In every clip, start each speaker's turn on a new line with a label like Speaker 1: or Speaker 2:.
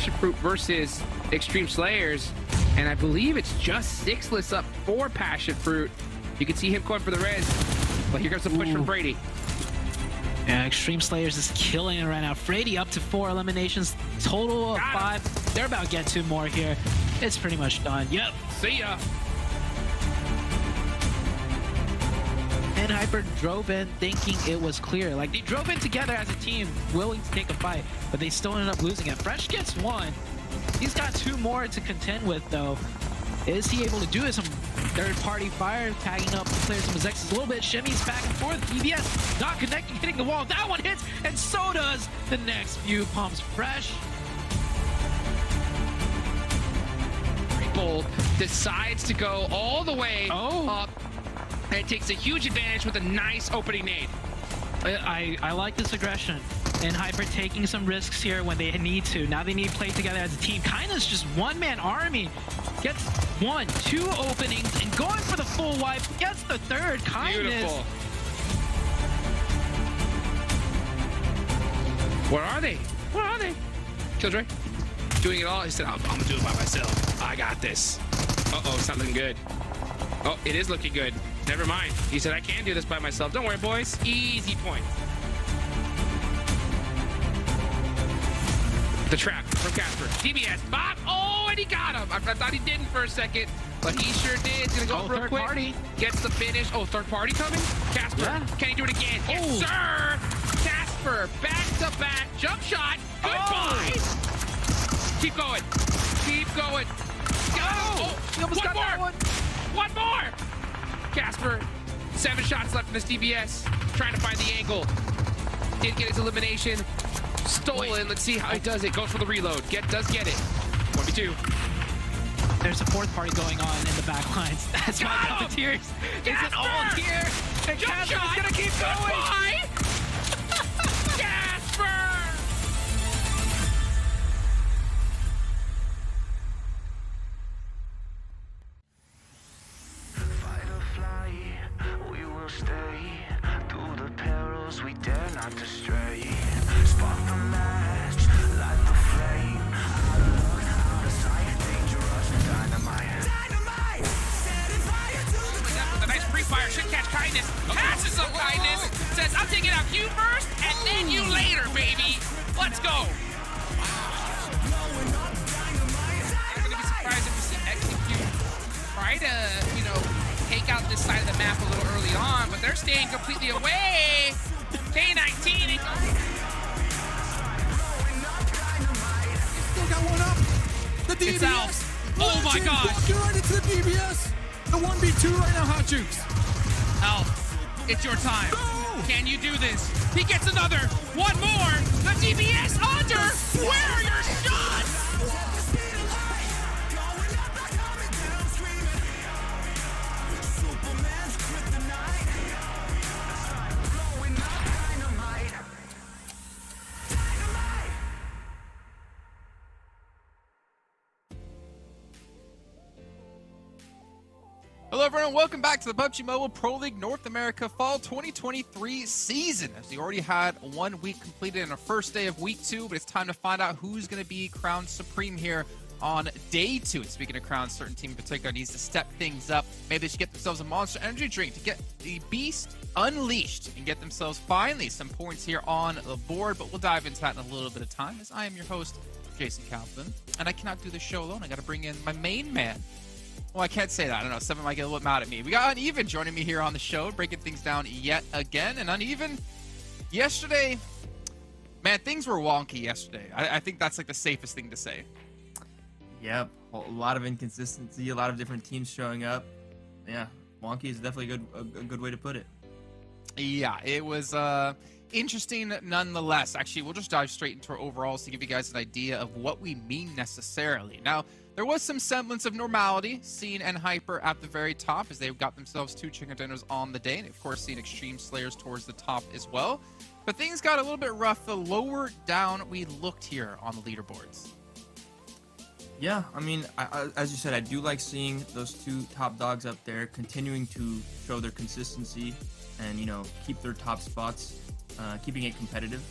Speaker 1: PASSIONFRUIT versus Extreme Slayers, and I believe it's just 6-less up for PASSIONFRUIT. You can see him going for the res, but here comes the push from Brady.
Speaker 2: Yeah, Extreme Slayers is killing it right now. Frady up to 4 eliminations, total of 5. They're about to get 2 more here. It's pretty much done. Yep.
Speaker 1: See ya.
Speaker 2: And Hyper drove in thinking it was clear. Like, they drove in together as a team, willing to take a fight, but they still ended up losing it. Fresh gets 1. He's got 2 more to contend with, though. Is he able to do it? Some third-party fire, tagging up the players from MEZEXIS a little bit. Shimmy's back and forth. EBS not connecting, hitting the wall. That one hits, and so does the next few pumps. Fresh.
Speaker 1: Bold decides to go all the way up, and takes a huge advantage with a nice opening nade.
Speaker 2: I like this aggression. And Hyper taking some risks here when they need to. Now they need to play together as a team. Kindness just one-man army. Gets 1, 2 openings and going for the full wipe. Gets the 3rd. Kindness.
Speaker 1: Beautiful. Where are they? Where are they? Killjoy doing it all. He said, I'm gonna do it by myself. I got this. Uh-oh, it's not looking good. Oh, it is looking good. Never mind. He said, I can do this by myself. Don't worry, boys. Easy point. The trap from Casper. DBS. Bob. Oh, and he got him. I thought he didn't for a second, but he sure did. He's gonna go real quick.
Speaker 2: Party.
Speaker 1: Gets the finish. Oh, third party coming? Casper. Yeah. Can he do it again? Yes, sir. Casper. Back to back. Jump shot. Goodbye. Keep going. Keep going. Oh,
Speaker 2: he almost got that one.
Speaker 1: One more. Casper. 7 shots left in this DBS. Trying to find the angle. Did get his elimination. Stolen. Let's see how he does it. Goes for the reload. Does get it. 1v2.
Speaker 2: There's a 4th party going on in the back lines. That's why PUPPETEER isn't all here. And Casper's gonna keep going.
Speaker 1: Casper!
Speaker 3: Fight or fly, we will stay. Through the perils we dare not to stray. Spark the match, light the flame. Out of sight, dangerous dynamite. Dynamite! Setting fire to the
Speaker 1: A nice pre-fire should catch Kindness. Passes on Kindness. Says, I'm taking out you first, and then you later, baby. Let's go. I'm gonna be surprised if we see execute. Try to, take out this side of the map a little early on, but they're staying completely away. K19.
Speaker 4: Still got one up. The DBS.
Speaker 1: It's out. Oh my gosh.
Speaker 4: Walking right into the DBS. The 1v2 right now, Hot Jukes.
Speaker 1: Alf, it's your time.
Speaker 4: No.
Speaker 1: Can you do this? He gets another. One more. The DBS under. Where are your shots?
Speaker 4: Hello everyone, welcome back to the PUBG Mobile Pro League North America Fall 2023 season. As we already had 1 week completed in our first day of week 2, but it's time to find out who's going to be crowned supreme here on day 2. And speaking of crowns, certain team in particular needs to step things up. Maybe they should get themselves a Monster Energy drink to get the beast unleashed and get themselves finally some points here on the board. But we'll dive into that in a little bit of time, as I am your host, Jason Calvin, and I cannot do this show alone. I got to bring in my main man. Well, I can't say that. I don't know. Someone might get a little mad at me. We got Uneven joining me here on the show, breaking things down yet again. And Uneven, yesterday, man, things were wonky yesterday. I think that's like the safest thing to say.
Speaker 5: Yep, a lot of inconsistency, a lot of different teams showing up. Yeah, wonky is definitely a good way to put it.
Speaker 4: Yeah, it was interesting nonetheless. Actually, we'll just dive straight into our overalls to give you guys an idea of what we mean necessarily. Now, there was some semblance of normality seen and Hyper at the very top as they got themselves 2 chicken dinners on the day, and of course seen Extreme Slayers towards the top as well. But things got a little bit rough the lower down we looked here on the leaderboards.
Speaker 5: Yeah, I mean, as you said, I do like seeing those 2 top dogs up there continuing to show their consistency and, keep their top spots, keeping it competitive.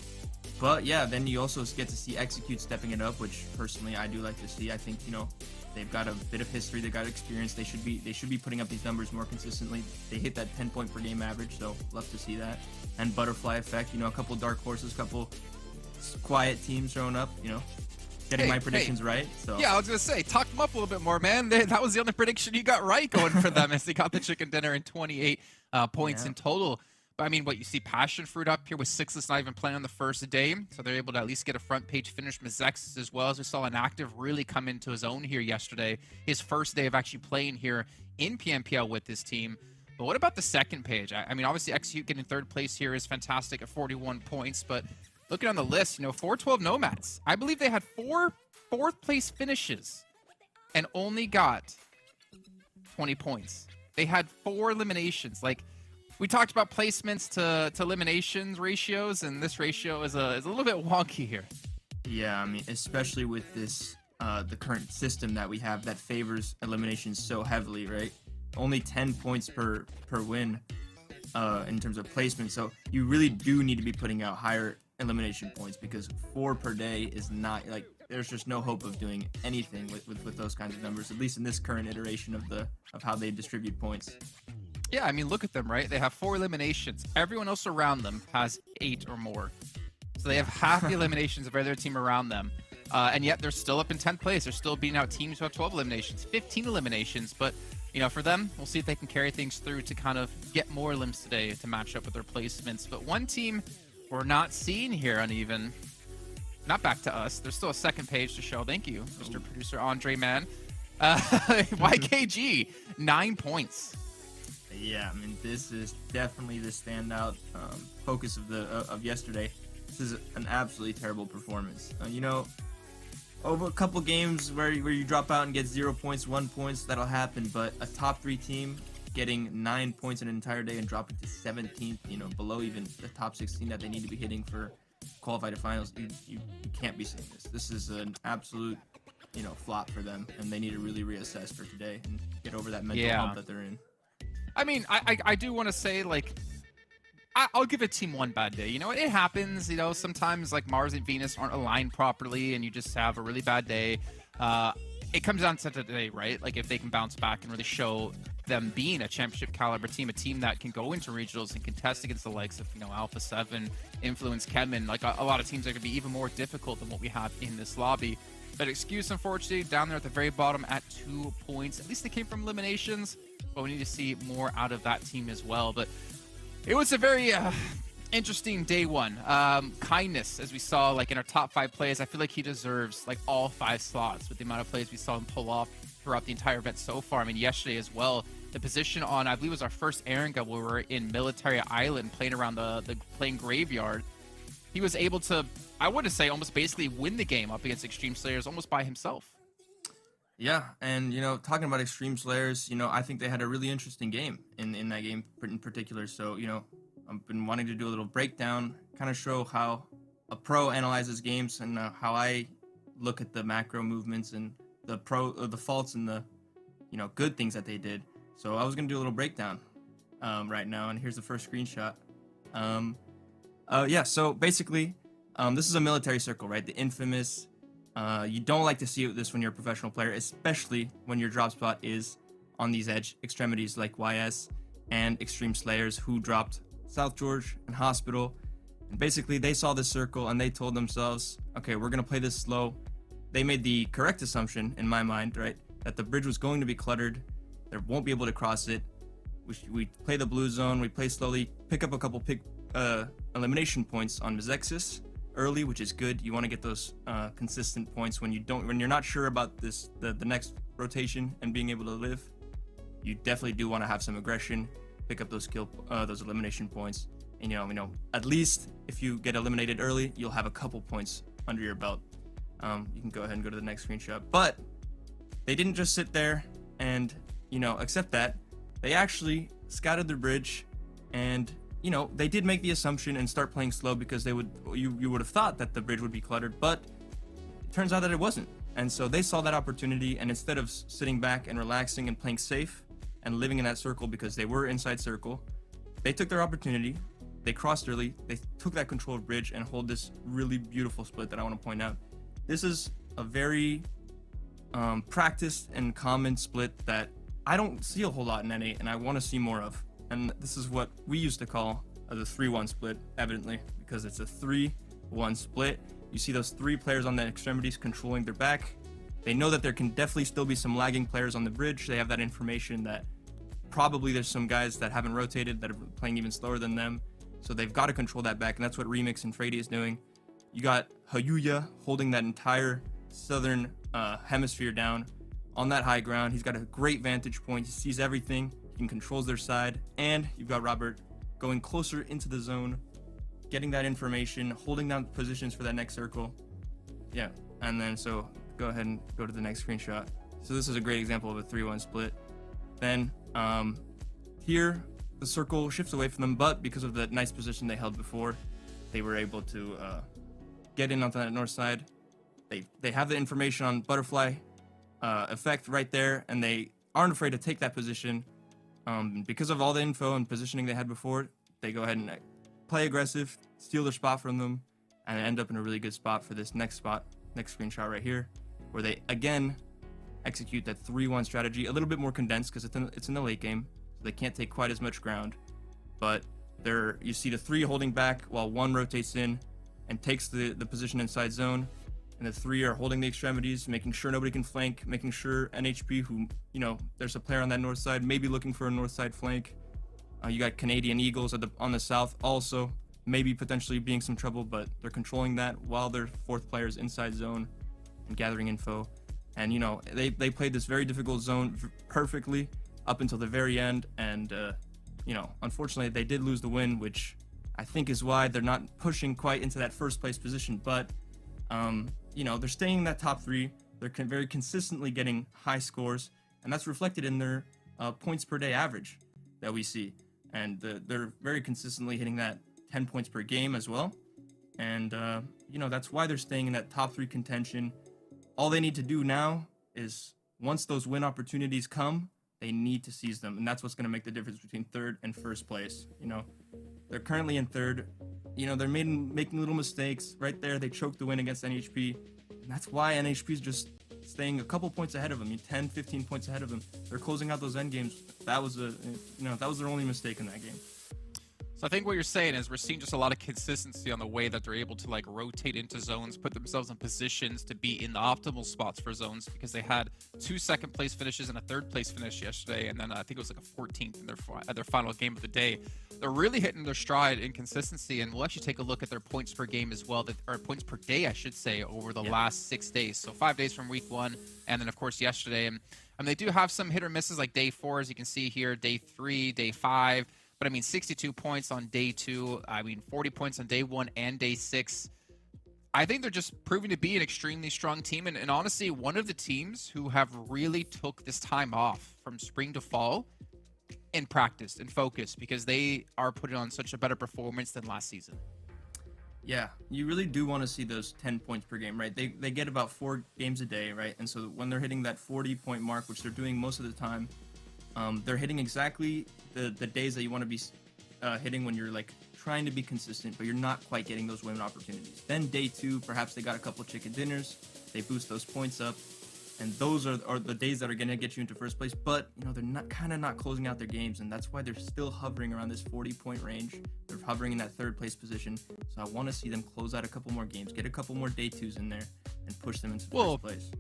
Speaker 5: But yeah, then you also get to see Execute stepping it up, which personally I do like to see. I think, you know, they've got a bit of history, they've got experience. They should be putting up these numbers more consistently. They hit that 10 point per game average, so love to see that. And Butterfly Effect, you know, a couple dark horses, couple quiet teams showing up, you know, getting my predictions right. So
Speaker 4: yeah, I was gonna say, talk them up a little bit more, man. That was the only prediction you got right going for them, as they got the chicken dinner in 28 points in total. But I mean, what you see, PASSIONFRUIT up here with Sixless not even playing on the first day, so they're able to at least get a front page finish. MEZEXIS as well, as we saw Inactive really come into his own here yesterday. His first day of actually playing here in PMPL with this team. But what about the second page? I mean, obviously Execute getting third place here is fantastic at 41 points, but looking on the list, you know, 412 Nomads. I believe they had 4 fourth place finishes and only got 20 points. They had 4 eliminations. Like, we talked about placements to eliminations ratios, and this ratio is a little bit wonky here.
Speaker 5: yeah, I mean, especially with this the current system that we have that favors eliminations so heavily, right? Only 10 points per win in terms of placement. So you really do need to be putting out higher elimination points, because 4 per day is not, like, there's just no hope of doing anything with those kinds of numbers, at least in this current iteration of how they distribute points.
Speaker 4: Yeah, I mean, look at them, right? They have 4 eliminations. Everyone else around them has 8 or more. So they have half the eliminations of every other team around them. And yet they're still up in 10th place. They're still beating out teams who have 12 eliminations, 15 eliminations. But, you know, for them, we'll see if they can carry things through to kind of get more limbs today to match up with their placements. But one team we're not seeing here uneven. Not back to us. There's still a second page to show. Thank you, Mr. Producer Andre, man. YKG, 9 points.
Speaker 5: Yeah, I mean, this is definitely the standout focus of yesterday. This is an absolutely terrible performance. You know, over a couple games where you drop out and get 0 points, 1 points, that'll happen. But a top 3 team getting 9 points in an entire day and dropping to 17th, you know, below even the top 16 that they need to be hitting for qualify to finals, you can't be saying this. This is an absolute, you know, flop for them, and they need to really reassess for today and get over that mental hump that they're in.
Speaker 4: I mean, I do want to say, like, I'll give a team one bad day. You know, it happens. You know, sometimes, like, Mars and Venus aren't aligned properly, and you just have a really bad day. It comes down to today, right? Like, if they can bounce back and really show them being a championship caliber team, a team that can go into regionals and contest against the likes of, you know, Alpha 7, Influence, Kemen, like a lot of teams are going to be even more difficult than what we have in this lobby. But Excuse, unfortunately, down there at the very bottom at 2 points. At least they came from eliminations, but we need to see more out of that team as well. But it was a very interesting day one. Kindness, as we saw, like, in our top 5 plays, I feel like he deserves, like, all 5 slots with the amount of plays we saw him pull off throughout the entire event so far. I mean, yesterday as well, the position on, I believe, was our first Erangel where we were in Military Island playing around the playing graveyard. He was able to, I would say, almost basically win the game up against Extreme Slayers almost by himself.
Speaker 5: Yeah, and, you know, talking about Extreme Slayers, you know, I think they had a really interesting game in that game in particular. So, you know, I've been wanting to do a little breakdown, kind of show how a pro analyzes games and how I look at the macro movements and the faults and the, you know, good things that they did. So I was gonna do a little breakdown right now, and here's the first screenshot. Yeah, so basically, this is a military circle, right? The infamous. You don't like to see this when you're a professional player, especially when your drop spot is on these edge extremities like YS and Extreme Slayers, who dropped South George and Hospital. And basically, they saw this circle and they told themselves, okay, we're going to play this slow. They made the correct assumption, in my mind, right, that the bridge was going to be cluttered. They won't be able to cross it. We play the blue zone. We play slowly, pick up a couple elimination points on MEZEXIS early, which is good. You want to get those consistent points when you're not sure about the next rotation and being able to live. You definitely do want to have some aggression, pick up those those elimination points, and you know, at least if you get eliminated early, you'll have a couple points under your belt. You can go ahead and go to the next screenshot. But they didn't just sit there and, you know, accept that. They actually scouted the bridge, and, you know, they did make the assumption and start playing slow because you would have thought that the bridge would be cluttered, but it turns out that it wasn't. And so they saw that opportunity, and instead of sitting back and relaxing and playing safe and living in that circle because they were inside circle, they took their opportunity, They crossed early. They took that controlled bridge and hold this really beautiful split that I want to point out. This is a very practiced and common split that I don't see a whole lot in NA, and I want to see more of. And this is what we used to call the 3-1 split, evidently, because it's a 3-1 split. You see those 3 players on the extremities controlling their back. They know that there can definitely still be some lagging players on the bridge. They have that information that probably there's some guys that haven't rotated that are playing even slower than them. So they've got to control that back, and that's what Remix and Frady is doing. You got Hayuya holding that entire southern hemisphere down on that high ground. He's got a great vantage point. He sees everything. He controls their side. And you've got Robert going closer into the zone, getting that information, holding down positions for that next circle. Yeah, and then so go ahead and go to the next screenshot. So this is a great example of a 3-1 split. Then here, the circle shifts away from them, but because of the nice position they held before, they were able to get in onto that north side. They have the information on butterfly effect right there, and they aren't afraid to take that position. Because of all the info and positioning they had before, they go ahead and play aggressive, steal their spot from them, and end up in a really good spot for this next screenshot right here, where they again execute that 3-1 strategy, a little bit more condensed because it's in the late game, so they can't take quite as much ground. But you see the 3 holding back while 1 rotates in and takes the position inside zone, and the 3 are holding the extremities, making sure nobody can flank, making sure NHP, who, you know, there's a player on that north side, maybe looking for a north side flank. You got Canadian Eagles on the south also, maybe potentially being some trouble, but they're controlling that while their 4th player is inside zone and gathering info. And, you know, they played this very difficult zone perfectly up until the very end. And, you know, unfortunately, they did lose the win, which I think is why they're not pushing quite into that first place position. But, you know, they're staying in that top 3. They're very consistently getting high scores, and that's reflected in their points per day average that we see. And they're very consistently hitting that 10 points per game as well. And, you know, that's why they're staying in that top 3 contention. All they need to do now is, once those win opportunities come, they need to seize them. And that's what's going to make the difference between 3rd and 1st place. You know, they're currently in 3rd. You know, they're making little mistakes right there. They choked the win against NHP. And that's why NHP is just staying a couple points ahead of them, 10, 15 points ahead of them. They're closing out those end games. That was their only mistake in that game.
Speaker 4: So I think what you're saying is we're seeing just a lot of consistency on the way that they're able to like rotate into zones, put themselves in positions to be in the optimal spots for zones, because they had 2 second place finishes and a 3rd place finish yesterday, and then I think it was like a 14th in their final game of the day. They're really hitting their stride in consistency, and we'll actually take a look at their points per game as well, or points per day, I should say, over the last 6 days. So 5 days from week 1, and then of course yesterday. And they do have some hit or misses, like day 4, as you can see here, day 3, day 5. But I mean, 62 points on day 2. I mean, 40 points on day 1 and day 6. I think they're just proving to be an extremely strong team. And honestly, one of the teams who have really took this time off from spring to fall and practiced and focused, because they are putting on such a better performance than last season.
Speaker 5: Yeah, you really do want to see those 10 points per game, right? They get about 4 games a day, right? And so when they're hitting that 40-point mark, which they're doing most of the time, they're hitting exactly the days that you want to be hitting when you're like trying to be consistent, but you're not quite getting those win opportunities. Then day 2, perhaps they got a couple chicken dinners, they boost those points up, and those are the days that are going to get you into 1st place. But you know, they're not closing out their games, and that's why they're still hovering around this 40-point range. They're hovering in that 3rd place position. So I want to see them close out a couple more games, get a couple more day 2s in there, and push them into 1st place.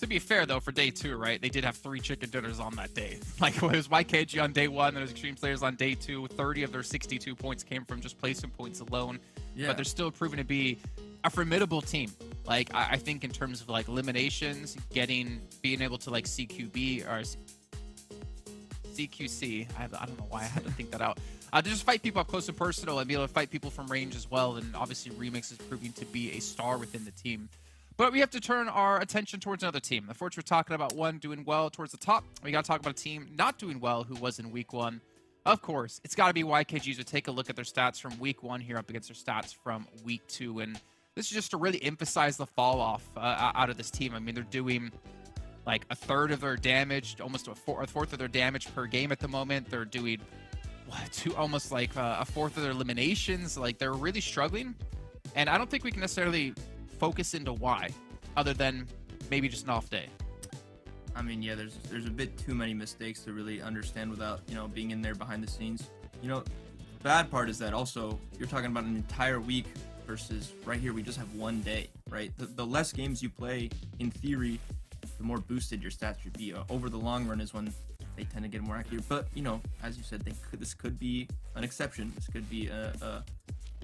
Speaker 4: To be fair, though, for day 2, right, they did have 3 chicken dinners on that day. Like, it was YKG on day 1, there was Extreme Players on day 2. 30 of their 62 points came from just placement points alone. Yeah. But they're still proving to be a formidable team. Like, I think in terms of, like, eliminations, being able to, like, CQB or CQC. I don't know why I had to think that out. To just fight people up close and personal and be able to fight people from range as well. And obviously, Remix is proving to be a star within the team. But we have to turn our attention towards another team. Unfortunately, we're talking about one doing well towards the top. We got to talk about a team not doing well who was in week 1. Of course, it's got to be YKG. So take a look at their stats from week 1 here up against their stats from week 2. And this is just to really emphasize the fall off out of this team. I mean, they're doing like a third of their damage, almost a fourth of their damage per game at the moment. They're doing almost like a fourth of their eliminations. Like they're really struggling, and I don't think we can necessarily focus into why, other than maybe just an off day.
Speaker 5: I mean, yeah, there's a bit too many mistakes to really understand without, you know, being in there behind the scenes. You know, the bad part is that also you're talking about an entire week versus right here we just have one day, right? The less games you play, in theory, the more boosted your stats should be. Over the long run is when they tend to get more accurate. But, you know, as you said, this could be an exception. This could be a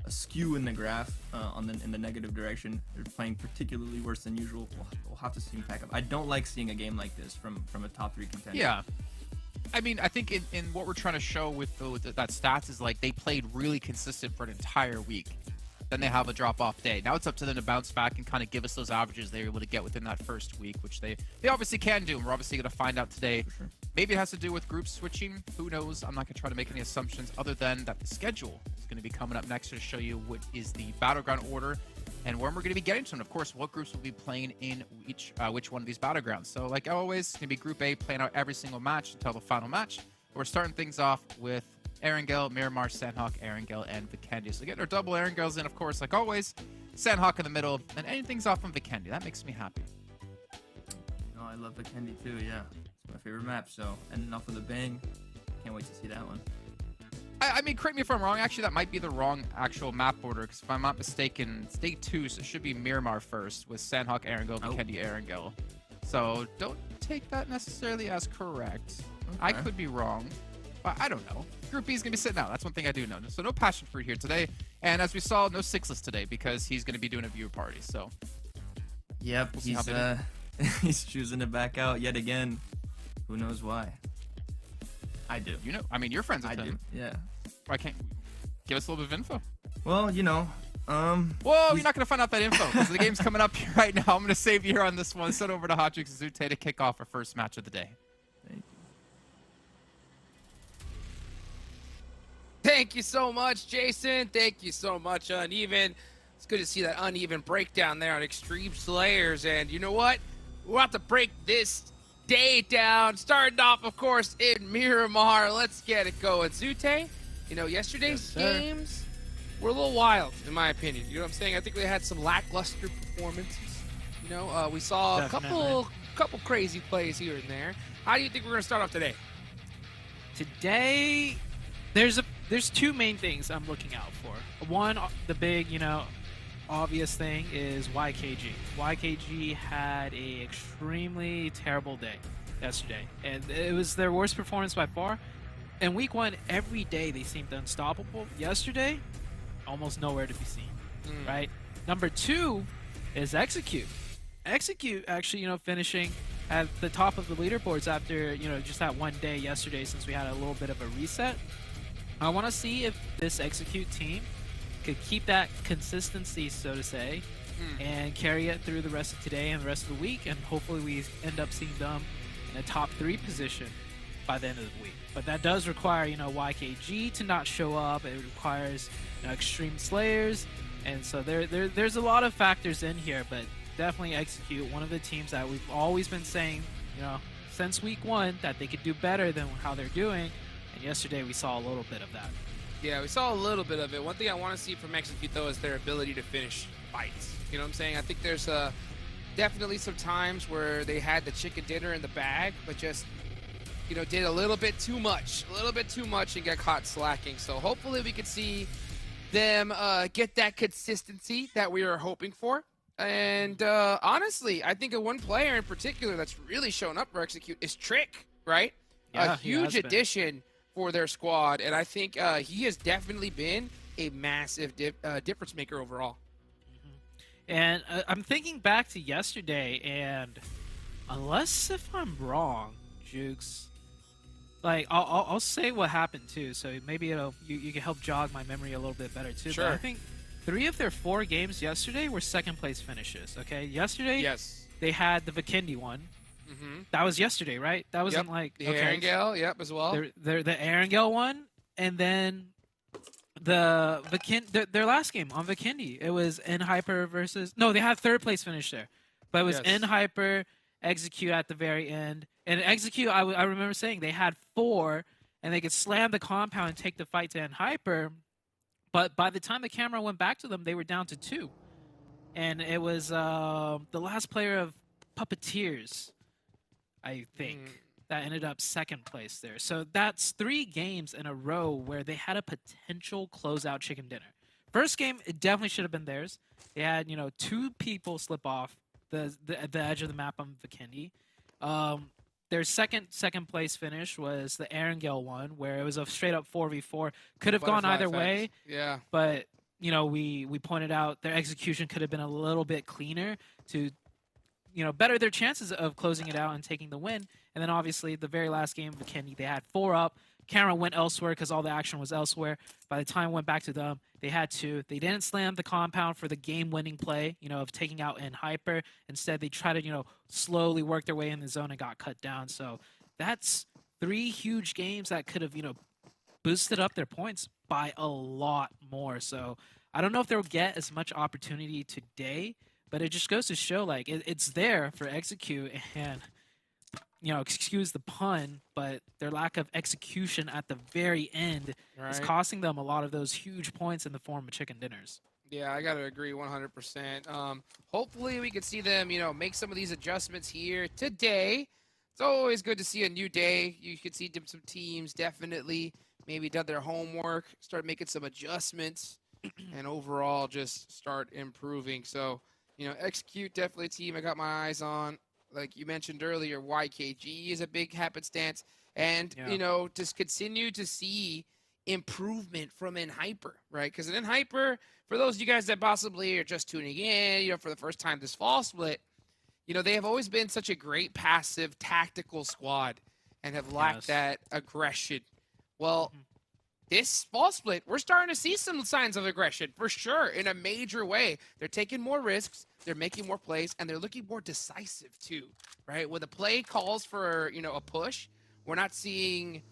Speaker 5: skew in the graph in the negative direction. They're playing particularly worse than usual. We'll have to see them pack up. I don't like seeing a game like this from a top 3 contender.
Speaker 4: Yeah. I mean, I think in what we're trying to show with that stats is like they played really consistent for an entire week. Then they have a drop-off day. Now it's up to them to bounce back and kind of give us those averages they were able to get within that first week, which they obviously can do. And we're obviously going to find out today.
Speaker 5: For sure.
Speaker 4: Maybe it has to do with group switching. Who knows? I'm not going to try to make any assumptions other than that the schedule is going to be coming up next to show you what is the battleground order and when we're going to be getting to, and of course, what groups will be playing in which one of these battlegrounds. So like always, it's going to be Group A playing out every single match until the final match. We're starting things off with Erangel, Miramar, Sanhok, Erangel, and Vikendi. So getting our double Erangels in, of course, like always. Sanhok in the middle, and anything's off on Vikendi. That makes me happy.
Speaker 5: No, I love Vikendi too, yeah. It's my favorite map, so ending off with a bang. Can't wait to see that one.
Speaker 4: I mean, correct me if I'm wrong. Actually, that might be the wrong actual map order, because if I'm not mistaken, it's day 2, so it should be Miramar first, with Sanhok, Erangel, Vikendi, Erangel. So don't take that necessarily as correct. Okay. I could be wrong, but I don't know. Group B is going to be sitting out. That's one thing I do know. So no PASSIONFRUIT here today. And as we saw, no Sixless today because he's going to be doing a viewer party. So,
Speaker 5: yep, we'll he's choosing to back out yet again. Who knows why? I do.
Speaker 4: You know, I mean, you're friends with him.
Speaker 5: I do, yeah.
Speaker 4: Why can't give us a little bit of info?
Speaker 5: Well, you know,
Speaker 4: Whoa, you're not going to find out that info because the game's coming up here right now. I'm going to save you here on this one. Send over to Hotchix Zute to kick off our first match of the day.
Speaker 5: Thank you.
Speaker 6: Thank you so much, Jason. Thank you so much, Uneven. It's good to see that uneven breakdown there on Extreme Slayers. And you know what? We're about to break this day down. Starting off, of course, in Miramar. Let's get it going. Zute, you know, yesterday's games were a little wild, in my opinion. You know what I'm saying? I think they had some lackluster performances. You know, we saw a couple crazy plays here and there. How do you think we're going to start off today?
Speaker 2: Today, there's 2 main things I'm looking out for. One, the big, you know, obvious thing is YKG. YKG had a extremely terrible day yesterday, and it was their worst performance by far. In week 1, every day they seemed unstoppable. Yesterday, almost nowhere to be seen, right? Number 2 is Execute. Execute actually, you know, finishing at the top of the leaderboards after, you know, just that one day yesterday since we had a little bit of a reset. I want to see if this Execute team could keep that consistency, so to say, and carry it through the rest of today and the rest of the week, and hopefully we end up seeing them in a top 3 position by the end of the week. But that does require, you know, YKG to not show up. It requires, you know, Extreme Slayers, and so there's a lot of factors in here, but definitely Execute, one of the teams that we've always been saying, you know, since week 1 that they could do better than how they're doing, and yesterday we saw a little bit of that.
Speaker 6: Yeah, we saw a little bit of it. One thing I want to see from Execute, though, is their ability to finish fights. You know what I'm saying? I think there's definitely some times where they had the chicken dinner in the bag, but just, you know, did a little bit too much and got caught slacking. So hopefully we could see them get that consistency that we were hoping for. And honestly, I think of one player in particular that's really shown up for Execute is Trick, right?
Speaker 2: Yeah,
Speaker 6: a huge addition for their squad, and I think he has definitely been a massive difference maker overall.
Speaker 2: And I'm thinking back to yesterday, and unless if I'm wrong, Jukes, like I'll say what happened too, so maybe you can help jog my memory a little bit better too.
Speaker 6: Sure.
Speaker 2: But I think 3 of their 4 games yesterday were second place finishes. Okay, yesterday they had the Vikendi one. That was yesterday, right? That wasn't like
Speaker 6: the Erangel, as well.
Speaker 2: The Erangel one, and then their last game on Vikendi, it was N-Hyper versus... No, they had 3rd place finish there. But it was N-Hyper, Execute at the very end. And Execute, I remember saying they had 4, and they could slam the compound and take the fight to Hyper. But by the time the camera went back to them, they were down to 2. And it was the last player of Puppeteers, I think, that ended up 2nd place there. So that's 3 games in a row where they had a potential closeout chicken dinner. First game, it definitely should have been theirs. They had, 2 people slip off the edge of the map on Vikendi. Their second place finish was the Erangel one, where it was a straight up 4v4. Could have gone either way.
Speaker 6: Yeah.
Speaker 2: But we pointed out their execution could have been a little bit cleaner to better their chances of closing it out and taking the win. And then obviously the very last game of Vikendi, they had 4 up. Camera went elsewhere because all the action was elsewhere. By the time it went back to them, they had 2. They didn't slam the compound for the game-winning play, of taking out Hyper. Instead, they tried to, slowly work their way in the zone and got cut down. So that's 3 huge games that could have, boosted up their points by a lot more. So I don't know if they'll get as much opportunity today, but it just goes to show, like, it's there for execute and... excuse the pun, but their lack of execution at the very end is costing them a lot of those huge points in the form of chicken dinners.
Speaker 6: Yeah, I gotta agree 100%. Hopefully we can see them, make some of these adjustments here today. It's always good to see a new day. You could see some teams definitely maybe done their homework, start making some adjustments, and overall just start improving. So, execute definitely a team I got my eyes on. Like you mentioned earlier, YKG is a big happenstance. And, just continue to see improvement from Hyper, right? Because Hyper, for those of you guys that possibly are just tuning in, for the first time this fall split, they have always been such a great passive tactical squad and have lacked that aggression. Well, this fall split, we're starting to see some signs of aggression for sure in a major way. They're taking more risks, they're making more plays, and they're looking more decisive too, right? When the play calls for, a push, we're not seeing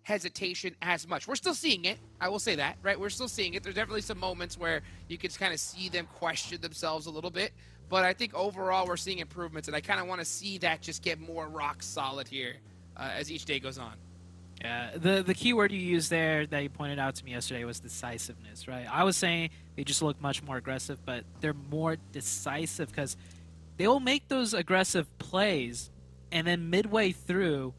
Speaker 6: hesitation as much. We're still seeing it. I will say that, right? We're still seeing it. There's definitely some moments where you can kind of see them question themselves a little bit, but I think overall we're seeing improvements, and I kind of want to see that just get more rock solid here as each day goes on.
Speaker 2: Yeah, the key word you used there that you pointed out to me yesterday was decisiveness, right? I was saying they just look much more aggressive, but they're more decisive because they will make those aggressive plays, and then midway through,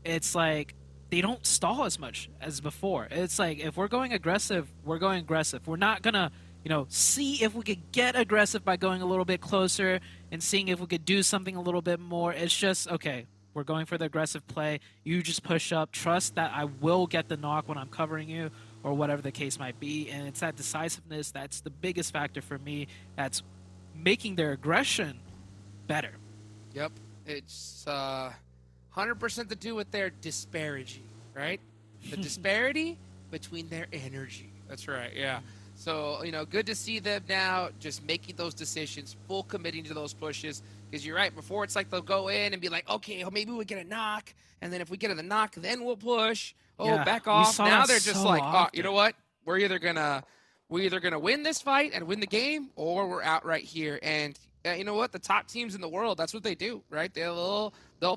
Speaker 2: it's like they don't stall as much as before. It's like if we're going aggressive, we're going aggressive. We're not going to, see if we could get aggressive by going a little bit closer and seeing if we could do something a little bit more. It's just, okay, we're going for the aggressive play. You just push up. Trust that I will get the knock when I'm covering you or whatever the case might be. And it's that decisiveness that's the biggest factor for me that's making their aggression better.
Speaker 6: Yep. It's 100% to do with their disparity, right? The disparity between their energy. That's right, yeah. So, good to see them now just making those decisions, full committing to those pushes. Because you're right, before it's like they'll go in and be like, okay, maybe we'll get a knock. And then if we get a knock, then we'll push. Oh,
Speaker 2: yeah,
Speaker 6: back off. Now they're just like,
Speaker 2: often.
Speaker 6: oh, you know what? We're either gonna win this fight and win the game, or we're out right here. And you know what? The top teams in the world, that's what they do, right? They'll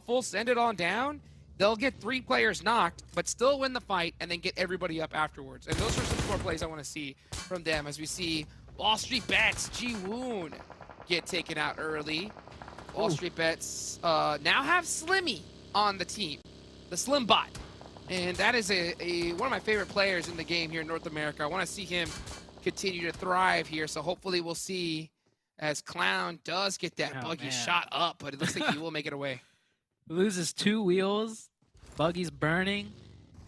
Speaker 6: full send it on down. They'll get 3 players knocked, but still win the fight and then get everybody up afterwards. And those are some core plays I want to see from them as we see Wall Street Bets, Ji-Woon get taken out early. Wall Street Bets now have Slimmy on the team, the Slim Bot. And that is one of my favorite players in the game here in North America. I want to see him continue to thrive here. So hopefully we'll see as Clown does get that buggy shot up, but it looks like he will make it away.
Speaker 2: Loses 2 wheels, buggy's burning,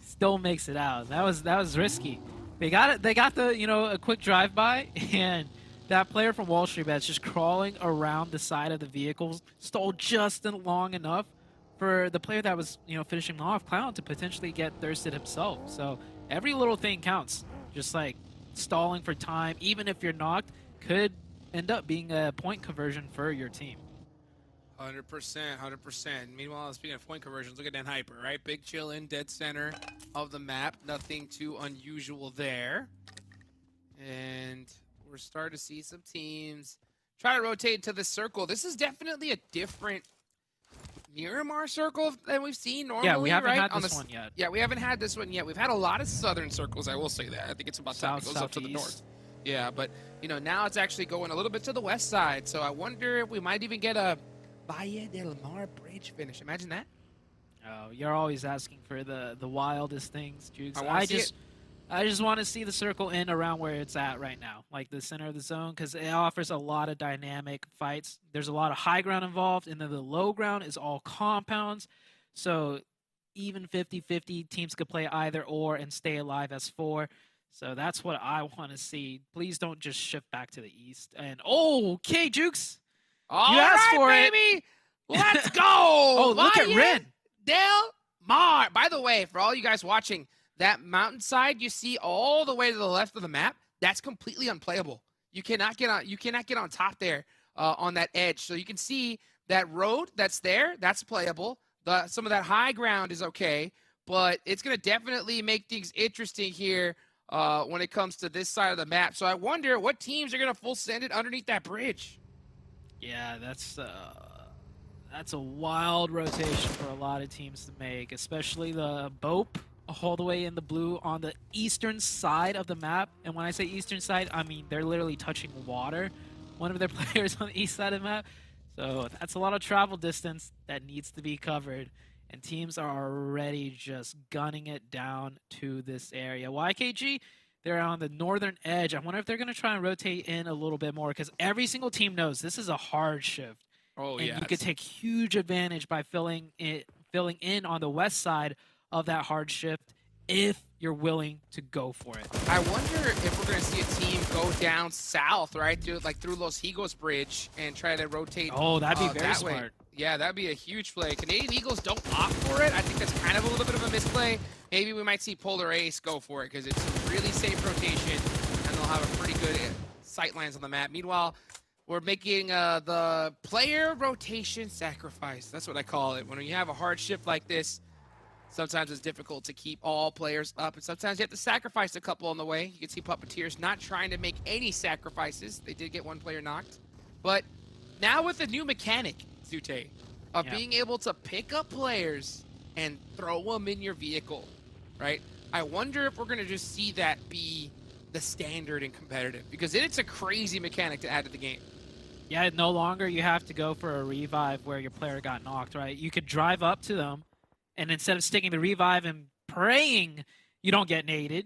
Speaker 2: still makes it out. That was risky. They got it. They got the a quick drive by, and that player from Wall Street Bets just crawling around the side of the vehicles stole just long enough for the player that was finishing off, Clown, to potentially get thirsted himself. So every little thing counts. Just like stalling for time, even if you're knocked, could end up being a point conversion for your team.
Speaker 6: 100%, 100%. Meanwhile, speaking of point conversions, look at Hyper, right? Big chill in dead center of the map. Nothing too unusual there. And we're starting to see some teams try to rotate to the circle. This is definitely a different, Miramar circle that we've seen normally,
Speaker 2: Yeah, we haven't
Speaker 6: right?
Speaker 2: had
Speaker 6: On
Speaker 2: this
Speaker 6: the
Speaker 2: one yet.
Speaker 6: Yeah, we haven't had this one yet. We've had a lot of southern circles, I will say that. I think it's about time it
Speaker 2: South,
Speaker 6: goes up to the north.
Speaker 2: southeast.
Speaker 6: Yeah, but, you know, now it's actually going a little bit to the west side, so I wonder if we might even get a Valle del Mar bridge finish. Imagine that.
Speaker 2: Oh, you're always asking for the wildest things, Jukes.
Speaker 6: I wanna see
Speaker 2: I just want to see the circle in around where it's at right now, like the center of the zone, because it offers a lot of dynamic fights. There's a lot of high ground involved, and then the low ground is all compounds. So even 50-50 teams could play either or and stay alive as 4. So that's what I want to see. Please don't just shift back to the east. And okay, Jukes.
Speaker 6: All
Speaker 2: asked
Speaker 6: right,
Speaker 2: for it.
Speaker 6: baby. Let's go.
Speaker 2: Oh, look at
Speaker 6: Valle
Speaker 2: Ren.
Speaker 6: Del Mar. By the way, for all you guys watching, that mountainside you see all the way to the left of the map, that's completely unplayable. You cannot get on. You cannot get on top there on that edge. So you can see that road that's there. That's playable. Some of that high ground is okay, but it's going to definitely make things interesting here when it comes to this side of the map. So I wonder what teams are going to full send it underneath that bridge.
Speaker 2: Yeah, that's a wild rotation for a lot of teams to make, especially the BOPE all the way in the blue on the eastern side of the map. And when I say eastern side, I mean they're literally touching water. One of their players on the east side of the map. So that's a lot of travel distance that needs to be covered. And teams are already just gunning it down to this area. YKG, they're on the northern edge. I wonder if they're going to try and rotate in a little bit more, because every single team knows this is a hard shift.
Speaker 6: Oh,
Speaker 2: And
Speaker 6: yeah.
Speaker 2: you could take huge advantage by filling in on the west side of that hard shift if you're willing to go for it.
Speaker 6: I wonder if we're going to see a team go down south, right, through Los Higos Bridge and try to rotate.
Speaker 2: Oh, that'd be very
Speaker 6: that way.
Speaker 2: smart.
Speaker 6: Yeah, that'd be a huge play. Canadian Eagles don't opt for it. I think that's kind of a little bit of a misplay. Maybe we might see Polar Ace go for it because it's a really safe rotation and they'll have a pretty good sightlines on the map. Meanwhile, we're making the player rotation sacrifice. That's what I call it. When you have a hard shift like this, sometimes it's difficult to keep all players up, and sometimes you have to sacrifice a couple on the way. You can see Puppeteers not trying to make any sacrifices. They did get one player knocked. But now with the new mechanic, Zute, of being able to pick up players and throw them in your vehicle, right? I wonder if we're going to just see that be the standard in competitive, because it's a crazy mechanic to add to the game.
Speaker 2: Yeah, no longer you have to go for a revive where your player got knocked, right? You could drive up to them, and instead of sticking the revive and praying you don't get naded,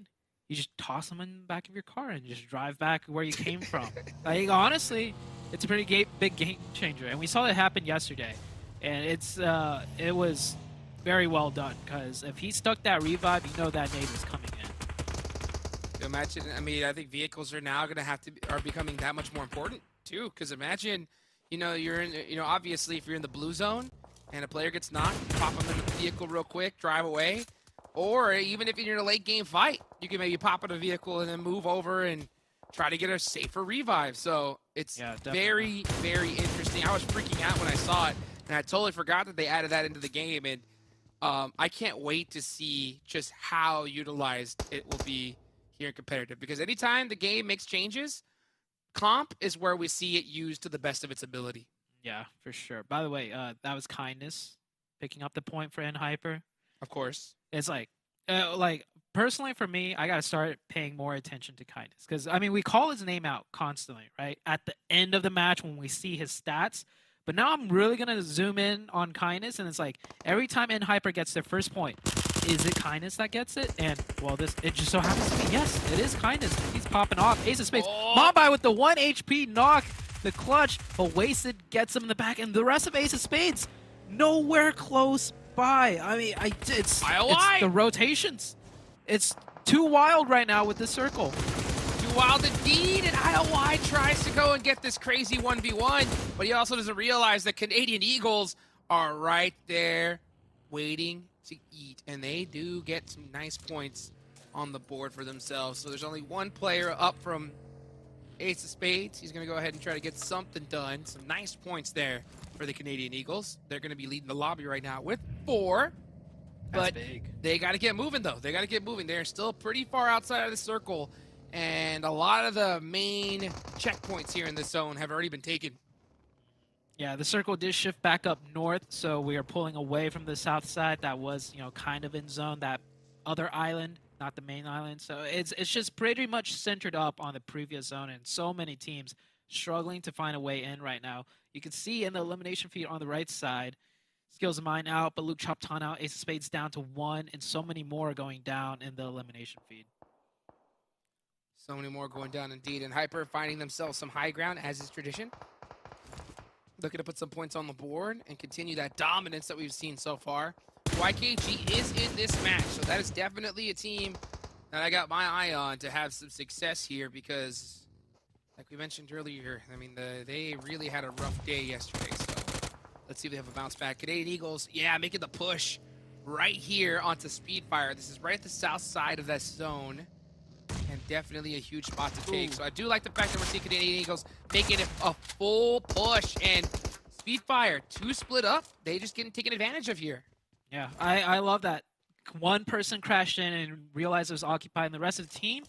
Speaker 2: you just toss them in the back of your car and just drive back where you came from. Like, honestly, it's a pretty big game changer. And we saw that happen yesterday. And it was very well done, because if he stuck that revive, you know that nade was coming in.
Speaker 6: Imagine, I mean, I think vehicles are now going to are becoming that much more important too. Because imagine, you're in, obviously if you're in the blue zone and a player gets knocked, pop them in the vehicle real quick, drive away. Or even if you're in a late game fight, you can maybe pop in a vehicle and then move over and try to get a safer revive. So it's very, very interesting. I was freaking out when I saw it, and I totally forgot that they added that into the game. And I can't wait to see just how utilized it will be here in competitive, because anytime the game makes changes, comp is where we see it used to the best of its ability.
Speaker 2: Yeah, for sure. By the way, that was Kindness picking up the point for NHyper.
Speaker 6: Of course.
Speaker 2: It's like personally for me, I got to start paying more attention to Kindness, because, I mean, we call his name out constantly, right? At the end of the match when we see his stats. But now I'm really going to zoom in on Kindness, and it's like every time NHyper gets their first point, is it Kindness that gets it? And, well, it just so happens to be, yes, it is Kindness. He's popping off. Ace of Spades. Mumbai with the 1 HP knock, the clutch, but Wasted gets him in the back, and the rest of Ace of Spades nowhere close by. I mean, it's the rotations. It's too wild right now with this circle.
Speaker 6: Too wild indeed, and ILY tries to go and get this crazy 1v1, but he also doesn't realize that Canadian Eagles are right there waiting to eat, and they do get some nice points on the board for themselves. So there's only one player up from Ace of Spades. He's going to go ahead and try to get something done. Some nice points there for the Canadian Eagles. They're going to be leading the lobby right now with 4. But they got to get moving, though. They got to get moving. They're still pretty far outside of the circle, and a lot of the main checkpoints here in this zone have already been taken.
Speaker 2: Yeah, the circle did shift back up north, so we are pulling away from the south side that was, kind of in zone, that other island, not the main island. So it's just pretty much centered up on the previous zone, and so many teams struggling to find a way in right now. You can see in the elimination feed on the right side, Skills of Mine out, BULUC CHABTAN out, Ace of Spades down to 1, and so many more going down in the elimination feed.
Speaker 6: So many more going down indeed, and Hyper finding themselves some high ground as is tradition. Looking to put some points on the board and continue that dominance that we've seen so far. YKG is in this match, so that is definitely a team that I got my eye on to have some success here because, like we mentioned earlier, I mean, they really had a rough day yesterday, so let's see if they have a bounce back. Canadian Eagles, yeah, making the push right here onto Speedfire. This is right at the south side of that zone. And definitely a huge spot to take. So I do like the fact that we're seeing Canadian Eagles making it a full push. And Speedfire, 2 split up. They just getting taken advantage of here.
Speaker 2: Yeah, I love that. One person crashed in and realized it was occupied, and the rest of the team,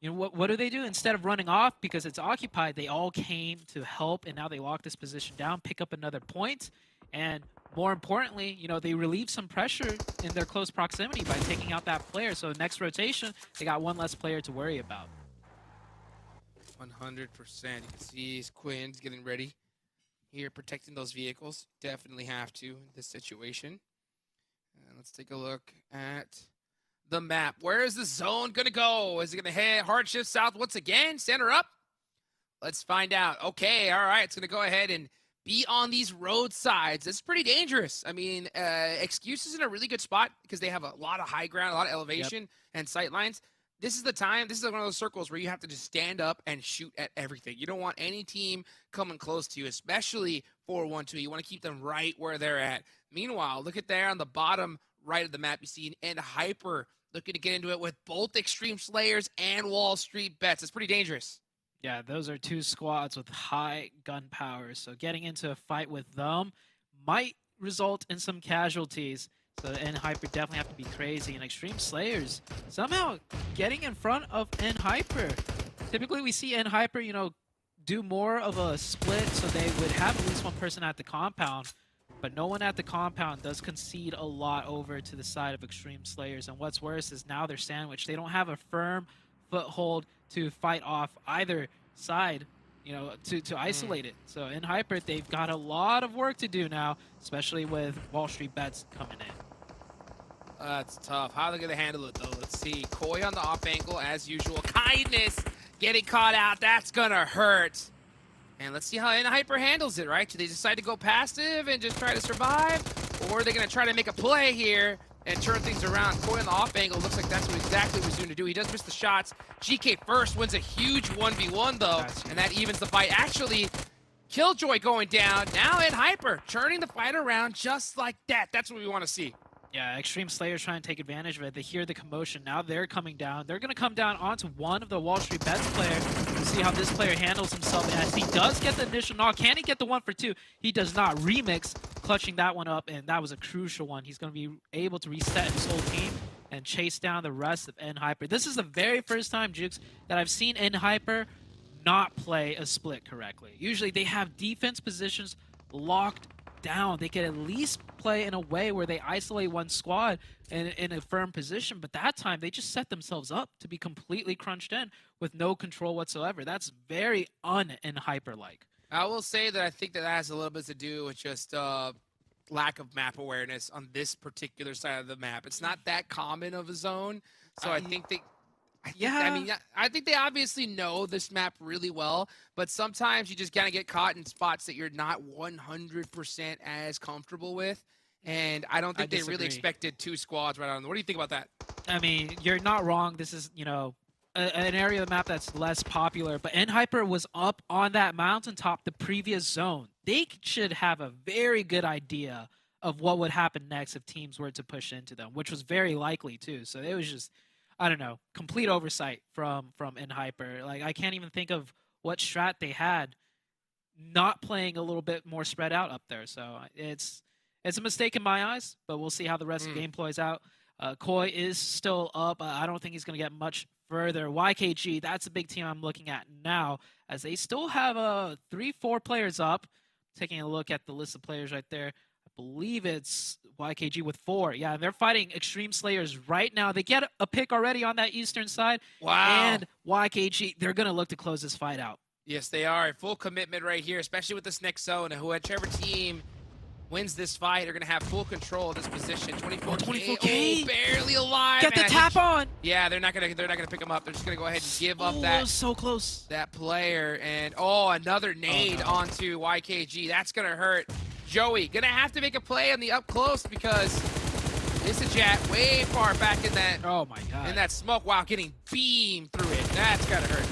Speaker 2: what do they do? Instead of running off because it's occupied, they all came to help, and now they lock this position down, pick up another point, and more importantly, they relieve some pressure in their close proximity by taking out that player. So next rotation, they got one less player to worry about.
Speaker 6: 100%. You can see Quinn's getting ready here, protecting those vehicles. Definitely have to in this situation. And let's take a look at the map. Where is the zone going to go? Is it going to head hard shift south once again? Center up? Let's find out. Okay, all right. It's going to go ahead and be on these roadsides. It's pretty dangerous. I mean, Excuse is in a really good spot because they have a lot of high ground, a lot of elevation and sight lines. This is the time. This is one of those circles where you have to just stand up and shoot at everything. You don't want any team coming close to you, especially 4-1-2. You want to keep them right where they're at. Meanwhile, look at there on the bottom right of the map. You see an Hyper looking to get into it with both Extreme Slayers and Wall Street Bets. It's pretty dangerous.
Speaker 2: Yeah, those are 2 squads with high gun power, so getting into a fight with them might result in some casualties. So Hyper definitely have to be crazy, and Extreme Slayers somehow getting in front of Hyper. Typically we see Hyper, do more of a split, so they would have at least one person at the compound, but no one at the compound does concede a lot over to the side of Extreme Slayers. And what's worse is now they're sandwiched. They don't have a firm foothold to fight off either side, to isolate it. So in Hyper, they've got a lot of work to do now, especially with Wall Street Bets coming in.
Speaker 6: That's tough. How are they going to handle it, though? Let's see. Koi on the off angle, as usual. Kindness getting caught out. That's going to hurt. And let's see how Hyper handles it, right? Do they decide to go passive and just try to survive? Or are they going to try to make a play here and turn things around? Koi on the off angle looks like that's exactly what he's doing to do. He does miss the shots. GK first wins a huge 1v1, though, and that evens the fight. Actually, Killjoy going down. Now Hyper turning the fight around just like that. That's what we want to see.
Speaker 2: Yeah, Extreme Slayers trying to take advantage of it. They hear the commotion. Now they're coming down. They're going to come down onto one of the Wall Street Bets players to see how this player handles himself. As he does get the initial knock. Can he get the 1 for 2? He does not. Remix, clutching that one up, and that was a crucial one. He's going to be able to reset his whole team and chase down the rest of Hyper. This is the very first time, Jukes, that I've seen Hyper not play a split correctly. Usually they have defense positions locked down. They can at least play in a way where they isolate one squad in a firm position, but that time they just set themselves up to be completely crunched in with no control whatsoever. That's very Hyper-like.
Speaker 6: I will say that I think that has a little bit to do with just lack of map awareness on this particular side of the map. It's not that common of a zone, so I think they... I think they obviously know this map really well, but sometimes you just kind of get caught in spots that you're not 100% as comfortable with, and I don't think they really expected 2 squads right on. What do you think about that?
Speaker 2: I mean, you're not wrong. This is, an area of the map that's less popular, but Hyper was up on that mountaintop the previous zone. They should have a very good idea of what would happen next if teams were to push into them, which was very likely too. So it was just... I don't know, complete oversight from Hyper. Like, I can't even think of what strat they had not playing a little bit more spread out up there. So it's a mistake in my eyes, but we'll see how the rest of the game plays out. Koi is still up. I don't think he's going to get much further. YKG, that's a big team I'm looking at now, as they still have 3-4 players up. taking a look at the list of players right there. I believe it's YKG with 4. Yeah, they're fighting Extreme Slayers right now. They get a pick already on that eastern side.
Speaker 6: Wow.
Speaker 2: And YKG, they're going to look to close this fight out.
Speaker 6: Yes, they are. Full commitment right here, especially with this next zone. And whichever team wins this fight are going to have full control of this position. 24K.
Speaker 2: 24K.
Speaker 6: Oh, barely alive.
Speaker 2: Get the tap on.
Speaker 6: Yeah, they're not gonna pick him up. They're just gonna go ahead and give up
Speaker 2: That
Speaker 6: that
Speaker 2: was so close.
Speaker 6: that player. And another nade onto YKG. That's gonna hurt. Joey gonna have to make a play on the up close because this is Jat way far back in that
Speaker 2: Oh my god.
Speaker 6: in that smoke. Wow, getting beamed through it. That's gotta hurt.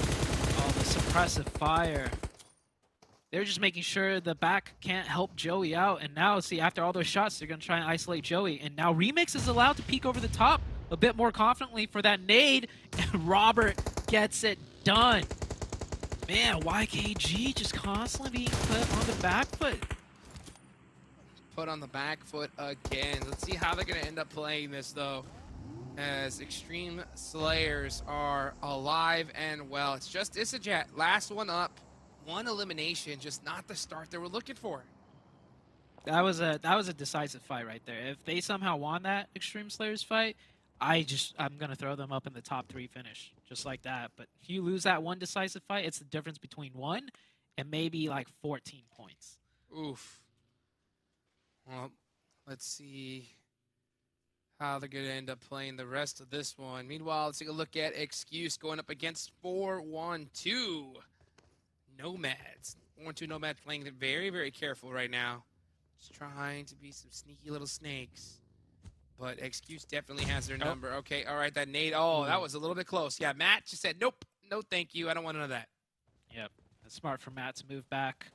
Speaker 2: Oh, the suppressive fire. They're just making sure the back can't help Joey out. And now, see, after all those shots, they're going to try and isolate Joey. And now Remix is allowed to peek over the top a bit more confidently for that nade. And Robert gets it done. Man, YKG just constantly being put on the back foot.
Speaker 6: Put on the back foot again. Let's see how they're gonna end up playing this though. As Extreme Slayers are alive and well. It's just Isajat, last one up. One elimination, just not the start they were looking for.
Speaker 2: That was a decisive fight right there. If they somehow won that Extreme Slayers fight, I'm gonna throw them up in the top 3 finish, just like that. But if you lose that one decisive fight, it's the difference between 1 and maybe like 14 points.
Speaker 6: Oof. Well, let's see how they're gonna end up playing the rest of this one. Meanwhile, let's take a look at Excuse going up against 4-1-2 Nomads. 4-1-2 Nomads playing them very, very careful right now. Just trying to be some sneaky little snakes. But Excuse definitely has their number. Okay, all right, that nade. Oh, that was a little bit close. Yeah, Matt just said, nope, no thank you. I don't want none of that.
Speaker 2: Yep, that's smart for Matt to move back.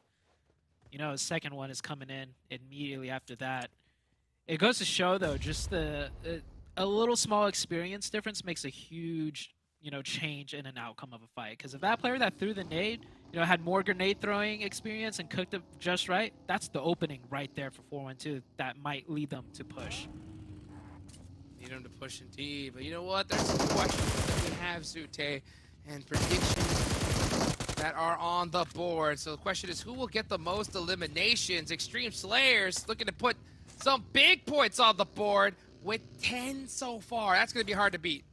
Speaker 2: You know, his second one is coming in immediately after that. It goes to show, though, just a little small experience difference makes a huge, change in an outcome of a fight. Because if that player that threw the nade, had more grenade throwing experience and cooked it just right, that's the opening right there for 4-1-2 that might lead them to push.
Speaker 6: Need them to push indeed. But you know what? There's some questions that we have, Zute, and predictions that are on the board. So the question is, who will get the most eliminations? Extreme Slayers looking to put some big points on the board with 10 so far. That's going to be hard to beat.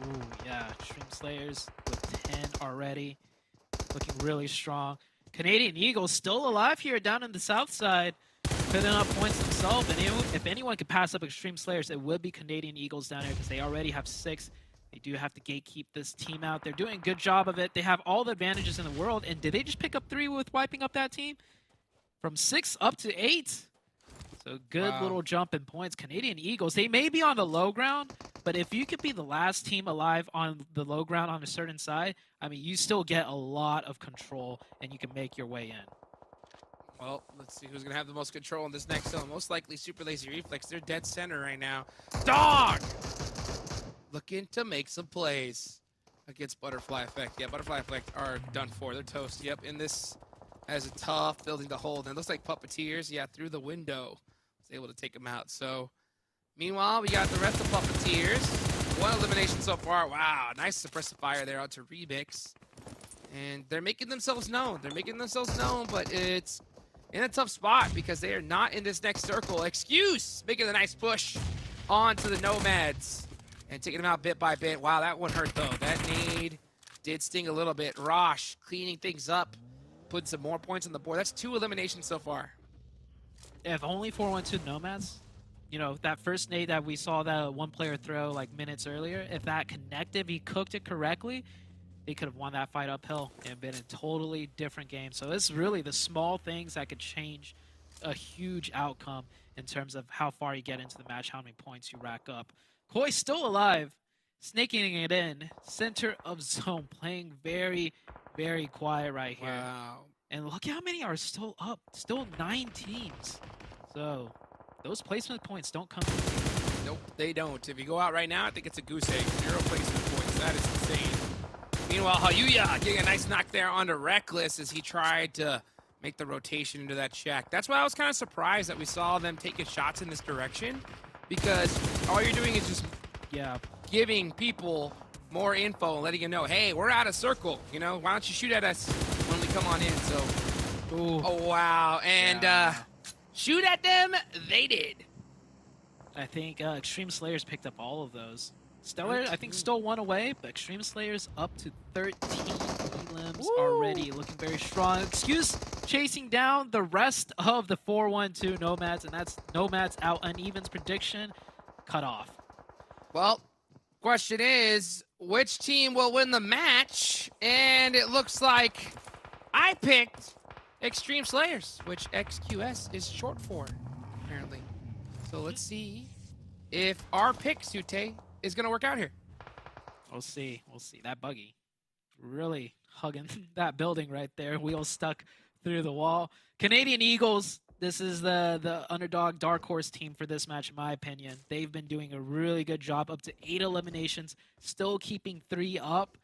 Speaker 2: Ooh, yeah, Extreme Slayers with 10 already. Looking really strong. Canadian Eagles still alive here down in the south side. Putting up points themselves. And if anyone could pass up Extreme Slayers, it would be Canadian Eagles down here because they already have 6. They do have to gatekeep this team out. They're doing a good job of it. They have all the advantages in the world. And did they just pick up 3 with wiping up that team? From 6 up to 8. So good little jump in points. Canadian Eagles, they may be on the low ground, but if you could be the last team alive on the low ground on a certain side, I mean, you still get a lot of control and you can make your way in.
Speaker 6: Well, let's see who's going to have the most control in this next zone. Most likely Super Lazy Reflex. They're dead center right now. Dog! Looking to make some plays against Butterfly Effect. Yeah, Butterfly Effect are done for. They're toast. Yep, in this as a tough building to hold. And it looks like Puppeteers, yeah, through the window, was able to take them out. So, meanwhile, we got the rest of Puppeteers. 1 elimination so far. Wow, nice suppressive fire there onto Remix. And they're making themselves known. They're making themselves known, but it's in a tough spot because they are not in this next circle. Excuse making a nice push onto the Nomads and taking them out bit by bit. Wow, that one hurt, though. That nade did sting a little bit. Rosh cleaning things up, putting some more points on the board. That's 2 eliminations so far.
Speaker 2: If only 4-1-2 Nomads, that first nade that we saw that one player throw like minutes earlier, if that connected, if he cooked it correctly, they could have won that fight uphill and been a totally different game. So it's really the small things that could change a huge outcome in terms of how far you get into the match, how many points you rack up. Koi still alive, snaking it in, center of zone, playing very, very quiet right here.
Speaker 6: Wow.
Speaker 2: And look how many are still up, still 9 teams. So those placement points don't come easy.
Speaker 6: Nope, they don't. If you go out right now, I think it's a goose egg. 0 placement points. That is insane. Meanwhile, Hayuya getting a nice knock there onto Reckless as he tried to make the rotation into that check. That's why I was kind of surprised that we saw them taking shots in this direction, because all you're doing is just giving people more info and letting them know, hey, we're out of circle. Why don't you shoot at us when we come on in? So
Speaker 2: Ooh.
Speaker 6: Oh, wow. And
Speaker 2: Yeah.
Speaker 6: shoot at them, they did.
Speaker 2: I think Extreme Slayers picked up all of those. Stellar, I think, stole one away, but Extreme Slayers up to 13 elims already, looking very strong. Excuse chasing down the rest of the 4-1-2 Nomads, and that's Nomads out unevens prediction cut off.
Speaker 6: Well, question is, which team will win the match? And it looks like I picked Extreme Slayers, which XQS is short for, apparently. So let's see if our pick, Sute, is going to work out here.
Speaker 2: We'll see. We'll see. That buggy really hugging that building right there. Wheels stuck through the wall. Canadian Eagles, this is the underdog dark horse team for this match, in my opinion. They've been doing a really good job, up to 8 eliminations, still keeping 3 up.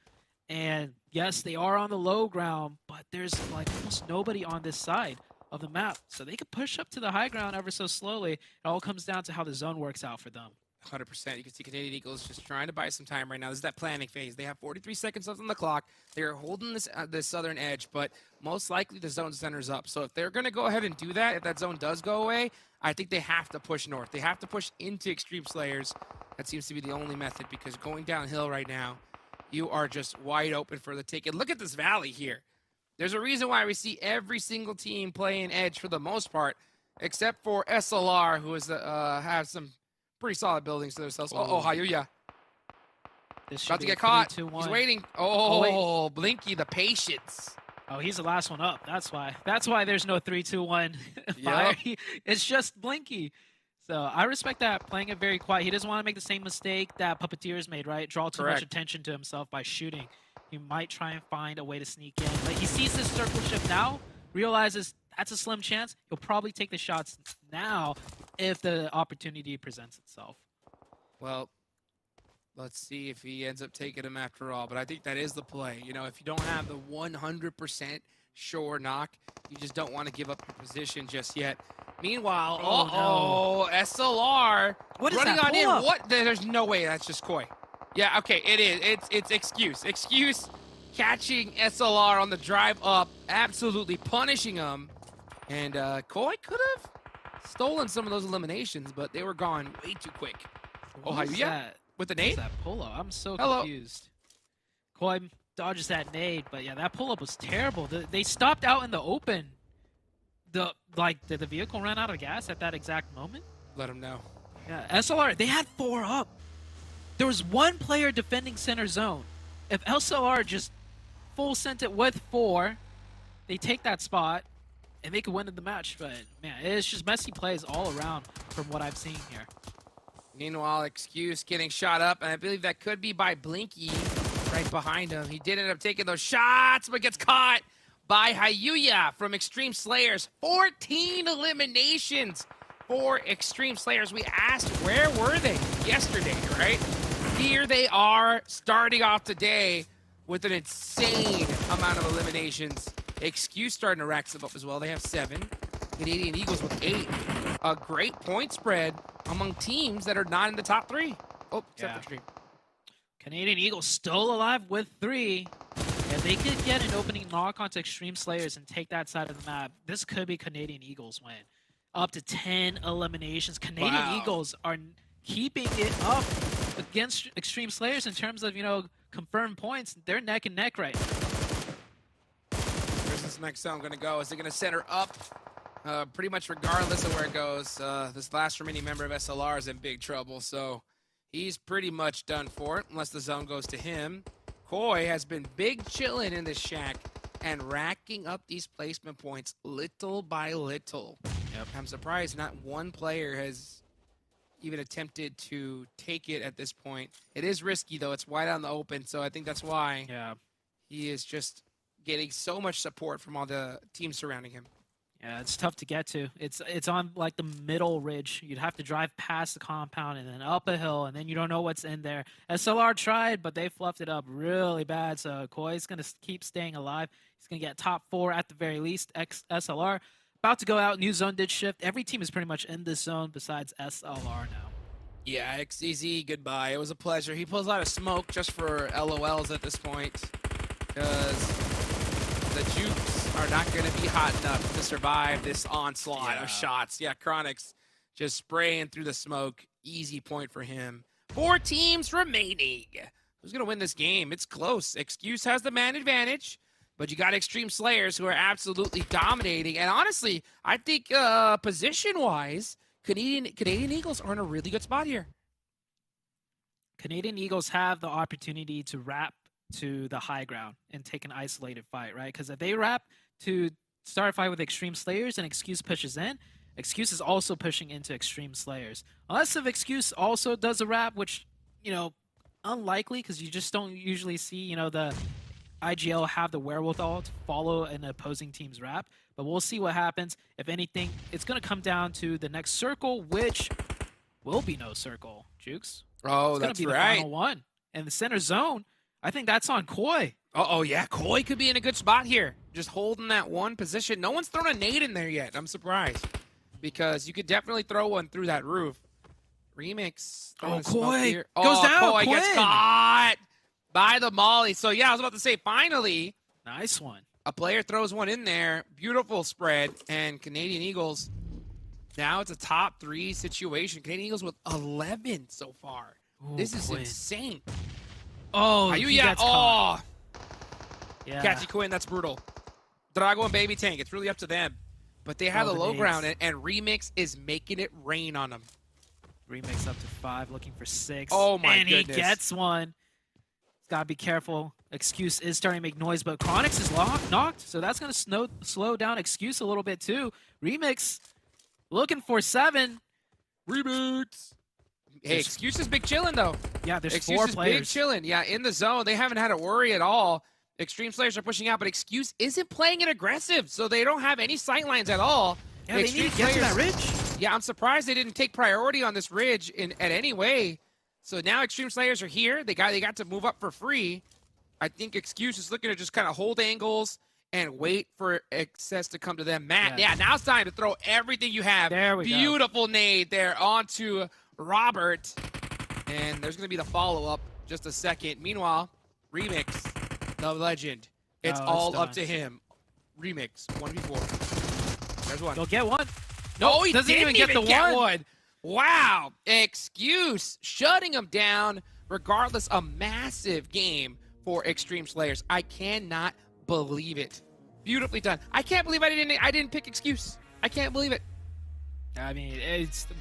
Speaker 2: And yes, they are on the low ground, but there's like almost nobody on this side of the map. So they could push up to the high ground ever so slowly. It all comes down to how the zone works out for them.
Speaker 6: 100%. You can see Canadian Eagles just trying to buy some time right now. This is that planning phase. They have 43 seconds left on the clock. They're holding this southern edge, but most likely the zone centers up. So if they're going to go ahead and do that, if that zone does go away, I think they have to push north. They have to push into Extreme Slayers. That seems to be the only method, because going downhill right now, you are just wide open for the take. And look at this valley here. There's a reason why we see every single team playing edge for the most part, except for SLR, who is have some pretty solid buildings to themselves. Oh, Hayuya.
Speaker 2: This
Speaker 6: About to
Speaker 2: should be
Speaker 6: get
Speaker 2: a
Speaker 6: caught.
Speaker 2: 3-2-1.
Speaker 6: He's waiting.
Speaker 2: Oh,
Speaker 6: Oh, Blinky, the patience.
Speaker 2: Oh, he's the last one up. That's why. That's why there's no 3-2-1 fire. It's just Blinky. So I respect that, playing it very quiet. He doesn't want to make the same mistake that Puppeteers made, right? Draw too much attention to himself by shooting. He might try and find a way to sneak in. But he sees this circle shift now, realizes that's a slim chance. He'll probably take the shots now if the opportunity presents itself.
Speaker 6: Well, let's see if he ends up taking him after all. But I think that is the play. You know, if you don't have the 100% sure knock, you just don't want to give up your position just yet. Meanwhile, SLR
Speaker 2: What is
Speaker 6: running
Speaker 2: that
Speaker 6: on in.
Speaker 2: pull-up?
Speaker 6: What? There's no way. That's just Koi. Yeah, okay, it is. It's Excuse. Excuse catching SLR on the drive up, absolutely punishing him. And Koi could have stolen some of those eliminations, but they were gone way too quick. Oh,
Speaker 2: What is
Speaker 6: Hayuya
Speaker 2: that?
Speaker 6: with the
Speaker 2: What is
Speaker 6: nade?
Speaker 2: that pull-up? I'm so
Speaker 6: Hello.
Speaker 2: confused. Koi dodges that nade, but yeah, that pull-up was terrible. They stopped out in the open. Did the vehicle run out of gas at that exact moment?
Speaker 6: Let him know.
Speaker 2: Yeah, SLR, they had 4 up. There was 1 player defending center zone. If SLR just full sent it with 4, they take that spot and they could win the match. But man, it's just messy plays all around from what I've seen here.
Speaker 6: Meanwhile, Excuse getting shot up, and I believe that could be by Blinky right behind him. He did end up taking those shots, but gets caught by Hayuya from Extreme Slayers. 14 eliminations for Extreme Slayers. We asked, where were they yesterday, right? Here they are, starting off today with an insane amount of eliminations. Excuse starting to rack some up as well. They have 7. Canadian Eagles with 8. A great point spread among teams that are not in the top 3. Oh, except for Extreme.
Speaker 2: Canadian Eagles still alive with 3. If they could get an opening knock onto Extreme Slayers and take that side of the map, this could be Canadian Eagles' win. Up to 10 eliminations. Canadian Eagles are keeping it up against Extreme Slayers in terms of, confirmed points. They're neck and neck right now.
Speaker 6: Where's this next zone going to go? Is it going to center up? Pretty much regardless of where it goes, this last remaining member of SLR is in big trouble, so he's pretty much done for it, unless the zone goes to him. Koi has been big chilling in this shack and racking up these placement points little by little.
Speaker 2: Yep.
Speaker 6: I'm surprised not one player has even attempted to take it at this point. It is risky, though. It's wide out in the open, so I think that's why he is just getting so much support from all the teams surrounding him.
Speaker 2: Yeah, it's tough to get to. It's on like the middle ridge. You'd have to drive past the compound and then up a hill, and then you don't know what's in there. SLR tried, but they fluffed it up really bad. So Koi's going to keep staying alive. He's going to get top 4 at the very least. SLR about to go out. New zone did shift. Every team is pretty much in this zone besides SLR now.
Speaker 6: Yeah, XEZ, goodbye. It was a pleasure. He pulls out a smoke just for LOLs at this point because the jukes are not going to be hot enough to survive this onslaught of shots. Yeah, Chronix just spraying through the smoke. Easy point for him. 4 teams remaining. Who's going to win this game? It's close. Excuse has the man advantage, but you got Extreme Slayers who are absolutely dominating. And honestly, I think position-wise, Canadian Eagles are in a really good spot here.
Speaker 2: Canadian Eagles have the opportunity to wrap to the high ground and take an isolated fight, right? Because if they wrap to start a fight with Extreme Slayers and Excuse pushes in, Excuse is also pushing into Extreme Slayers. Unless if Excuse also does a wrap, which, you know, unlikely because you just don't usually see, you know, the IGL have the wherewithal to follow an opposing team's wrap. But we'll see what happens. If anything, it's going to come down to the next circle, which will be no circle, Jukes.
Speaker 6: Oh,
Speaker 2: it's
Speaker 6: that's
Speaker 2: gonna be
Speaker 6: right.
Speaker 2: the final one. And the center zone, I think that's on Koi.
Speaker 6: Oh, yeah. Koi could be in a good spot here. Just holding that one position. No one's thrown a nade in there yet. I'm surprised. Because you could definitely throw one through that roof. Remix.
Speaker 2: Oh, Koi
Speaker 6: goes
Speaker 2: goes down.
Speaker 6: Koi gets
Speaker 2: Quinn.
Speaker 6: caught by the molly. So, yeah, I was about to say, finally,
Speaker 2: Nice one.
Speaker 6: a player throws one in there. Beautiful spread. And Canadian Eagles, now it's a top 3 situation. Canadian Eagles with 11 so far.
Speaker 2: Ooh,
Speaker 6: This is
Speaker 2: Quinn.
Speaker 6: insane.
Speaker 2: Oh,
Speaker 6: You
Speaker 2: he
Speaker 6: yeah.
Speaker 2: gets caught. Yeah.
Speaker 6: Catchy Quinn, that's brutal. Drago and Baby Tank, it's really up to them. But they have
Speaker 2: Oh,
Speaker 6: the
Speaker 2: the
Speaker 6: low
Speaker 2: nades.
Speaker 6: ground, and Remix is making it rain on them.
Speaker 2: Remix up to 5, looking for 6.
Speaker 6: Oh, my
Speaker 2: and
Speaker 6: goodness.
Speaker 2: he gets one. He's got to be careful. Excuse is starting to make noise, but Chronix is knocked, so that's going to slow down Excuse a little bit too. Remix looking for 7.
Speaker 6: Remix. Hey,
Speaker 2: There's-
Speaker 6: Excuse is big chillin', though.
Speaker 2: Yeah, there's
Speaker 6: Excuse
Speaker 2: 4
Speaker 6: is big
Speaker 2: players.
Speaker 6: chillin'. Yeah, in the zone. They haven't had to worry at all. Extreme Slayers are pushing out, but Excuse isn't playing it aggressive, so they don't have any sight lines at all.
Speaker 2: Yeah, they need to get to that ridge.
Speaker 6: Yeah, I'm surprised they didn't take priority on this ridge at any way. So now Extreme Slayers are here. They got to move up for free. I think Excuse is looking to just kind of hold angles and wait for access to come to them. Matt, yeah, now it's time to throw everything you have.
Speaker 2: There we go.
Speaker 6: Beautiful nade there onto Robert. And there's going to be the follow-up just a second. Meanwhile, Remix, the legend. It's
Speaker 2: Oh, it's
Speaker 6: all
Speaker 2: done.
Speaker 6: up to him. Remix, 1v4. There's one.
Speaker 2: Go get one.
Speaker 6: No, he
Speaker 2: doesn't
Speaker 6: didn't
Speaker 2: even get the
Speaker 6: one. Wow. Excuse shutting him down. Regardless, a massive game for Extreme Slayers. I cannot believe it. Beautifully done. I can't believe I didn't pick Excuse. I can't believe it.
Speaker 2: I mean,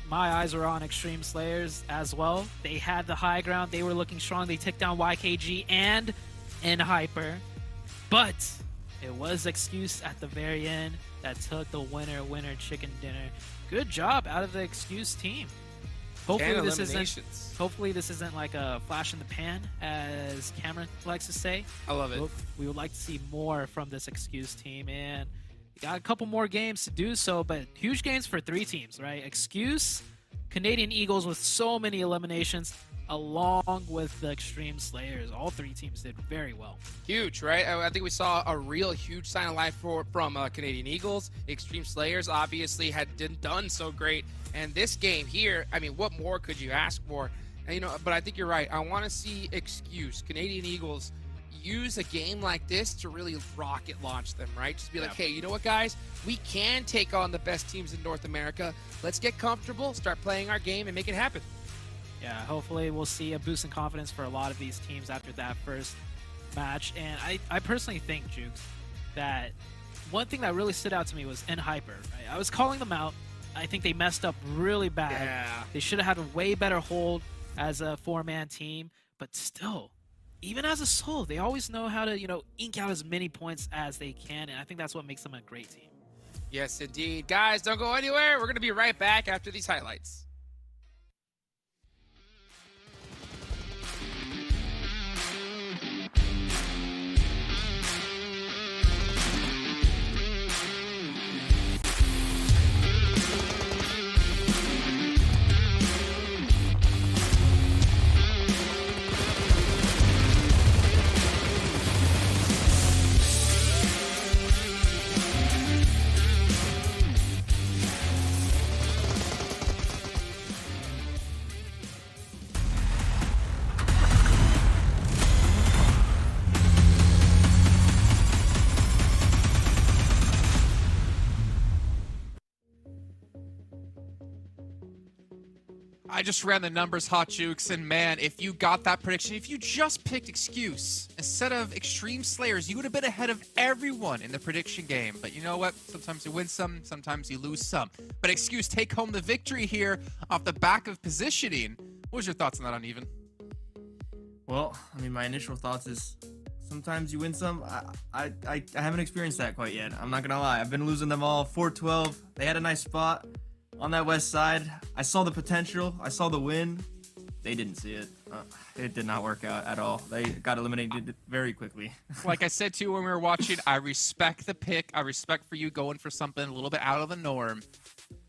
Speaker 2: my eyes were on Extreme Slayers as well. They had the high ground. They were looking strong. They took down YKG and Hyper. But it was Excuse at the very end that took the winner chicken dinner. Good job out of the Excuse team. Hopefully this isn't like a flash in the pan, as Cameron likes to say.
Speaker 6: I love it.
Speaker 2: We would like to see more from this Excuse team, and we got a couple more games to do so, but huge games for 3 teams, right? Excuse, Canadian Eagles with so many eliminations, along with the Extreme Slayers. All 3 teams did very well.
Speaker 6: Huge, right? I think we saw a real huge sign of life from Canadian Eagles. Extreme Slayers obviously hadn't done so great. And this game here, I mean, what more could you ask for? And, you know, but I think you're right. I want to see Excuse, Canadian Eagles, use a game like this to really rocket launch them, right? Just be like, hey, you know what, guys? We can take on the best teams in North America. Let's get comfortable, start playing our game, and make it happen.
Speaker 2: Yeah, hopefully we'll see a boost in confidence for a lot of these teams after that first match. And I personally think, Jukes, that one thing that really stood out to me was Hyper, right? I was calling them out. I think they messed up really bad.
Speaker 6: Yeah.
Speaker 2: They should have had a way better hold as a 4-man team, but still, even as a solo, they always know how to, you know, ink out as many points as they can, and I think that's what makes them a great team.
Speaker 6: Yes, indeed. Guys, don't go anywhere. We're going to be right back after these highlights.
Speaker 4: I just ran the numbers, Hot Jukes, and man, if you got that prediction, if you just picked Excuse instead of Extreme Slayers, you would have been ahead of everyone in the prediction game. But you know what? Sometimes you win some, sometimes you lose some. But Excuse take home the victory here off the back of positioning. What was your thoughts on that, Uneven?
Speaker 5: Well, I mean, my initial thoughts is sometimes you win some. I haven't experienced that quite yet. I'm not gonna lie. I've been losing them all. 4-12. They had a nice spot on that west side. I saw the potential. I saw the win. They didn't see it. It did not work out at all. They got eliminated very quickly.
Speaker 4: Like I said to you when we were watching, I respect the pick. I respect for you going for something a little bit out of the norm.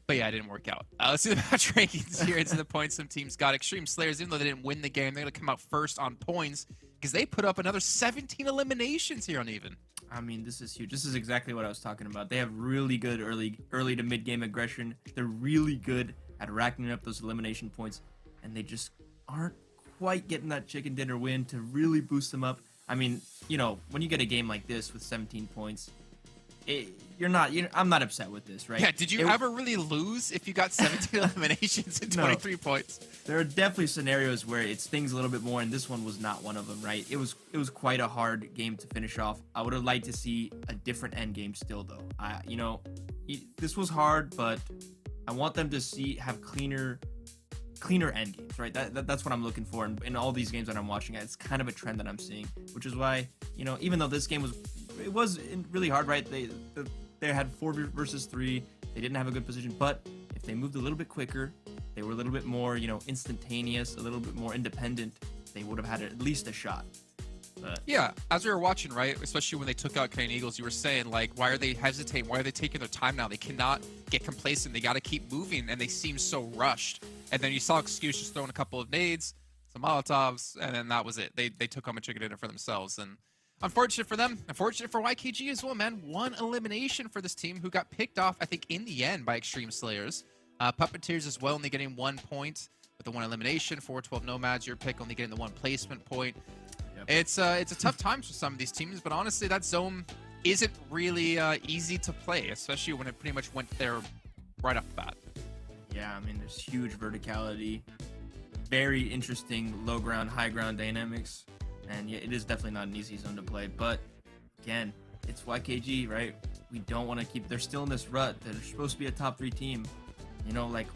Speaker 4: But yeah, it didn't work out. Let's see the match rankings here. It's the points some teams got. Extreme Slayers, even though they didn't win the game, they're going to come out first on points because they put up another 17 eliminations here on Even.
Speaker 5: I mean, this is huge. This is exactly what I was talking about. They have really good early to mid-game aggression. They're really good at racking up those elimination points, and they just aren't quite getting that chicken dinner win to really boost them up. I mean, you know, when you get a game like this with 17 points, I'm not upset with this, right?
Speaker 4: Yeah, did you ever really lose if you got 17 eliminations and 23 points?
Speaker 5: There are definitely scenarios where it stings a little bit more, and this one was not one of them, right? It was quite a hard game to finish off. I would have liked to see a different end game still, though. This was hard, but I want them to have cleaner end games, right? That's what I'm looking for in all these games that I'm watching. It's kind of a trend that I'm seeing, which is why, you know, even though this game was really hard, right? They had 4 versus 3. They didn't have a good position, but if they moved a little bit quicker, they were a little bit more, you know, instantaneous, a little bit more independent, they would have had at least a shot. But
Speaker 4: yeah, as we were watching, right, especially when they took out Canadian Eagles, you were saying, like, why are they hesitating? Why are they taking their time now? They cannot get complacent. They got to keep moving, and they seem so rushed. And then you saw Excuse just throwing a couple of nades, some Molotovs, and then that was it. They took home a chicken dinner for themselves, and unfortunate for them. Unfortunate for YKG as well, man. One elimination for this team who got picked off, I think, in the end by Extreme Slayers. Puppeteers as well, only getting 1 point with the 1 elimination. 4-12 Nomads, your pick, only getting the 1 placement point. Yep. It's a tough time for some of these teams, but honestly, that zone isn't really easy to play, especially when it pretty much went there right off the bat.
Speaker 5: Yeah, I mean, there's huge verticality, very interesting low ground, high ground dynamics. And yeah, it is definitely not an easy zone to play. But again, it's YKG, right? We don't want to keep. They're still in this rut. They're supposed to be a top 3 team. You know, like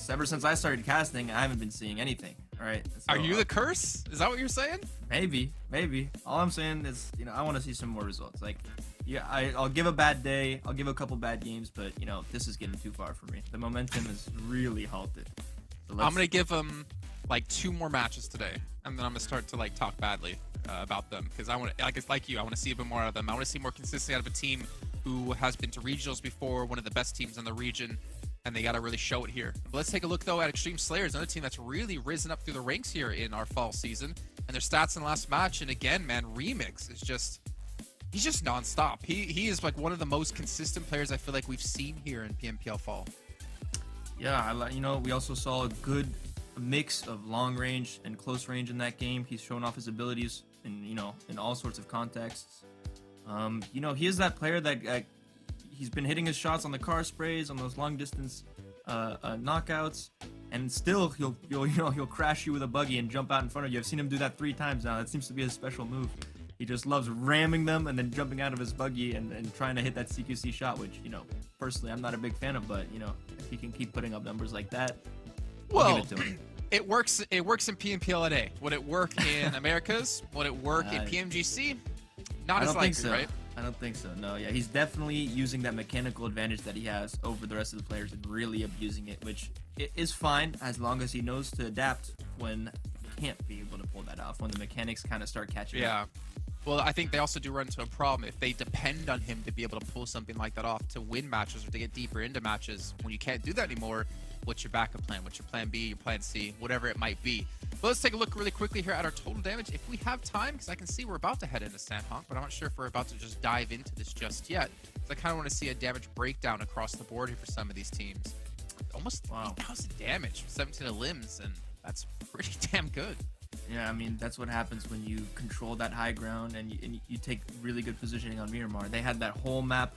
Speaker 5: ever since I started casting, I haven't been seeing anything. All right. So,
Speaker 4: are you the curse? Is that what you're saying?
Speaker 5: Maybe. All I'm saying is, you know, I want to see some more results. Like, yeah, I'll give a bad day. I'll give a couple bad games, but you know, this is getting too far for me. The momentum is really halted. So
Speaker 4: I'm gonna give them like 2 more matches today, and then I'm gonna start to like talk badly about them because I want to, like you, I want to see a bit more out of them. I want to see more consistency out of a team who has been to regionals before, one of the best teams in the region, and they got to really show it here. But let's take a look though at Extreme Slayers, another team that's really risen up through the ranks here in our fall season, and their stats in the last match. And again, man, Remix is he's just nonstop. He is like one of the most consistent players I feel like we've seen here in PMPL Fall.
Speaker 5: Yeah, you know, we also saw a good mix of long range and close range in that game. He's shown off his abilities in all sorts of contexts. You know, he is that player that he's been hitting his shots on the car sprays, on those long distance knockouts, and still he'll crash you with a buggy and jump out in front of you. I've seen him do that 3 times now. That seems to be his special move. He just loves ramming them and then jumping out of his buggy and trying to hit that CQC shot, which, you know, personally I'm not a big fan of, but you know, if he can keep putting up numbers like that, I'll give it to him.
Speaker 4: It works in PMPL NA. Would it work in Americas? Would it work in PMGC? Not as likely, right?
Speaker 5: I don't think so. No, yeah, he's definitely using that mechanical advantage that he has over the rest of the players and really abusing it, which is fine as long as he knows to adapt when he can't be able to pull that off, when the mechanics kind of start catching up.
Speaker 4: Yeah. Well, I think they also do run into a problem if they depend on him to be able to pull something like that off to win matches or to get deeper into matches. When you can't do that anymore, what's your backup plan? What's your plan B, your plan C, whatever it might be? But let's take a look really quickly here at our total damage if we have time, because I can see we're about to head into Sanhok, but I'm not sure if we're about to just dive into this just yet. So I kind of want to see a damage breakdown across the board here for some of these teams. Almost 8,000 damage, 17 limbs, and that's pretty damn good.
Speaker 5: Yeah, I mean, that's what happens when you control that high ground and you take really good positioning on Miramar. They had that whole map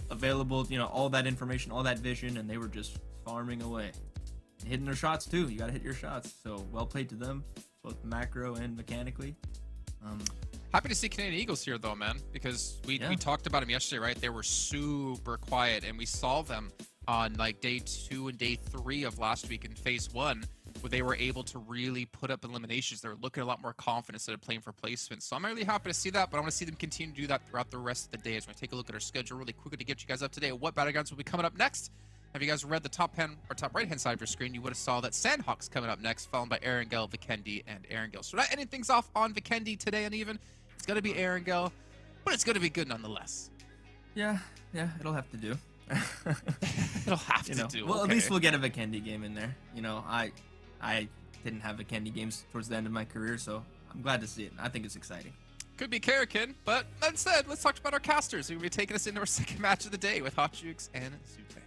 Speaker 5: available, you know, all that information, all that vision, and they were just farming away. hitting their shots too. You got to hit your shots. So well played to them, both macro and mechanically.
Speaker 4: Happy to see Canadian Eagles here, though, man, because we talked about them yesterday, right? They were super quiet, and we saw them on like day 2 and day 3 of last week in phase 1, where they were able to really put up eliminations. They were looking a lot more confident instead of playing for placement. So I'm really happy to see that, but I want to see them continue to do that throughout the rest of the day. As we take a look at our schedule really quickly to get you guys up to date. What battlegrounds will be coming up next? If you guys read the top right hand side of your screen, you would have saw that Sanhok's coming up next, followed by Erangel, Vikendi, and Erangel. So not ending things off on Vikendi today uneven. It's going to be Erangel, but it's going to be good nonetheless.
Speaker 5: Yeah, it'll have to do.
Speaker 4: It'll have to do.
Speaker 5: Well,
Speaker 4: okay.
Speaker 5: at least we'll get a Vikendi game in there. You know, I didn't have Vikendi games towards the end of my career, so I'm glad to see it. I think it's exciting.
Speaker 4: Could be Karakin, but instead, let's talk about our casters who will be taking us into our second match of the day with Hot Jukes and Zute.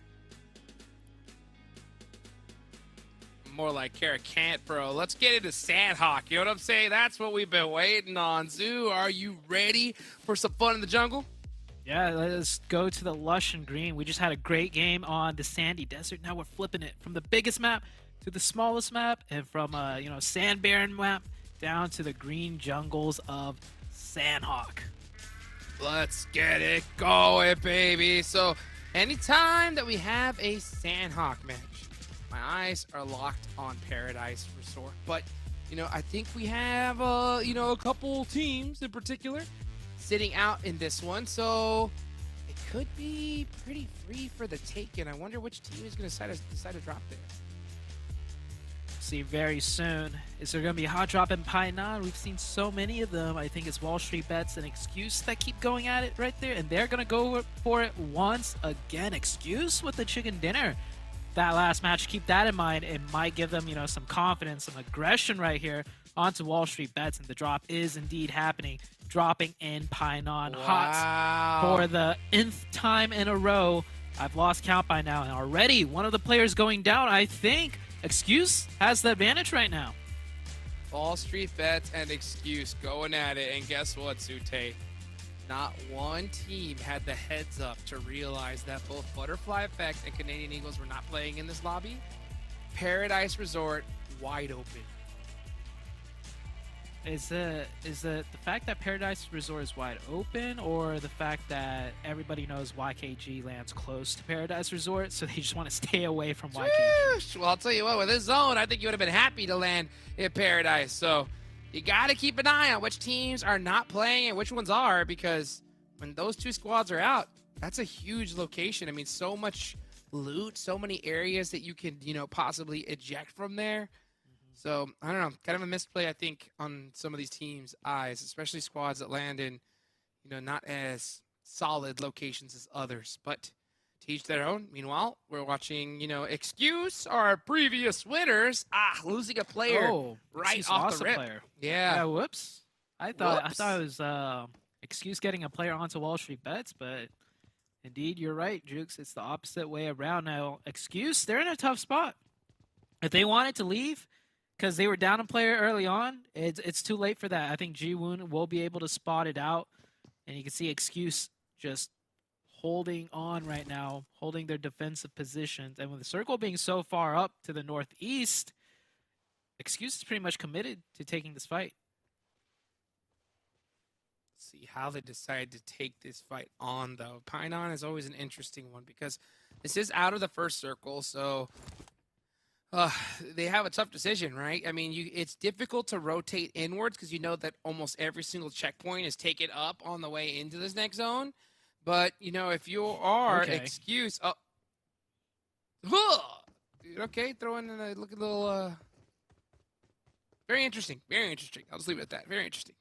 Speaker 6: More like Karakan, bro. Let's get into Sanhok. You know what I'm saying? That's what we've been waiting on. Zoo, are you ready for some fun in the jungle?
Speaker 2: Yeah, let's go to the lush and green. We just had a great game on the sandy desert. Now we're flipping it from the biggest map to the smallest map, and from sand barren map down to the green jungles of Sanhok.
Speaker 6: Let's get it going, baby. So anytime that we have a Sanhok match, my eyes are locked on Paradise Resort. But, I think we have, a couple teams in particular sitting out in this one. So it could be pretty free for the taking. I wonder which team is going to decide to drop there.
Speaker 2: See very soon. Is there going to be a hot drop in Painan? We've seen so many of them. I think it's Wall Street Bets and Excuse that keep going at it right there. And they're going to go for it once again. Excuse with the chicken dinner. That last match, keep that in mind. It might give them, some confidence, some aggression right here onto Wall Street Bets. And the drop is indeed happening. Dropping in Painan.
Speaker 6: Wow.
Speaker 2: Hot for the nth time in a row. I've lost count by now. And already one of the players going down, I think. Excuse has the advantage right now.
Speaker 6: Wall Street Bets and Excuse going at it. And guess what, Zute? Not one team had the heads up to realize that both Butterfly Effect and Canadian Eagles were not playing in this lobby. Paradise Resort wide open.
Speaker 2: Is the fact that Paradise Resort is wide open, or the fact that everybody knows YKG lands close to Paradise Resort, so they just want to stay away from YKG?
Speaker 6: Sheesh. Well, I'll tell you what, with this zone, I think you would have been happy to land in Paradise. So you got to keep an eye on which teams are not playing and which ones are, because when those two squads are out, that's a huge location. I mean, so much loot, so many areas that you can, possibly eject from there. So, I don't know, kind of a misplay, I think, on some of these teams' eyes, especially squads that land in, not as solid locations as others. But to each their own. Meanwhile, we're watching, Excuse, our previous winners, losing a player right
Speaker 2: Excuse
Speaker 6: off
Speaker 2: lost
Speaker 6: the
Speaker 2: a
Speaker 6: rip.
Speaker 2: player.
Speaker 6: Yeah.
Speaker 2: Whoops. I thought
Speaker 6: Whoops.
Speaker 2: it was Excuse getting a player onto Wall Street Bets, but indeed, you're right, Jukes. It's the opposite way around now. Excuse, they're in a tough spot. If they wanted to leave, because they were down a player early on, it's too late for that. I think Ji-Woon will be able to spot it out, and you can see Excuse just holding on right now, holding their defensive positions. And with the circle being so far up to the northeast, Excuse is pretty much committed to taking this fight.
Speaker 6: See how they decide to take this fight on, though. Painan is always an interesting one because this is out of the first circle, so they have a tough decision, right? I mean, it's difficult to rotate inwards because you know that almost every single checkpoint is taken up on the way into this next zone. But, if you are Excuse... Okay, throw in a little... Very interesting. Very interesting. I'll just leave it at that. Very interesting.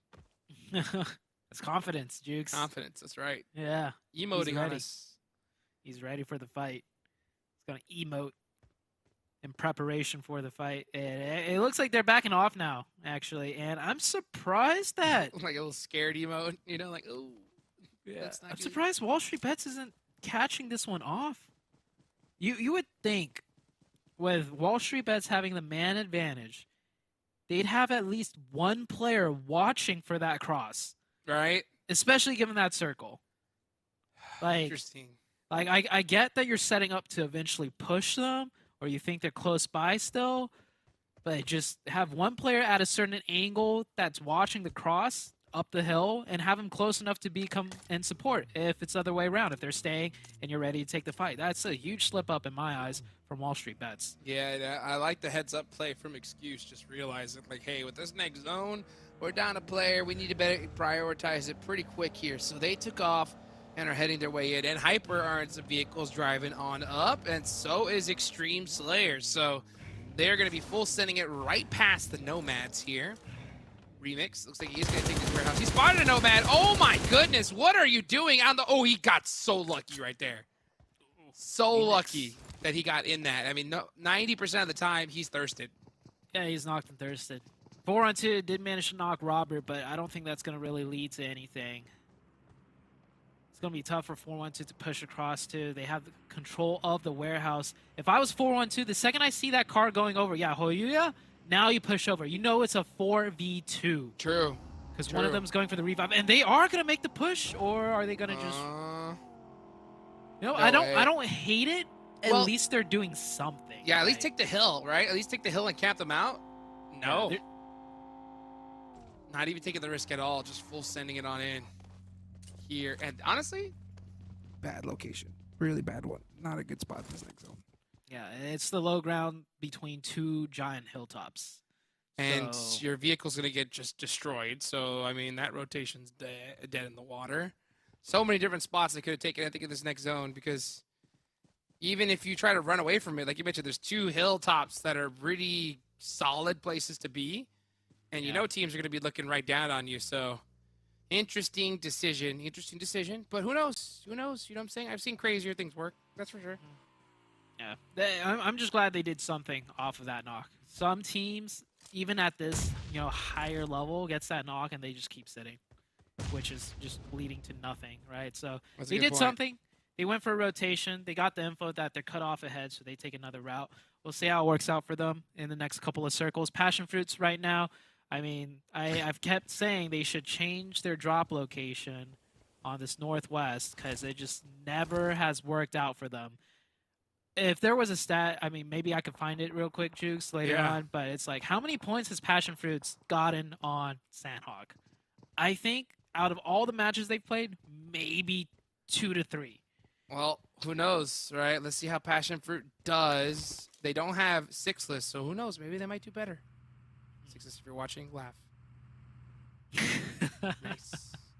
Speaker 2: It's confidence, Jukes.
Speaker 6: Confidence, that's right.
Speaker 2: Yeah.
Speaker 6: Emoting on us.
Speaker 2: He's ready for the fight. He's going to emote in preparation for the fight. And it looks like they're backing off now, actually. And I'm surprised that...
Speaker 6: Like a little scared emote, like, oh.
Speaker 2: Yeah. I'm surprised Wall Street Bets isn't catching this one off. You would think with Wall Street Bets having the man advantage, they'd have at least one player watching for that cross.
Speaker 6: Right?
Speaker 2: Especially given that circle. Like,
Speaker 6: interesting.
Speaker 2: Like, I get that you're setting up to eventually push them or you think they're close by still, but just have one player at a certain angle that's watching the cross up the hill and have them close enough to become and support if it's the other way around, if they're staying and you're ready to take the fight. That's a huge slip up in my eyes from Wall Street Bets.
Speaker 6: Yeah, I like the heads-up play from Excuse, just realizing, like, hey, with this next zone, we're down a player. We need to better prioritize it pretty quick here. So they took off and are heading their way in. And Hyper are in some vehicles driving on up, and so is Extreme Slayers. So they're going to be full sending it right past the Nomads here. Remix. Looks like he's going to take this warehouse. He spotted a Nomad. Oh, my goodness. What are you doing on the... Oh, he got so lucky right there. So lucky that he got in that. I mean, 90% of the time, he's thirsted.
Speaker 2: Yeah, he's knocked and thirsted. 4-on-2 did manage to knock Robert, but I don't think that's going to really lead to anything. It's going to be tough for 4-1-2 to push across to. They have the control of the warehouse. If I was 4-1-2, the second I see that car going over, yeah, Hoyuya, now you push over. You know it's a 4v2.
Speaker 6: True.
Speaker 2: Because one of them is going for the revive. And they are going to make the push, or are they going to just... You know,
Speaker 6: no
Speaker 2: I don't hate it. At
Speaker 6: Well,
Speaker 2: least they're doing something.
Speaker 6: Yeah, at least
Speaker 2: right?
Speaker 6: take the hill, right? At least take the hill and camp them out. No.
Speaker 2: Yeah,
Speaker 6: not even taking the risk at all. Just full sending it on in here. And honestly, bad location. Really bad one. Not a good spot in this next zone.
Speaker 2: yeah, it's the low ground between two giant hilltops.
Speaker 6: And
Speaker 2: So-
Speaker 6: your vehicle's going to get just destroyed. So, I mean, that rotation's dead in the water. So many different spots they could have taken, I think, in this next zone, because even if you try to run away from it, like you mentioned, there's two hilltops that are really solid places to be. And you know teams are going to be looking right down on you. So, interesting decision. But who knows? Who knows? You know what I'm saying? I've seen crazier things work. That's for sure.
Speaker 2: Yeah, I'm just glad they did something off of that knock. Some teams, even at this higher level, gets that knock and they just keep sitting, which is just leading to nothing, right? So
Speaker 6: That's a
Speaker 2: they
Speaker 6: good
Speaker 2: did
Speaker 6: point.
Speaker 2: something. They went for a rotation. They got the info that they're cut off ahead, so they take another route. We'll see how it works out for them in the next couple of circles. Passion Fruits right now, I mean, I've kept saying they should change their drop location on this northwest because it just never has worked out for them. If there was a stat, I mean, maybe I could find it real quick, Jukes, later on, but it's like, how many points has Passion Fruits gotten on Sanhok? I think out of all the matches they've played, maybe 2 to 3.
Speaker 6: Well, who knows, right? Let's see how Passion Fruit does. They don't have 6-list, so who knows? Maybe they might do better. 6-list, if you're watching, laugh.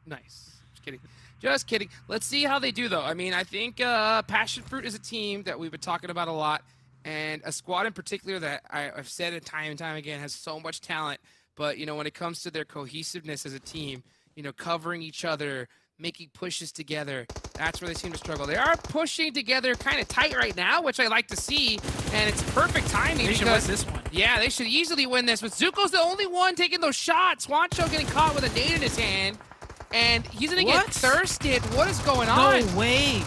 Speaker 6: Nice. Just kidding. Let's see how they do, though. I mean, I think Passion Fruit is a team that we've been talking about a lot, and a squad in particular that I've said it time and time again has so much talent. But, when it comes to their cohesiveness as a team, covering each other, making pushes together, that's where they seem to struggle. They are pushing together kind of tight right now, which I like to see, and it's perfect timing.
Speaker 2: They should win this one.
Speaker 6: Yeah, they should easily win this, but Zuko's the only one taking those shots. Wancho getting caught with a nade in his hand, and he's going to get thirsted. What is going on?
Speaker 2: No way.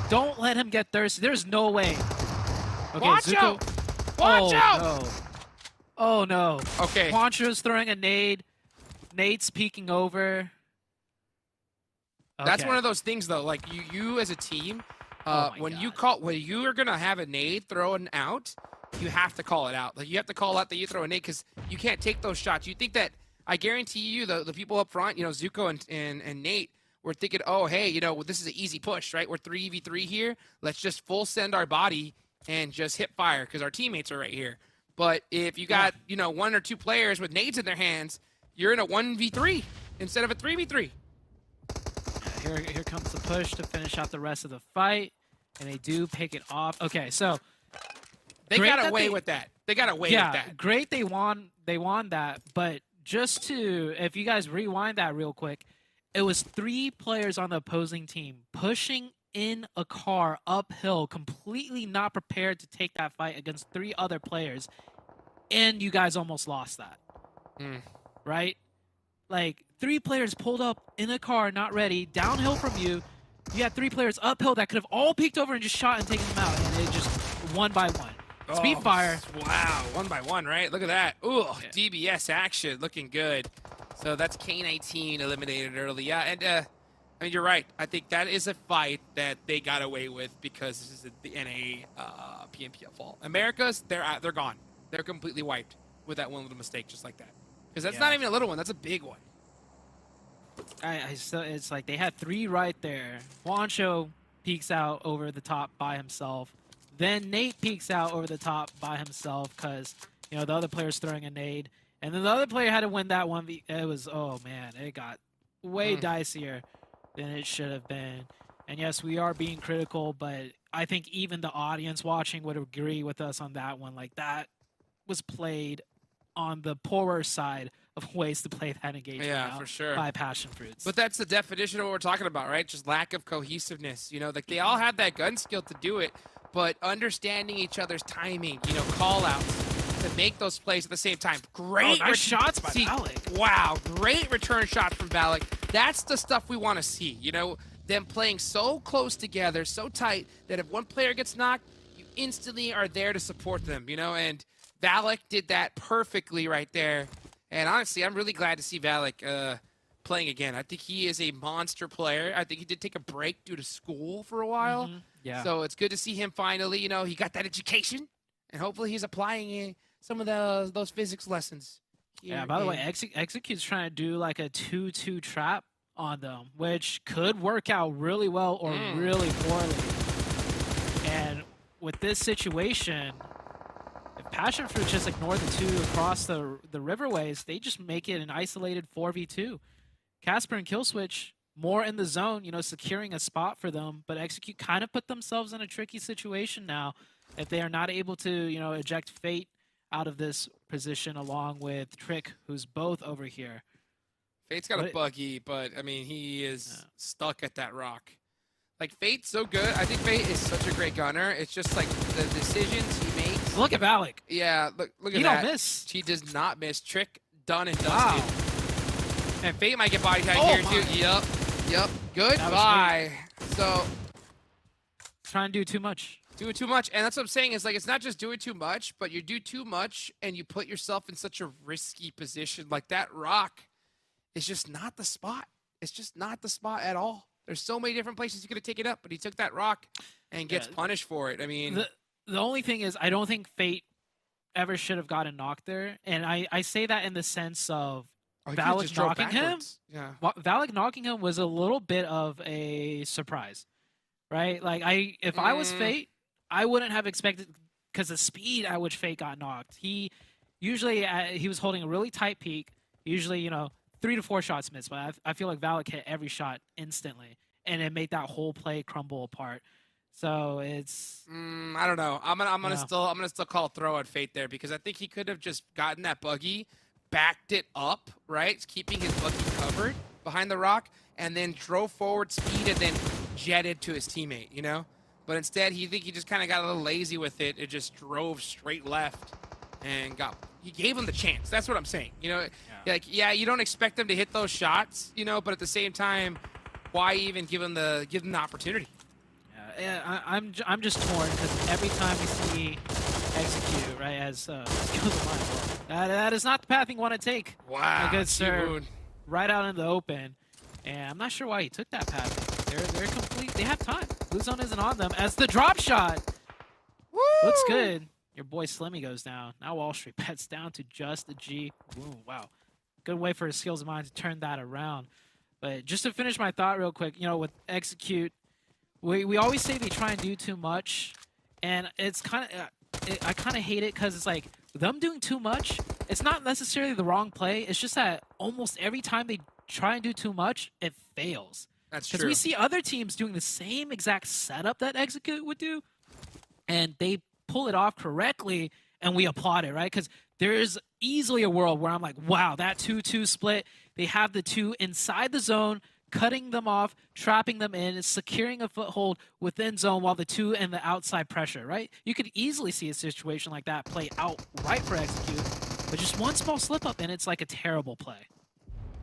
Speaker 2: Don't let him get thirsty. There's no way. Okay,
Speaker 6: Wancho!
Speaker 2: Zuko.
Speaker 6: Wancho!
Speaker 2: Oh, no.
Speaker 6: Okay.
Speaker 2: Wancho's throwing a nade. Nade's peeking over.
Speaker 6: That's
Speaker 2: Okay.
Speaker 6: one of those things, though. Like you as a team,
Speaker 2: Oh my
Speaker 6: when
Speaker 2: God.
Speaker 6: you are gonna have a nade thrown out, you have to call it out. Like you have to call out that you throw a nade because you can't take those shots. You think that I guarantee you, the people up front, Zuko and Nate, were thinking, oh hey, this is an easy push, right? We're 3v3 here. Let's just full send our body and just hit fire because our teammates are right here. But if you got 1 or 2 players with nades in their hands, you're in a 1v3 instead of a 3v3.
Speaker 2: Here comes the push to finish out the rest of the fight, and they do pick it off. Okay, so
Speaker 6: They
Speaker 2: great
Speaker 6: got
Speaker 2: that
Speaker 6: away with that. They got away with
Speaker 2: yeah,
Speaker 6: that.
Speaker 2: great they won that, but just to, if you guys rewind that real quick, it was 3 players on the opposing team pushing in a car uphill, completely not prepared to take that fight against 3 other players, and you guys almost lost that. Right? Like, 3 players pulled up in a car, not ready, downhill from you. You had 3 players uphill that could have all peeked over and just shot and taken them out, and it just one by one. Speedfire.
Speaker 6: Wow, 1 by 1, right? Look at that. Ooh, DBS action, looking good. So that's K19 eliminated early. Yeah, and I mean, you're right. I think that is a fight that they got away with because this is the NA PMPL Fall. Americas, they're gone. They're completely wiped with that one little mistake, just like that. Because that's not even a little one. That's a big one.
Speaker 2: I still, it's like they had 3 right there. Juancho peeks out over the top by himself. Then Nate peeks out over the top by himself because, you know, the other player's throwing a nade. And then the other player had to win that one. It was, oh man, it got way dicier than it should have been. And yes, we are being critical, but I think even the audience watching would agree with us on that one. Like, that was played on the poorer side of ways to play that engagement out
Speaker 6: for sure.
Speaker 2: by Passion Fruits.
Speaker 6: But that's the definition of what we're talking about, right? Just lack of cohesiveness. You know, like they all had that gun skill to do it, but understanding each other's timing, you know, call outs to make those plays at the same time. Great
Speaker 2: nice shots by BULUC.
Speaker 6: Wow, great return shots from BULUC. That's the stuff we want to see, you know, them playing so close together, so tight, that if one player gets knocked, you instantly are there to support them, you know, and BULUC did that perfectly right there. And honestly, I'm really glad to see BULUC playing again. I think he is a monster player. I think he did take a break due to school for a while.
Speaker 2: Yeah.
Speaker 6: So it's good to see him finally, you know, he got that education, and hopefully he's applying some of those physics lessons.
Speaker 2: Yeah, by the way, Execute's trying to do like a 2-2 trap on them, which could work out really well or really poorly. And with this situation, if Passion Fruit just ignore the 2 across the riverways, they just make it an isolated 4v2. Casper and Killswitch more in the zone, you know, securing a spot for them, but Execute kind of put themselves in a tricky situation now if they are not able to, you know, eject Fate out of this position along with Trick, who's both over here.
Speaker 6: Fate's got a buggy, but I mean, he is stuck at that rock. Like, Fate's so good. I think Fate is such a great gunner. It's just like the decisions he makes.
Speaker 2: Look at BULUC.
Speaker 6: Yeah, look at that.
Speaker 2: He don't miss.
Speaker 6: He does not miss. Trick done and dusted. And Fate might get body tag here too. Yep. Goodbye. So
Speaker 2: trying to do too much.
Speaker 6: Doing too much, and that's what I'm saying. Is like, it's not just doing too much, but you do too much, and you put yourself in such a risky position. Like, that rock is just not the spot. It's just not the spot at all. There's so many different places you could have taken it up, but he took that rock and gets punished for it. I mean,
Speaker 2: the only thing is, I don't think Fate ever should have gotten knocked there, and I say that in the sense of BULUC knocking him.
Speaker 6: Yeah,
Speaker 2: BULUC knocking him was a little bit of a surprise, right? Like, if I was Fate, I wouldn't have expected, because the speed at which Fate got knocked. He usually he was holding a really tight peak. Usually, you know, 3 to 4 shots missed, but I feel like BULUC hit every shot instantly, and it made that whole play crumble apart. So it's
Speaker 6: I don't know. I'm gonna still call a throw at Fate there, because I think he could have just gotten that buggy, backed it up, right, keeping his buggy covered behind the rock, and then drove forward speed and then jetted to his teammate, you know. But instead, he just kind of got a little lazy with it. It just drove straight left and he gave him the chance. That's what I'm saying. You know, you don't expect them to hit those shots, you know, but at the same time, why even give them the opportunity?
Speaker 2: Yeah, I'm just torn, because every time we see Execute, right, as skills of mine, that is not the path you want to take.
Speaker 6: Wow,
Speaker 2: good sir, right out in the open, and I'm not sure why he took that path. They're complete. They have time. Blue zone isn't on them. As the drop shot looks good. Your boy Slimmy goes down. Now Wall Street bets down to just a G. Ooh, wow. Good way for his skills of mine to turn that around. But just to finish my thought real quick, you know, with Execute, we always say they try and do too much, and it's kind of I kind of hate it, because it's like them doing too much. It's not necessarily the wrong play. It's just that almost every time they try and do too much, it fails.
Speaker 6: That's true.
Speaker 2: Because we see other teams doing the same exact setup that Execute would do, and they pull it off correctly, and we applaud it, right? Because there's easily a world where I'm like, wow, that 2-2 split, they have the 2 inside the zone, cutting them off, trapping them in, securing a foothold within zone while the 2 and the outside pressure, right? You could easily see a situation like that play out right for Execute, but just one small slip-up, and it's like a terrible play.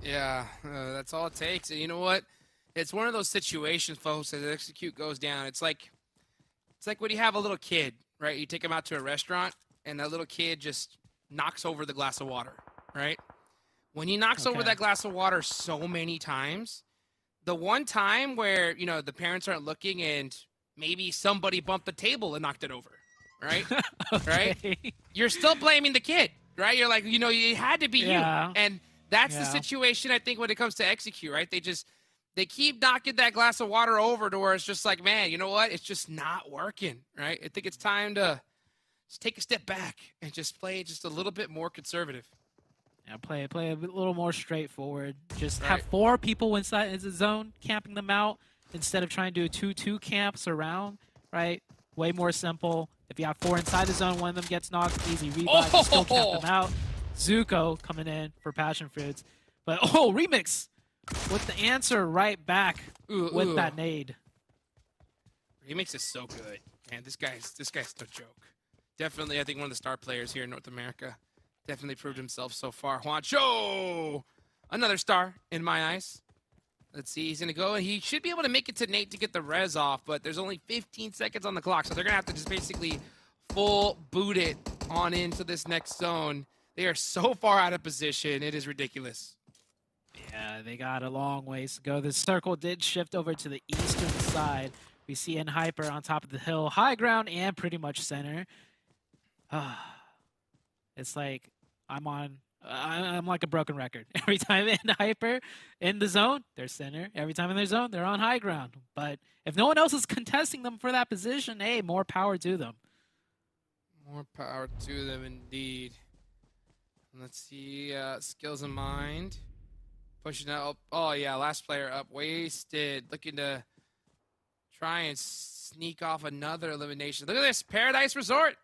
Speaker 6: Yeah, that's all it takes. And you know what? It's one of those situations, folks, that Execute goes down. It's like when you have a little kid, right? You take him out to a restaurant, and that little kid just knocks over the glass of water, right? When he knocks over that glass of water so many times, the one time where, you know, the parents aren't looking and maybe somebody bumped the table and knocked it over, right? Right?
Speaker 2: Okay.
Speaker 6: You're still blaming the kid, right? You're like, you know, it had to be
Speaker 2: Yeah.
Speaker 6: you. And that's the
Speaker 2: Yeah.
Speaker 6: situation, I think, when it comes to execute, right? They keep knocking that glass of water over to where it's just like, man, you know what? It's just not working, right? I think it's time to just take a step back and just play just a little bit more conservative.
Speaker 2: Yeah, play a little more straightforward. Just
Speaker 6: Right.
Speaker 2: have 4 people inside the zone camping them out instead of trying to do 2-2 camps around, right? Way more simple. If you have 4 inside the zone, one of them gets knocked, easy revive, you still camp them out. Zuko coming in for Passion Fruits. But Remix with the answer right back with that nade.
Speaker 6: Remix is so good. Man, this guy's no joke. Definitely, I think one of the star players here in North America. Definitely proved himself so far. Juancho! Another star in my eyes. Let's see, he's gonna go, and he should be able to make it to Nate to get the res off, but there's only 15 seconds on the clock, so they're gonna have to just basically full boot it on into this next zone. They are so far out of position, it is ridiculous.
Speaker 2: Yeah, they got a long ways to go. The circle did shift over to the eastern side. We see Hyper on top of the hill, high ground and pretty much center. It's like I'm like a broken record. Every time Hyper in the zone, they're center. Every time in their zone, they're on high ground. But if no one else is contesting them for that position, hey, more power to them.
Speaker 6: More power to them indeed. Let's see, skills in mind. Pushing up. Oh, yeah, last player up. Wasted. Looking to try and sneak off another elimination. Look at this. Paradise Resort.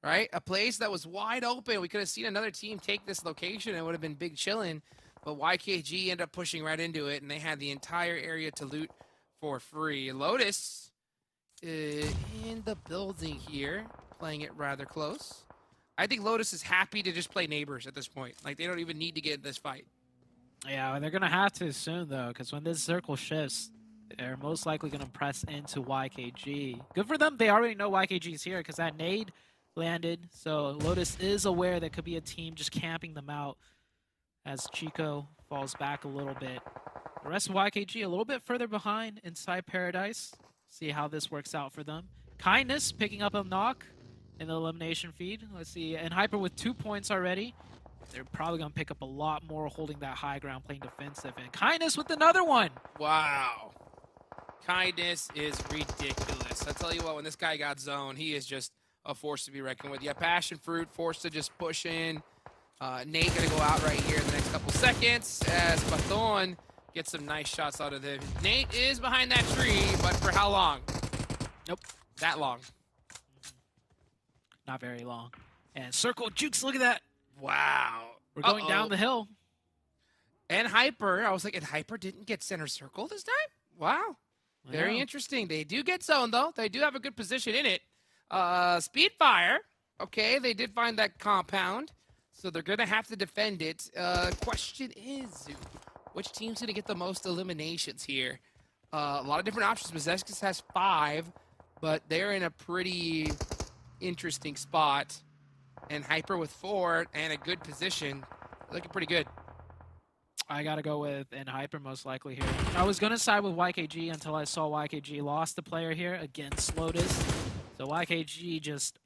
Speaker 6: Right? A place that was wide open. We could have seen another team take this location. It would have been big chillin'. But YKG ended up pushing right into it, and they had the entire area to loot for free. Lotus in the building here, playing it rather close. I think Lotus is happy to just play neighbors at this point. Like, they don't even need to get in this fight.
Speaker 2: Yeah, they're going to have to soon, though, because when this circle shifts, they're most likely going to press into YKG. Good for them. They already know YKG's here because that nade landed. So Lotus is aware that could be a team just camping them out as Chico falls back a little bit. The rest of YKG a little bit further behind inside Paradise. See how this works out for them. Kindness picking up a knock in the elimination feed. Let's see. And Hyper with 2 points already. They're probably going to pick up a lot more holding that high ground, playing defensive. And Kindness with another one.
Speaker 6: Wow. Kindness is ridiculous. I tell you what, when this guy got zoned, he is just a force to be reckoned with. Yeah, Passion Fruit forced to just push in. Nate gonna go out right here in the next couple seconds as Baton gets some nice shots out of him. Nate is behind that tree, but for how long? Nope, that long.
Speaker 2: Not very long. And Circle Jukes, look at that.
Speaker 6: Wow.
Speaker 2: We're going down the hill.
Speaker 6: And Hyper, I was like, and Hyper didn't get center circle this time? Wow. Very interesting. They do get zoned, though. They do have a good position in it. Speedfire, okay, they did find that compound, so they're going to have to defend it. Question is, which team's going to get the most eliminations here? A lot of different options. MEZEXIS has 5, but they're in a pretty interesting spot. And Hyper with 4 and a good position. Looking pretty good.
Speaker 2: I got to go with Hyper most likely here. I was going to side with YKG until I saw YKG lost the player here against Lotus. So YKG just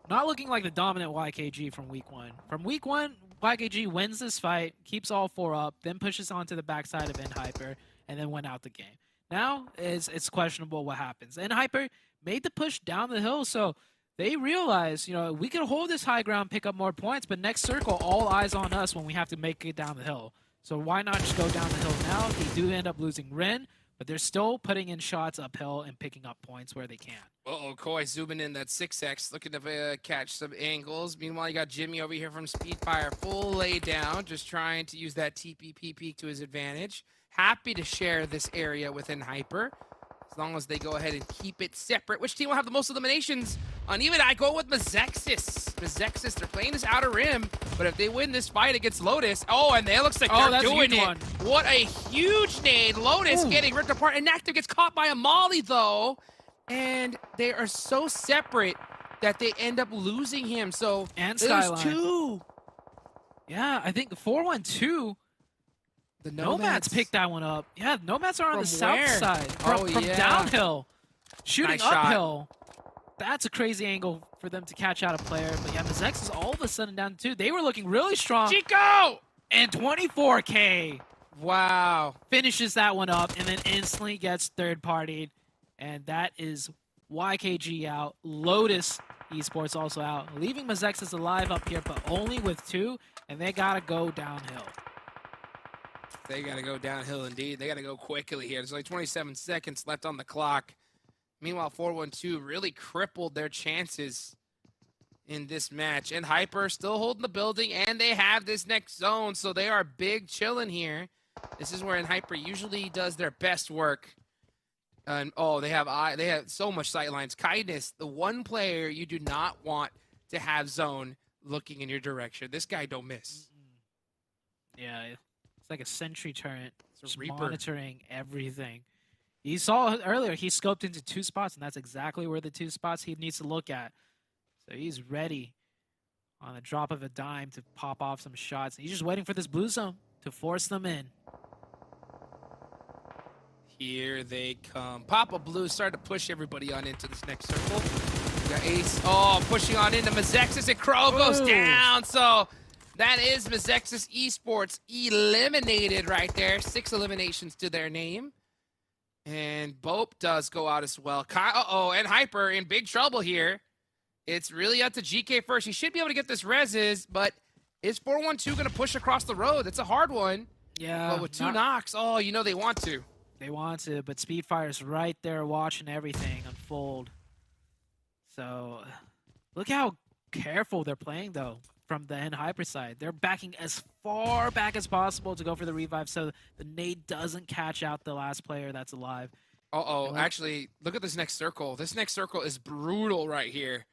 Speaker 2: not looking like the dominant YKG from week 1. From week 1, YKG wins this fight, keeps all 4 up, then pushes onto the backside of Hyper, and then went out the game. Now it's questionable what happens. Hyper made the push down the hill, so they realize, you know, we can hold this high ground, pick up more points, but next circle, all eyes on us when we have to make it down the hill. So why not just go down the hill now? They do end up losing Ren, but they're still putting in shots uphill and picking up points where they can.
Speaker 6: Uh-oh, Koi zooming in that 6X, looking to catch some angles. Meanwhile, you got Jimmy over here from Speedfire, full lay down, just trying to use that TPP peek to his advantage. Happy to share this area within Hyper, as long as they go ahead and keep it separate. Which team will have the most eliminations? Uneven, I go with MEZEXIS. MEZEXIS, they're playing this outer rim, but if they win this fight against Lotus, and it looks like they're doing it. What a huge nade. Lotus getting ripped apart. Inactive gets caught by a molly, though, and they are so separate that they end up losing him. So
Speaker 2: and
Speaker 6: there's
Speaker 2: Skyline.
Speaker 6: 2.
Speaker 2: Yeah, I think 4-1-2.
Speaker 6: The
Speaker 2: Nomads picked that one up. Yeah, Nomads are on
Speaker 6: From
Speaker 2: the south
Speaker 6: where?
Speaker 2: side.
Speaker 6: Oh,
Speaker 2: From
Speaker 6: yeah.
Speaker 2: downhill. Shooting
Speaker 6: Nice shot.
Speaker 2: uphill. That's a crazy angle for them to catch out a player. But yeah, MEZEXIS is all of a sudden down too. They were looking really strong.
Speaker 6: Chico!
Speaker 2: And 24K
Speaker 6: Wow.
Speaker 2: finishes that one up and then instantly gets third-partied. And that is YKG out. LOTUS Esports also out. Leaving MEZEXIS alive up here, but only with 2. And they got to go downhill.
Speaker 6: They got to go downhill indeed. They got to go quickly here. There's only 27 seconds left on the clock. Meanwhile, 412 really crippled their chances in this match. And Hyper still holding the building, and they have this next zone, so they are big chilling here. This is where Hyper usually does their best work. And oh, they have so much sight lines. Kindness, the one player you do not want to have zone looking in your direction. This guy don't miss.
Speaker 2: Yeah, it's like a sentry turret.
Speaker 6: It's a
Speaker 2: Just
Speaker 6: Reaper.
Speaker 2: monitoring everything. You saw earlier, he scoped into 2 spots, and that's exactly where the 2 spots he needs to look at. So he's ready on the drop of a dime to pop off some shots. He's just waiting for this blue zone to force them in.
Speaker 6: Here they come. Papa Blue started to push everybody on into this next circle. We got Ace, oh, pushing on into MEZEXIS, and Crow goes
Speaker 2: Ooh.
Speaker 6: down. So that is MEZEXIS Esports eliminated right there. 6 eliminations to their name. And BOPE does go out as well. Uh-oh, and Hyper in big trouble here. It's really up to GK first. He should be able to get this reses, but is 412 going to push across the road? It's a hard one.
Speaker 2: Yeah.
Speaker 6: But with 2 knocks, oh, you know they want to.
Speaker 2: They want to, but Speedfire's right there watching everything unfold. So look how careful they're playing, though, from the Hyper side. They're backing as far back as possible to go for the revive so the nade doesn't catch out the last player that's alive.
Speaker 6: Uh-oh, actually, look at this next circle. This next circle is brutal right here.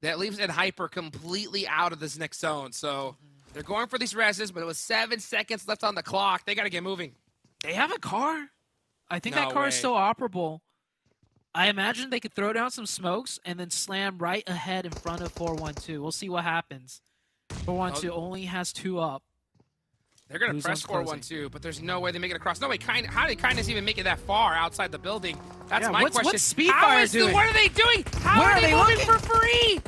Speaker 6: That leaves Hyper completely out of this next zone. So they're going for these reses, but it was 7 seconds left on the clock. They got to get moving.
Speaker 2: They have a car. I think
Speaker 6: No
Speaker 2: that car
Speaker 6: way.
Speaker 2: is still operable. I imagine they could throw down some smokes and then slam right ahead in front of 412. We'll see what happens. 412 only has 2 up.
Speaker 6: They're going to
Speaker 2: Blue
Speaker 6: press
Speaker 2: zone's closing.
Speaker 6: 412, but there's no way they make it across. No way. How did Kindness even make it that far outside the building? That's
Speaker 2: Yeah,
Speaker 6: my
Speaker 2: what's
Speaker 6: question.
Speaker 2: Speedfire doing?
Speaker 6: What are they doing? How
Speaker 2: Where
Speaker 6: are
Speaker 2: are
Speaker 6: they
Speaker 2: they
Speaker 6: moving
Speaker 2: looking?
Speaker 6: for free?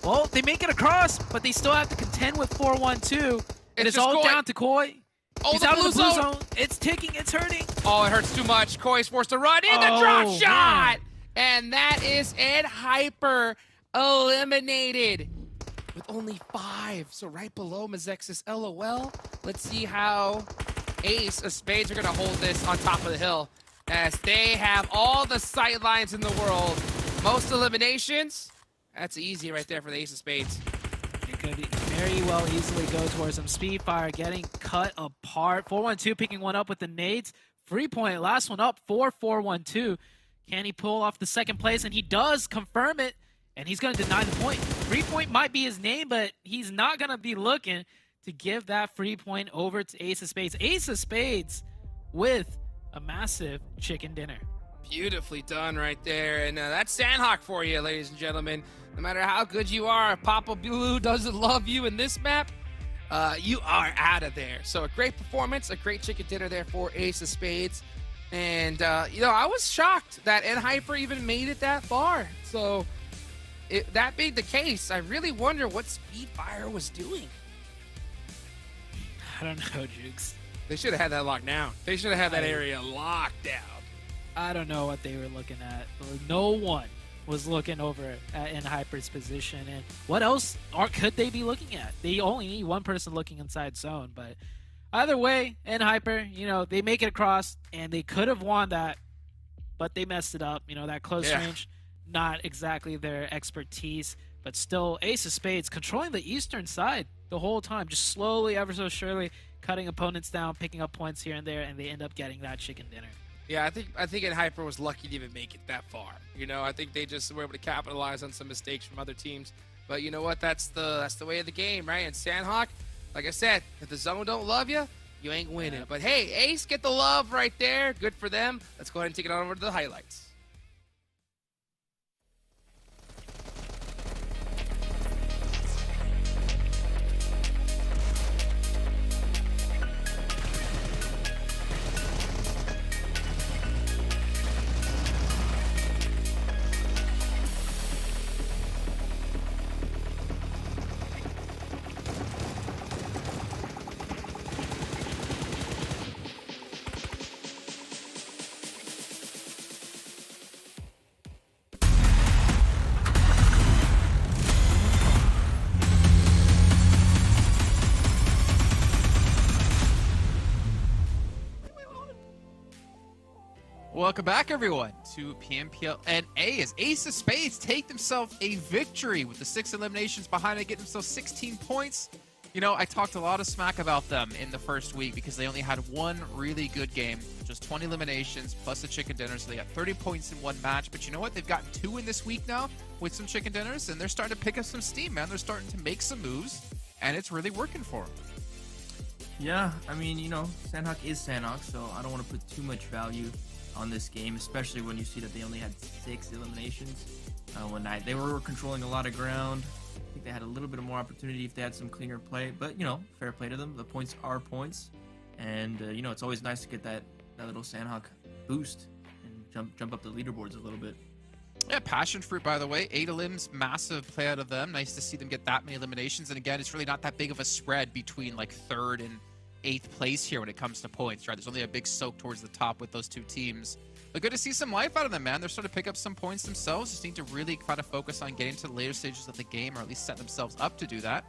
Speaker 2: Well, they make it across, but they still have to contend with 412. And it's
Speaker 6: just
Speaker 2: all
Speaker 6: Koi.
Speaker 2: down to Koi.
Speaker 6: Oh,
Speaker 2: He's
Speaker 6: the
Speaker 2: out of
Speaker 6: blue
Speaker 2: the blue
Speaker 6: zone.
Speaker 2: zone. It's ticking. It's hurting.
Speaker 6: Oh, it hurts too much. Koi's forced to run in the
Speaker 2: Oh,
Speaker 6: drop
Speaker 2: man.
Speaker 6: shot. And that is Hyper eliminated with only 5. So right below MEZEXIS LOL. Let's see how Ace of Spades are going to hold this on top of the hill as they have all the sight lines in the world. Most eliminations. That's easy right there for the Ace of Spades.
Speaker 2: It could very well easily go towards him. Speedfire getting cut apart. 412 picking one up with the nades. Free point, last one up for 412. Can he pull off the second place? And he does confirm it. And he's going to deny the point. Free point might be his name, but he's not going to be looking to give that free point over to Ace of Spades. Ace of Spades with a massive chicken dinner.
Speaker 6: Beautifully done right there. And that's Sanhok for you, ladies and gentlemen. No matter how good you are, if Papa Blue doesn't love you in this map, you are out of there. So a great performance, a great chicken dinner there for Ace of Spades. And, you know, I was shocked that Hyper even made it that far. So that being the case, I really wonder what Speedfire was doing.
Speaker 2: I don't know, Jukes.
Speaker 6: They should have had that locked down. They should have had that area locked down.
Speaker 2: I don't know what they were looking at. No one was looking over at Hyper's position. And what else could they be looking at? They only need one person looking inside zone. But either way, Hyper, you know, they make it across, and they could have won that, but they messed it up. You know, that close range, not exactly their expertise. But still, Ace of Spades controlling the eastern side the whole time, just slowly, ever so surely, cutting opponents down, picking up points here and there, and they end up getting that chicken dinner.
Speaker 6: Yeah, I think Hyper was lucky to even make it that far. You know, I think they just were able to capitalize on some mistakes from other teams. But you know what? That's the way of the game, right? And Sanhok, like I said, if the zone don't love you, you ain't winning. But hey, Ace, get the love right there. Good for them. Let's go ahead and take it on over to the highlights.
Speaker 4: Welcome back, everyone, to PMPL and Ace of Spades take themselves a victory with the 6 eliminations behind it, getting themselves 16 points. You know, I talked a lot of smack about them in the first week because they only had one really good game, just 20 eliminations plus the chicken dinner, so they got 30 points in one match. But you know what? They've gotten 2 in this week now with some chicken dinners, and they're starting to pick up some steam, man. They're starting to make some moves, and it's really working for them.
Speaker 5: Yeah, I mean, you know, Sanhok is Sanhok, so I don't want to put too much value on this game, especially when you see that they only had 6 eliminations. They were controlling a lot of ground. I think they had a little bit of more opportunity if they had some cleaner play, but you know, fair play to them. The points are points, and you know, it's always nice to get that little Sanhok boost and jump up the leaderboards a little bit.
Speaker 4: Yeah, PASSIONFRUIT, by the way, 8 elims, massive play out of them. Nice to see them get that many eliminations, and again, it's really not that big of a spread between like 3rd and 8th place here when it comes to points, right? There's only a big soak towards the top with those 2 teams. But good to see some life out of them, man. They're starting to pick up some points themselves. Just need to really kind of focus on getting to the later stages of the game, or at least set themselves up to do that.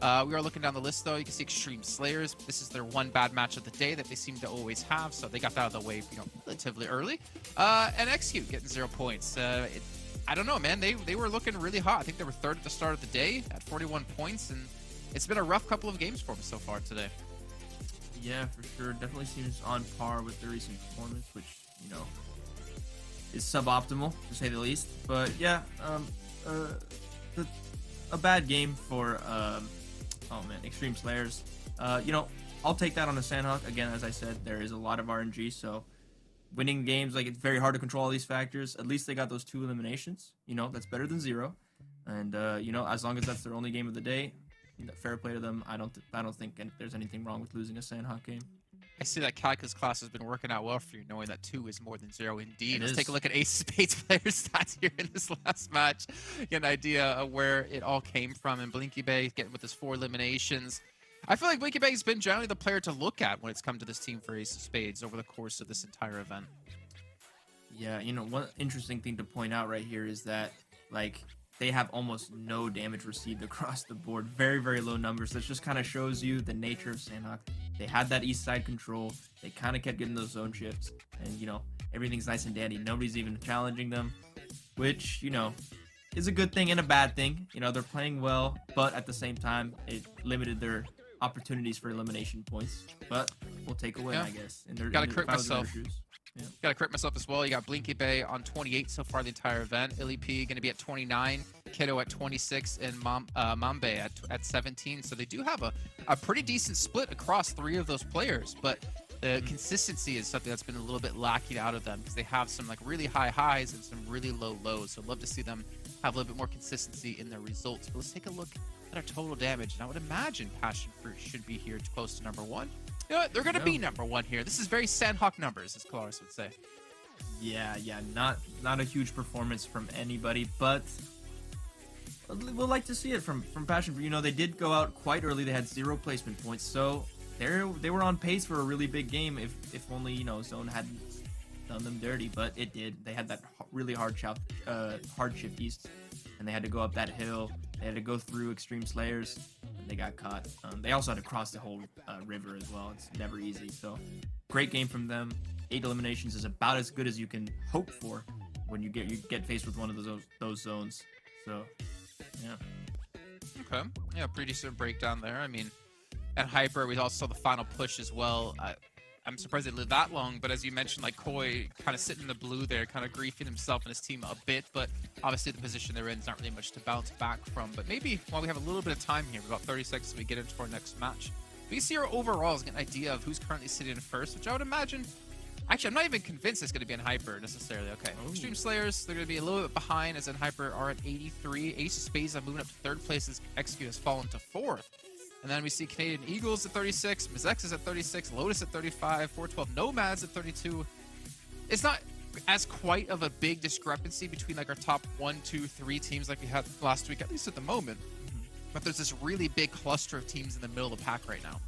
Speaker 4: We are looking down the list, though. You can see Extreme Slayers. This is their one bad match of the day that they seem to always have, so they got that out of the way, you know, relatively early. And Execute getting 0 points. I don't know, man. They were looking really hot. I think they were 3rd at the start of the day at 41 points, and it's been a rough couple of games for them so far today.
Speaker 5: Yeah, for sure. Definitely seems on par with the recent performance, which, you know, is suboptimal to say the least. But yeah, a bad game for Extreme Slayers. You know, I'll take that on a Sanhok. Again, as I said, there is a lot of RNG, so winning games, like, it's very hard to control all these factors. At least they got those 2 eliminations. You know, that's better than 0. And you know, as long as that's their only game of the day, fair play to them. I don't think there's anything wrong with losing a Sanhok game.
Speaker 4: I see that calculus class has been working out well for you, knowing that 2 is more than 0 indeed. Let's
Speaker 5: is.
Speaker 4: take a look at Ace of Spades player stats here in this last match. Get an idea of where it all came from. And Blinky Bay getting with his 4 eliminations. I feel like Blinky Bay has been generally the player to look at when it's come to this team for Ace of Spades over the course of this entire event.
Speaker 5: Yeah, you know, one interesting thing to point out right here is that, like, they have almost no damage received across the board. Very, very low numbers. That just kind of shows you the nature of Sanhok. They had that east side control. They kind of kept getting those zone shifts. And, you know, everything's nice and dandy. Nobody's even challenging them, which, you know, is a good thing and a bad thing. You know, they're playing well, but at the same time, it limited their opportunities for elimination points. But we'll take a win, I guess.
Speaker 4: Gotta crit myself.
Speaker 5: Yeah.
Speaker 4: Gotta crit myself as well. You got Blinky Bay on 28 so far the entire event. Illy gonna be at 29, Kiddo at 26, and Mambe at 17. So they do have a pretty decent split across 3 of those players, but the consistency is something that's been a little bit lacking out of them because they have some like really high highs and some really low lows. So I'd love to see them have a little bit more consistency in their results. But let's take a look at our total damage. And I would imagine PASSIONFRUIT should be here close to number 1. You know what? They're going to be number 1 here. This is very Sanhok numbers, as Kalaris would say.
Speaker 5: Yeah, not a huge performance from anybody, but we'll like to see it from PASSIONFRUIT. You know, they did go out quite early. They had 0 placement points, so they were on pace for a really big game. If only, you know, Zone hadn't done them dirty, but it did. They had that really hard shift east, and they had to go up that hill. They had to go through Extreme Slayers, and they got caught. They also had to cross the whole river as well. It's never easy. So, great game from them. 8 eliminations is about as good as you can hope for when you get faced with one of those zones. So, yeah.
Speaker 4: Okay. Yeah, pretty decent breakdown there. I mean, at Hyper, we also saw the final push as well. I'm surprised it lived that long, but as you mentioned, like Koi kind of sitting in the blue there, kind of griefing himself and his team a bit, but obviously the position they're in is not really much to bounce back from. But maybe while we have a little bit of time here, about 30 seconds we get into our next match, we can see our overalls, get an idea of who's currently sitting in first, which I would imagine, actually I'm not even convinced it's going to be in Hyper necessarily. Okay, Extreme Slayers, they're going to be a little bit behind, as in Hyper are at 83. Ace of Spades are moving up to 3rd place as Execute has fallen to 4th. And then we see Canadian Eagles at 36, MEZEXIS at 36, LOTUS at 35, 412 NOMADS at 32. It's not as quite of a big discrepancy between like our top 1, 2, 3 teams like we had last week, at least at the moment. But there's this really big cluster of teams in the middle of the pack right now.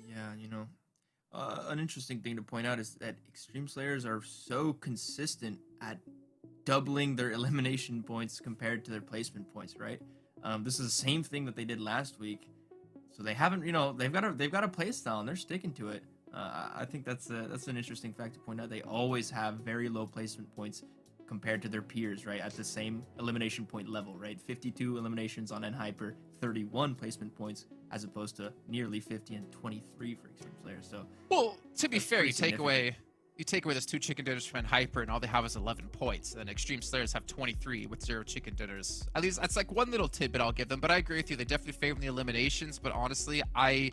Speaker 5: Yeah, you know, an interesting thing to point out is that Extreme Slayers are so consistent at doubling their elimination points compared to their placement points, right? This is the same thing that they did last week, so they haven't, you know, they've got a play style and they're sticking to it. I think that's an interesting fact to point out. They always have very low placement points compared to their peers, right? At the same elimination point level, right? 52 eliminations on NHyper, 31 placement points, as opposed to nearly 50 and 23 for Extreme Slayers. So,
Speaker 4: Well, to be
Speaker 5: that's
Speaker 4: fair,
Speaker 5: pretty
Speaker 4: you take away those 2 chicken dinners from Hyper, and all they have is 11 points. And then Extreme Slayers have 23 with 0 chicken dinners. At least that's like one little tidbit I'll give them. But I agree with you; they definitely favor the eliminations. But honestly, I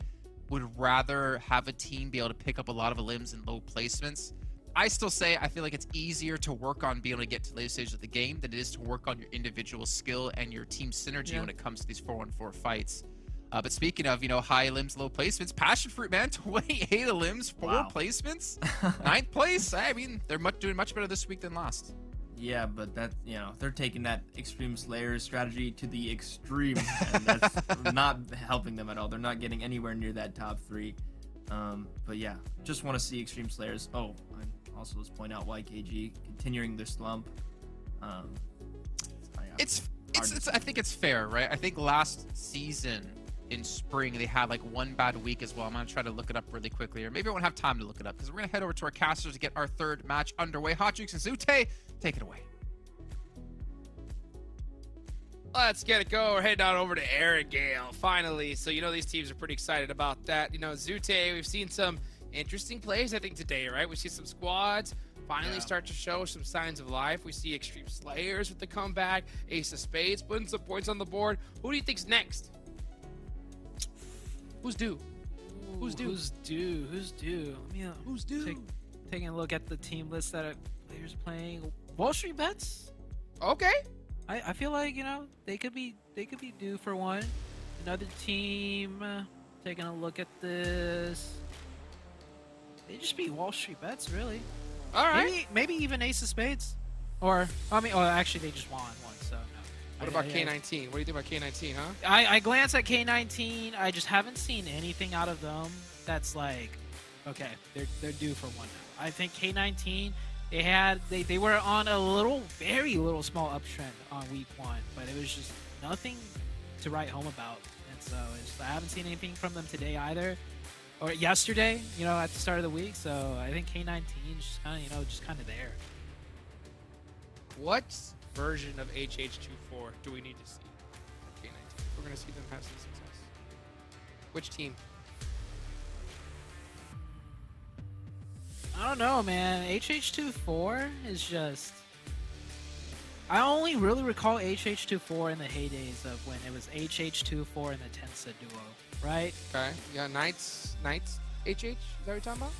Speaker 4: would rather have a team be able to pick up a lot of elims in low placements. I still say I feel like it's easier to work on being able to get to the later stages of the game than it is to work on your individual skill and your team synergy when it comes to these 4-on-4 fights. But speaking of, high limbs, low placements, PASSIONFRUIT, man, 28 limbs, 4 placements, 9th place. I mean, they're doing much better this week than last.
Speaker 5: Yeah, but that, they're taking that Extreme Slayers strategy to the extreme, and that's not helping them at all. They're not getting anywhere near that top 3. But yeah, just want to see Extreme Slayers. Oh, I also let's point out YKG continuing their slump.
Speaker 4: I think it's fair, right? I think last season in spring they had like one bad week as well. I'm gonna try to look it up really quickly, or maybe I won't have time to look it up because we're gonna head over to our casters to get our 3rd match underway. Hotjukes and Zute, take it away.
Speaker 6: Let's get it go. We're heading on over to Erangel, finally. So, these teams are pretty excited about that. Zute, we've seen some interesting plays, I think, today, right? We see some squads finally start to show some signs of life. We see Extreme Slayers with the comeback, Ace of Spades putting some points on the board. Who do you think's next? Who's due? Who's due?
Speaker 2: Who's due? Who's due?
Speaker 6: Who's due?
Speaker 2: Taking a look at the team list that players playing. Wall Street Bets.
Speaker 6: Okay.
Speaker 2: I feel like they could be due for one. Another team taking a look at this. They just beat Wall Street Bets, really.
Speaker 6: All right.
Speaker 2: Maybe even Ace of Spades, or actually they just won one. So no.
Speaker 6: What about K19? What do you think about K19, huh?
Speaker 2: I glance at K19. I just haven't seen anything out of them that's like, okay, they're due for one now. I think K19. They were on a very little small uptrend on week 1, but it was just nothing to write home about. And so I haven't seen anything from them today either, or yesterday, at the start of the week. So I think K19 is just kind of there.
Speaker 6: What version of HH24 do we need to see at K19? We're going to see them have some success. Which team?
Speaker 2: I don't know, man. HH24 is just... I only really recall HH24 in the heydays of when it was HH24 and the Tensa duo, right?
Speaker 6: Okay. Yeah, Knights HH? Is that what you're talking about?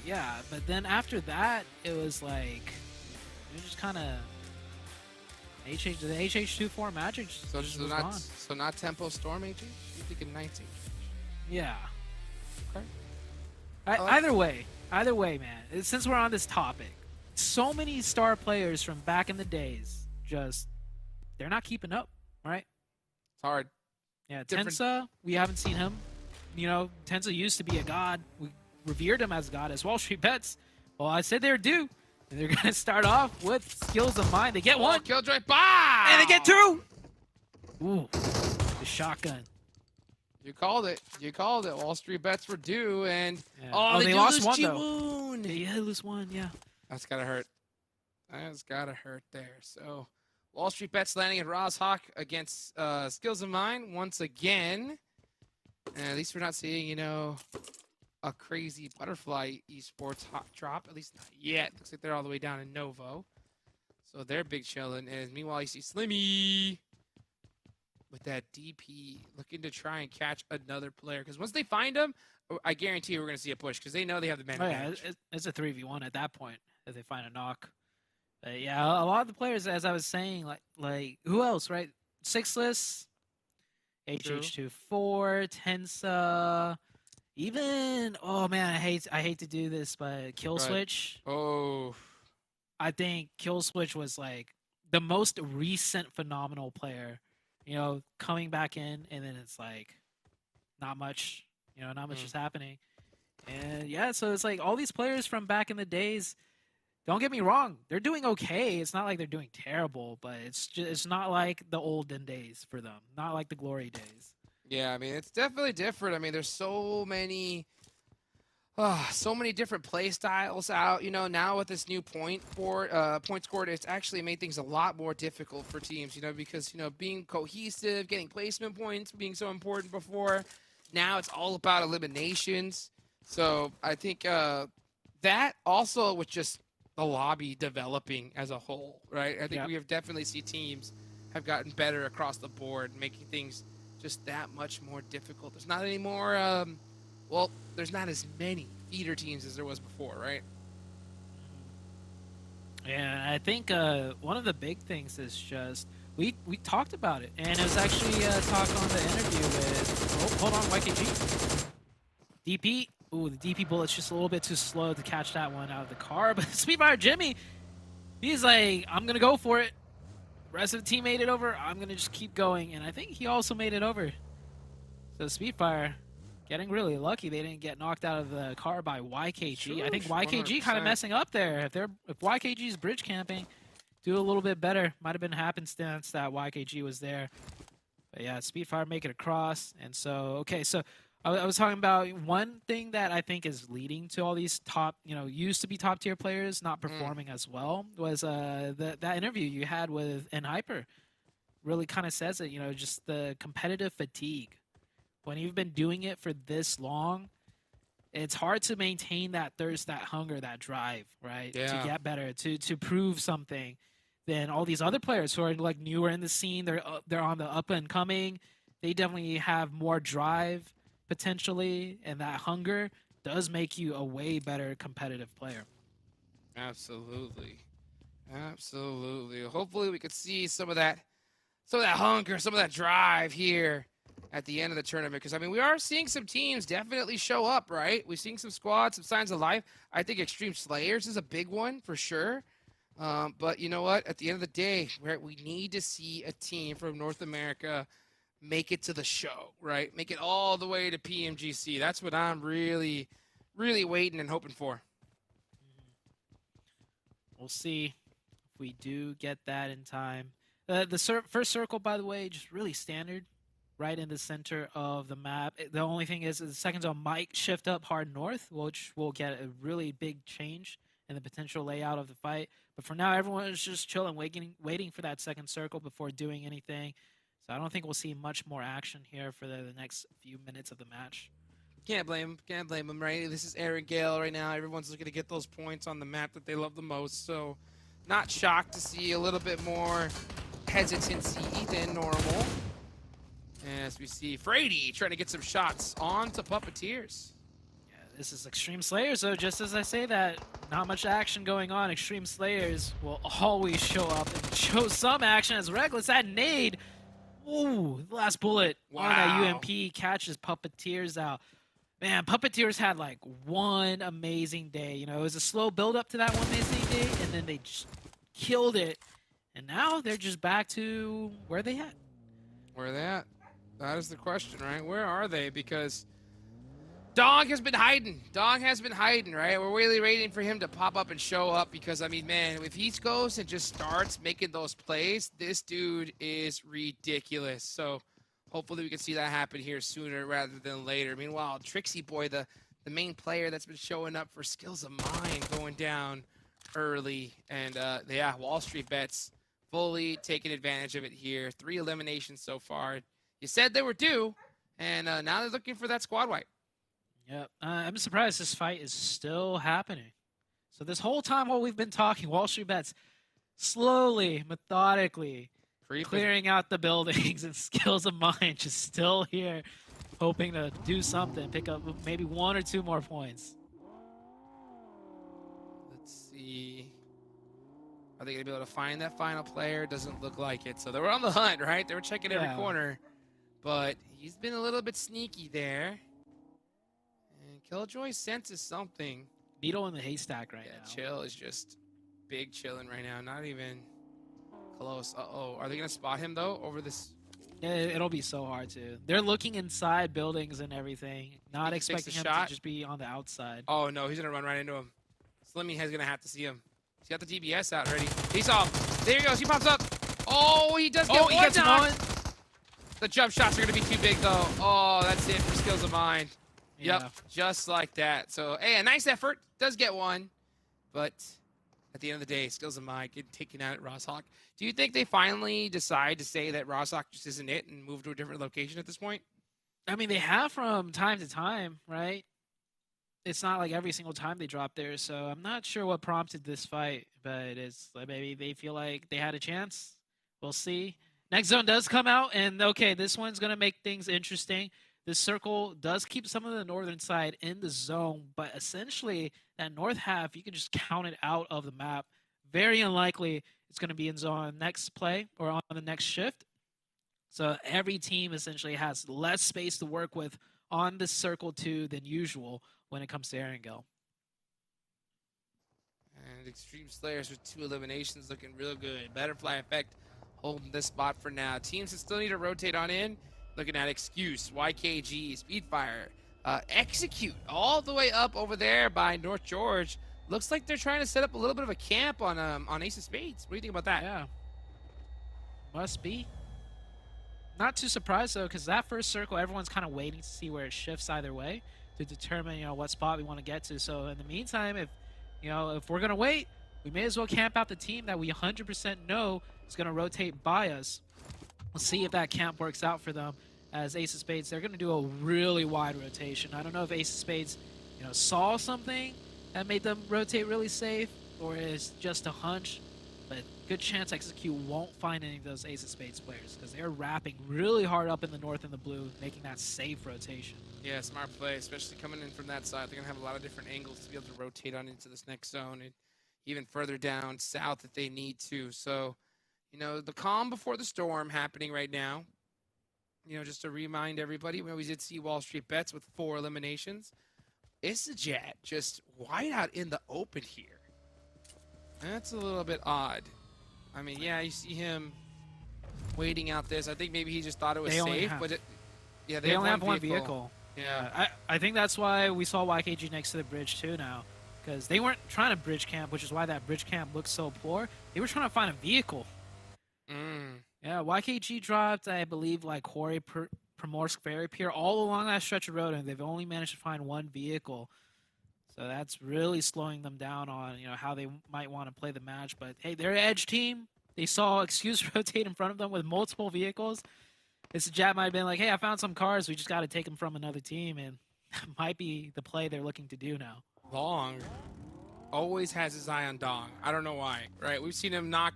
Speaker 2: Yeah, but then after that, it was like... It just kind of... the HH24 Magic just was gone.
Speaker 6: So not Tempo Storm HH? You're thinking Knights HH?
Speaker 2: Yeah.
Speaker 6: Okay.
Speaker 2: Either way, man. Since we're on this topic, so many star players from back in the days they're not keeping up, right?
Speaker 6: It's hard.
Speaker 2: Yeah, Tensa, we haven't seen him. Tensa used to be a god. We revered him as a god as Wall Street Bets. Well, I said they're due. And they're going to start off with Skills of Mine. They get one.
Speaker 6: Killjoy, bah!
Speaker 2: And they get 2. Ooh, the shotgun.
Speaker 6: You called it. Wall Street Bets were due, and
Speaker 2: yeah. They lost one though.
Speaker 6: Ji-woon.
Speaker 2: They lose one, yeah.
Speaker 6: That's gotta hurt. There. So, Wall Street Bets landing at Rozhawk against Skills of Mine once again. And at least we're not seeing, a crazy butterfly esports hot drop. At least not yet. Looks like they're all the way down in Novo. So they're big chilling. And meanwhile, you see Slimmy with that DP looking to try and catch another player. Because once they find him, I guarantee you we're going to see a push because they know they have the man advantage.
Speaker 2: Yeah, it's a 3v1 at that point if they find a knock. But yeah, a lot of the players, as I was saying, like who else, right? Sixless, HH24, Tensa, even I hate to do this, but Killswitch.
Speaker 6: Right. Oh,
Speaker 2: I think Killswitch was like the most recent phenomenal player. Coming back in, and then it's like not much. Not much is happening. And yeah, so it's like all these players from back in the days. Don't get me wrong, they're doing okay. It's not like they're doing terrible, but it's not like the olden days for them. Not like the glory days.
Speaker 6: Yeah, I mean, it's definitely different. I mean, there's so many So many different play styles out. You know, now with this new point scored, it's actually made things a lot more difficult for teams. You know, because being cohesive, getting placement points, being so important before. Now it's all about eliminations. So I think that also with just the lobby developing as a whole, right? I think we have definitely seen teams have gotten better across the board, making things just that much more difficult. There's not any more. Well, there's not as many feeder teams as there was before, right?
Speaker 2: Yeah, I think one of the big things is just we talked about it, and it was actually talk on the interview with hold on YKG DP. Ooh, the DP bullet's just a little bit too slow to catch that one out of the car, but Speedfire Jimmy, he's like, I'm gonna go for it. Rest of the team made it over. I'm gonna just keep going, and I think he also made it over. So Speedfire getting really lucky they didn't get knocked out of the car by YKG.
Speaker 6: Sure,
Speaker 2: I think YKG
Speaker 6: 100%.
Speaker 2: kind of messing up there. If YKG's bridge camping, do a little bit better. Might have been happenstance that YKG was there. But yeah, Speedfire make it across. And so, okay, so I was talking about one thing that I think is leading to all these top, used to be top tier players not performing as well was that interview you had with NHyper. Really kind of says it, just the competitive fatigue. When you've been doing it for this long, it's hard to maintain that thirst, that hunger, that drive, right?
Speaker 6: Yeah.
Speaker 2: To get better, to prove something. Then all these other players who are like newer in the scene, they're on the up and coming. They definitely have more drive potentially, and that hunger does make you a way better competitive player.
Speaker 6: Absolutely. Absolutely. Hopefully we could see some of that hunger, some of that drive here at the end of the tournament, because I mean we are seeing some teams definitely show up, right? We're seeing some squads, some signs of life. I think Extreme Slayers is a big one for sure. But you know what? At the end of the day, we need to see a team from North America make it to the show, right? Make it all the way to PMGC. That's what I'm really, really waiting and hoping for.
Speaker 2: We'll see if we do get that in time. The first circle, by the way, just really standard. Right in the center of the map. The only thing is the second zone might shift up hard north, which will get a really big change in the potential layout of the fight. But for now, everyone is just chilling, waiting for that second circle before doing anything. So I don't think we'll see much more action here for the next few minutes of the match.
Speaker 6: Can't blame him, right? This is Erangel right now. Everyone's looking to get those points on the map that they love the most. So not shocked to see a little bit more hesitancy than normal. As we see Frady trying to get some shots onto Puppeteers.
Speaker 2: Yeah, this is Extreme Slayers, so just as I say that, not much action going on. Extreme Slayers will always show up and show some action as Reckless. That nade, ooh, the last bullet on that UMP catches Puppeteers out. Man, Puppeteers had like one amazing day. It was a slow build up to that one amazing day, and then they just killed it. And now they're just back to where they at.
Speaker 6: Where they at? That is the question, right? Where are they? Because Dog has been hiding. Dog has been hiding, right? We're really waiting for him to pop up and show up because, I mean, man, if he goes and just starts making those plays, this dude is ridiculous. So hopefully we can see that happen here sooner rather than later. Meanwhile, Trixie Boy, the main player that's been showing up for Skills of Mine, going down early. And, yeah, Wall Street Bets fully taking advantage of it here. 3 eliminations so far. You said they were due, and now they're looking for that squad wipe.
Speaker 2: Yep. I'm surprised this fight is still happening. So this whole time while we've been talking, Wall Street Bets slowly, methodically clearing out the buildings, and Skills of Mine just still here, hoping to do something, pick up maybe 1 or 2 more points.
Speaker 6: Let's see. Are they going to be able to find that final player? Doesn't look like it. So they were on the hunt, right? They were checking every corner. But he's been a little bit sneaky there. And Killjoy senses something.
Speaker 2: Beetle in the haystack right now.
Speaker 6: Chill is just big chilling right now. Not even close. Uh-oh. Are they going to spot him, though, over this?
Speaker 2: Yeah, it'll be so hard to. They're looking inside buildings and everything. Not expecting him to just be on the outside.
Speaker 6: Oh, no. He's going to run right into him. Slimmy is going to have to see him. He's got the DBS out already. He saw him. There he goes. He pops up. Oh, he does get one.
Speaker 2: He gets one.
Speaker 6: The jump shots are going to be too big, though. Oh, that's it for Skills of Mine.
Speaker 2: Yeah.
Speaker 6: Yep, just like that. So, hey, a nice effort. Does get one. But at the end of the day, skills of mind get taken out at Rosshawk. Do you think they finally decide to say that Rosshawk just isn't it and move to a different location at this point?
Speaker 2: I mean, they have from time to time, right? It's not like every single time they drop there, so I'm not sure what prompted this fight, but it's like maybe they feel like they had a chance. We'll see. Next zone does come out, and okay, this one's going to make things interesting. This circle does keep some of the northern side in the zone, but essentially that north half, you can just count it out of the map. Very unlikely it's going to be in zone next play or on the next shift. So every team essentially has less space to work with on this circle 2 than usual when it comes to Erangel.
Speaker 6: And Extreme Slayers with 2 eliminations looking real good. Butterfly Effect holding this spot for now. Teams that still need to rotate on in, looking at Excuse, YKG, Speedfire, Execute, all the way up over there by North George. Looks like they're trying to set up a little bit of a camp on Ace of Spades. What do you think about that?
Speaker 2: Yeah. Must be. Not too surprised, though, because that first circle, everyone's kind of waiting to see where it shifts either way to determine, what spot we want to get to. So in the meantime, if we're going to wait, we may as well camp out the team that we 100% know is going to rotate by us. We'll see if that camp works out for them. As Ace of Spades, they're going to do a really wide rotation. I don't know if Ace of Spades, saw something that made them rotate really safe, or is just a hunch. But good chance Execute won't find any of those Ace of Spades players because they're wrapping really hard up in the north and the blue, making that safe rotation.
Speaker 6: Yeah, smart play, especially coming in from that side. They're going to have a lot of different angles to be able to rotate on into this next zone and even further down south if they need to. So, the calm before the storm happening right now. Just to remind everybody, we did see Wall Street Bets with 4 eliminations. Isajat just wide out in the open here. That's a little bit odd. I mean, yeah, you see him waiting out this. I think maybe he just thought it was safe, but they
Speaker 2: only have one vehicle.
Speaker 6: Yeah.
Speaker 2: I think that's why we saw YKG next to the bridge too now, because they weren't trying to bridge camp, which is why that bridge camp looks so poor. They were trying to find a vehicle. Yeah, YKG dropped, I believe, like Quarry, Primorsk, Ferry Pier, all along that stretch of road, and they've only managed to find one vehicle. So that's really slowing them down on, how they might want to play the match. But hey, they're an edge team. They saw Excuse rotate in front of them with multiple vehicles. This Jab might have been like, hey, I found some cars. We just got to take them from another team. And that might be the play they're looking to do now.
Speaker 6: Long always has his eye on Dong. I don't know why, right? We've seen him knock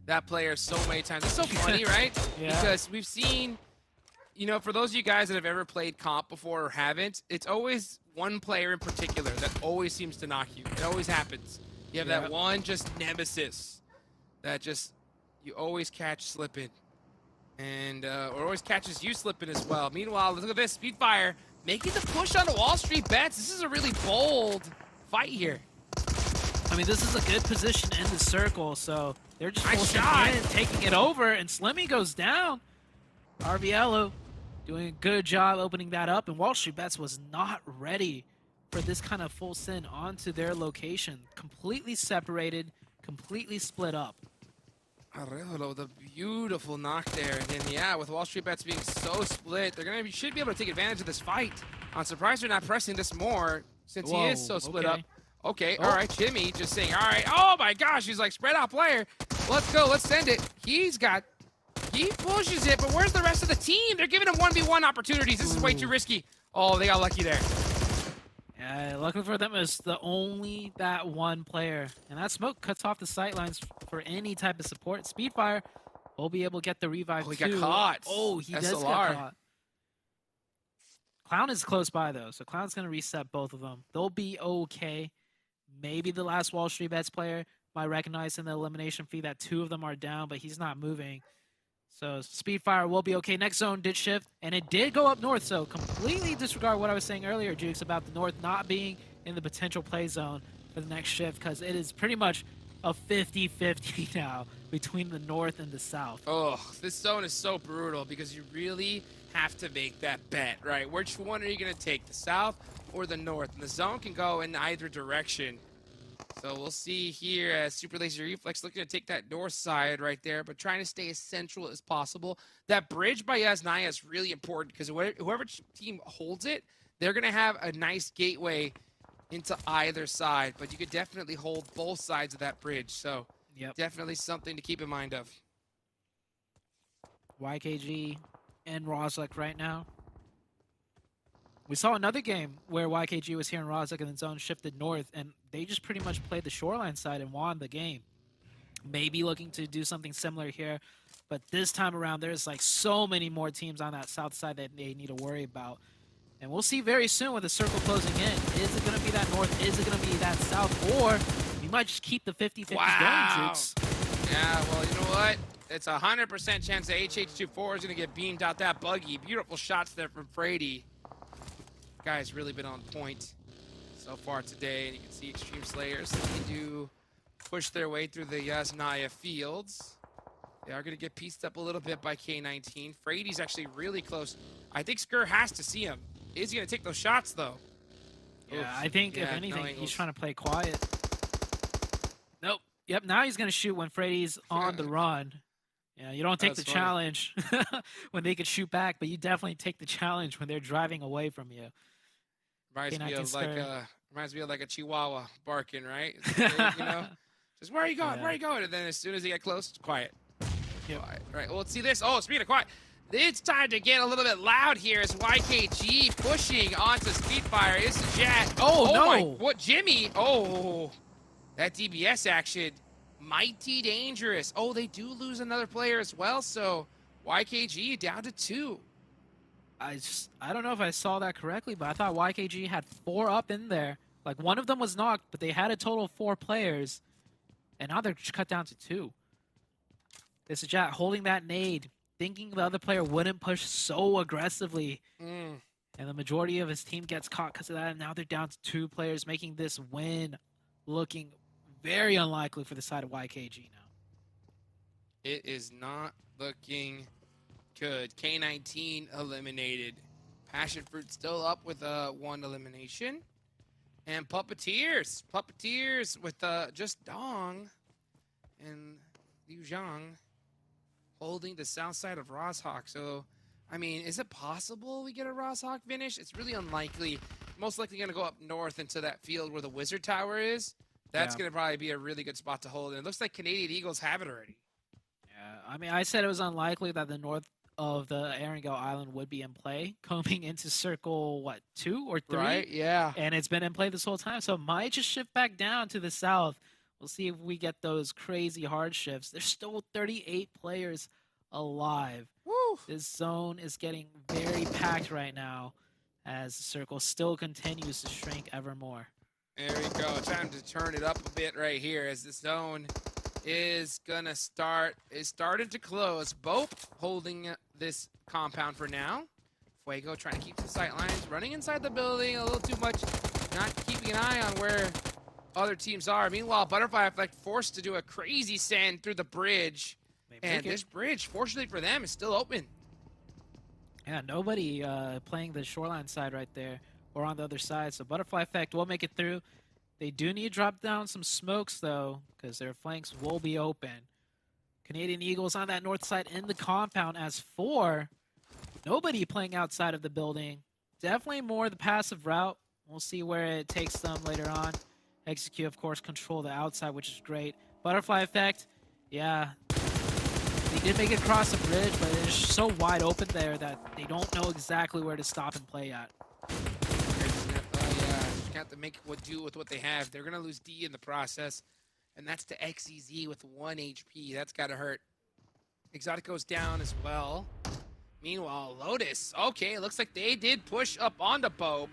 Speaker 6: that player so many times. It's so funny, right?
Speaker 2: Yeah.
Speaker 6: Because we've seen, for those of you guys that have ever played comp before or haven't, it's always one player in particular that always seems to knock you. It always happens. You have that one just nemesis that just you always catch slipping. And or always catches you slipping as well. Meanwhile, look at this, Speedfire making the push onto Wall Street Bets. This is a really bold fight here.
Speaker 2: I mean, this is a good position in the circle, so they're just
Speaker 6: Nice
Speaker 2: forcing
Speaker 6: shot.
Speaker 2: it in, taking it over, and Slimmy goes down. RVLO doing a good job opening that up, and Wall Street Bets was not ready for this kind of full sin onto their location. Completely separated, completely split up.
Speaker 6: Arevalo, the beautiful knock there. And then, with Wall Street Bets being so split, they're should be able to take advantage of this fight. I'm surprised they're not pressing this more since he is so split up. Okay, all right, Jimmy just saying, all right, oh my gosh, he's like spread out player. Let's go, let's send it. He pushes it, but where's the rest of the team? They're giving him 1v1 opportunities. This is way too risky. Oh, they got lucky there.
Speaker 2: Yeah, luckily for them, it's only that one player. And that smoke cuts off the sightlines for any type of support. Speedfire will be able to get the revive
Speaker 6: Oh, he
Speaker 2: too.
Speaker 6: got caught.
Speaker 2: Oh, he does get
Speaker 6: SLR.
Speaker 2: caught. Clown is close by, though, so Clown's going to reset both of them. They'll be okay. Maybe the last Wall Street Bets player might recognize in the elimination feed that 2 of them are down, but he's not moving. So Speedfire will be okay. Next zone did shift, and it did go up north, so completely disregard what I was saying earlier, Jukes, about the north not being in the potential play zone for the next shift, because it is pretty much a 50-50 now between the north and the south.
Speaker 6: Oh, this zone is so brutal because you really have to make that bet, right? Which one are you going to take, the south or the north? And the zone can go in either direction. So we'll see here as Super Lazy Reflex looking to take that north side right there, but trying to stay as central as possible. That bridge by Yasnaya is really important because whoever team holds it, they're going to have a nice gateway into either side, but you could definitely hold both sides of that bridge. So
Speaker 2: Yep.
Speaker 6: definitely something to keep in mind of.
Speaker 2: YKG and Rozek right now. We saw another game where YKG was here in Rozek and the zone shifted north, and they just pretty much played the shoreline side and won the game. Maybe looking to do something similar here, but this time around, there's like so many more teams on that south side that they need to worry about. And we'll see very soon with the circle closing in. Is it going to be that north? Is it going to be that south? Or we might just keep the 50-50 going, Jukes.
Speaker 6: Yeah, well, you know what? It's a 100% chance that HH24 is going to get beamed out that buggy. Beautiful shots there from Frady. Guy's really been on point so far today, and you can see Extreme Slayers. They do push their way through the Yasnaya fields. They are going to get pieced up a little bit by K19. Frady's actually really close. I think Skur has to see him. Is he going to take those shots, though?
Speaker 2: Yeah,
Speaker 6: Oof.
Speaker 2: I think if
Speaker 6: Yeah, no
Speaker 2: anything,
Speaker 6: angles.
Speaker 2: he's trying to play quiet. Nope. Yep, now he's going to shoot when Frady's on the run. Yeah, you don't take
Speaker 6: That's
Speaker 2: the
Speaker 6: funny.
Speaker 2: challenge when they can shoot back, but you definitely take the challenge when they're driving away from you.
Speaker 6: Reminds me
Speaker 2: K19
Speaker 6: of like a Chihuahua barking, right? You know, just where are you going?
Speaker 2: Yeah.
Speaker 6: Where are you going? And then as soon as they get close, it's quiet.
Speaker 2: Yep.
Speaker 6: Quiet. Right. Well, let's see this. Oh, speaking of quiet, it's time to get a little bit loud here as YKG pushing onto Speedfire. It's a jet.
Speaker 2: Oh, no.
Speaker 6: My, what, Jimmy? Oh, that DBS action, mighty dangerous. Oh, they do lose another player as well. So YKG down to 2.
Speaker 2: I don't know if I saw that correctly, but I thought YKG had 4 up in there. Like, one of them was knocked, but they had a total of 4 players, and now they're cut down to 2. This is Jack holding that nade, thinking the other player wouldn't push so aggressively, and the majority of his team gets caught because of that, and now they're down to 2 players, making this win looking very unlikely for the side of YKG now.
Speaker 6: It is not looking good. K19 eliminated. Passionfruit still up with 1 elimination. And Puppeteers with just Dong and Liu Zhang holding the south side of Rozhawk. So, I mean, is it possible we get a Rozhawk finish? It's really unlikely. Most likely going to go up north into that field where the Wizard Tower is. That's
Speaker 2: Yeah.
Speaker 6: going to probably be a really good spot to hold. And it looks like Canadian Eagles have it already.
Speaker 2: Yeah, I mean, I said it was unlikely that the north of the Erangel Island would be in play, coming into circle, 2 or 3?
Speaker 6: Right? Yeah.
Speaker 2: And it's been in play this whole time, so it might just shift back down to the south. We'll see if we get those crazy hard shifts. There's still 38 players alive.
Speaker 6: Woo!
Speaker 2: This zone is getting very packed right now as the circle still continues to shrink ever more.
Speaker 6: There we go. Time to turn it up a bit right here as the zone is gonna starting to close. BOPE holding this compound for now. Fuego trying to keep the sight lines, running inside the building a little too much, not keeping an eye on where other teams are. Meanwhile, Butterfly Effect forced to do a crazy send through the bridge.
Speaker 2: They
Speaker 6: And
Speaker 2: make it.
Speaker 6: this bridge, fortunately for them, is still open.
Speaker 2: Yeah, nobody playing the shoreline side right there or on the other side. So Butterfly Effect will make it through. They do need to drop down some smokes, though, because their flanks will be open. Canadian Eagles on that north side in the compound as 4. Nobody playing outside of the building. Definitely more the passive route. We'll see where it takes them later on. Execute, of course, control the outside, which is great. Butterfly Effect, yeah. They did make it across the bridge, but it's so wide open there that they don't know exactly where to stop and play at.
Speaker 6: Just have to make do with what they have. They're gonna lose D in the process, and that's to XEZ with 1 HP. That's gotta hurt. Exotico's down as well. Meanwhile, Lotus. Okay, it looks like they did push up on the BOPE,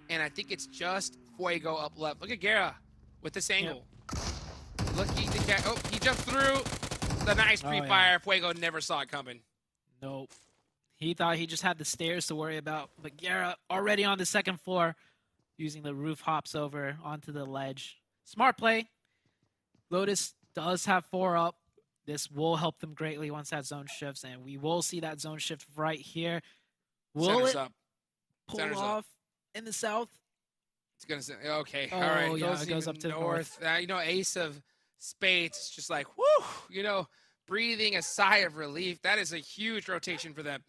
Speaker 6: and I think it's just Fuego up left. Look at Guerra with this angle. Looking to catch. Oh, he jumped through. The nice pre-fire. Fuego never saw it coming.
Speaker 2: Nope. He thought he just had the stairs to worry about, but Guerra already on the second floor, using the roof hops over onto the ledge. Smart play. Lotus does have 4 up. This will help them greatly once that zone shifts, and we will see that zone shift right here. Will
Speaker 6: Center's
Speaker 2: it
Speaker 6: up.
Speaker 2: pull
Speaker 6: Center's up.
Speaker 2: off in the south?
Speaker 6: It's gonna say, okay,
Speaker 2: Oh,
Speaker 6: all right.
Speaker 2: yeah, it goes up to the north.
Speaker 6: You know, Ace of Spades is just like, whoo, you know, breathing a sigh of relief. That is a huge rotation for them.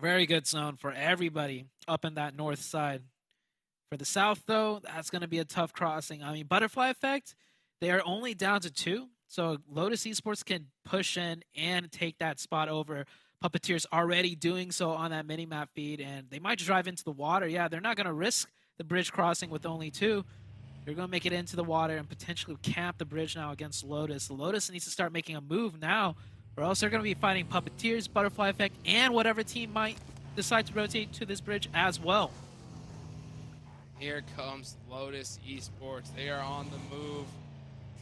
Speaker 2: Very good zone for everybody up in that north side. For the south, though, that's going to be a tough crossing. I mean, Butterfly Effect, they are only down to 2. So Lotus Esports can push in and take that spot over. Puppeteer's already doing so on that mini-map feed, and they might drive into the water. Yeah, they're not going to risk the bridge crossing with only 2. They're going to make it into the water and potentially camp the bridge now against Lotus. Lotus needs to start making a move now, or else they're going to be fighting Puppeteers, Butterfly Effect, and whatever team might decide to rotate to this bridge as well.
Speaker 6: Here comes Lotus Esports. They are on the move,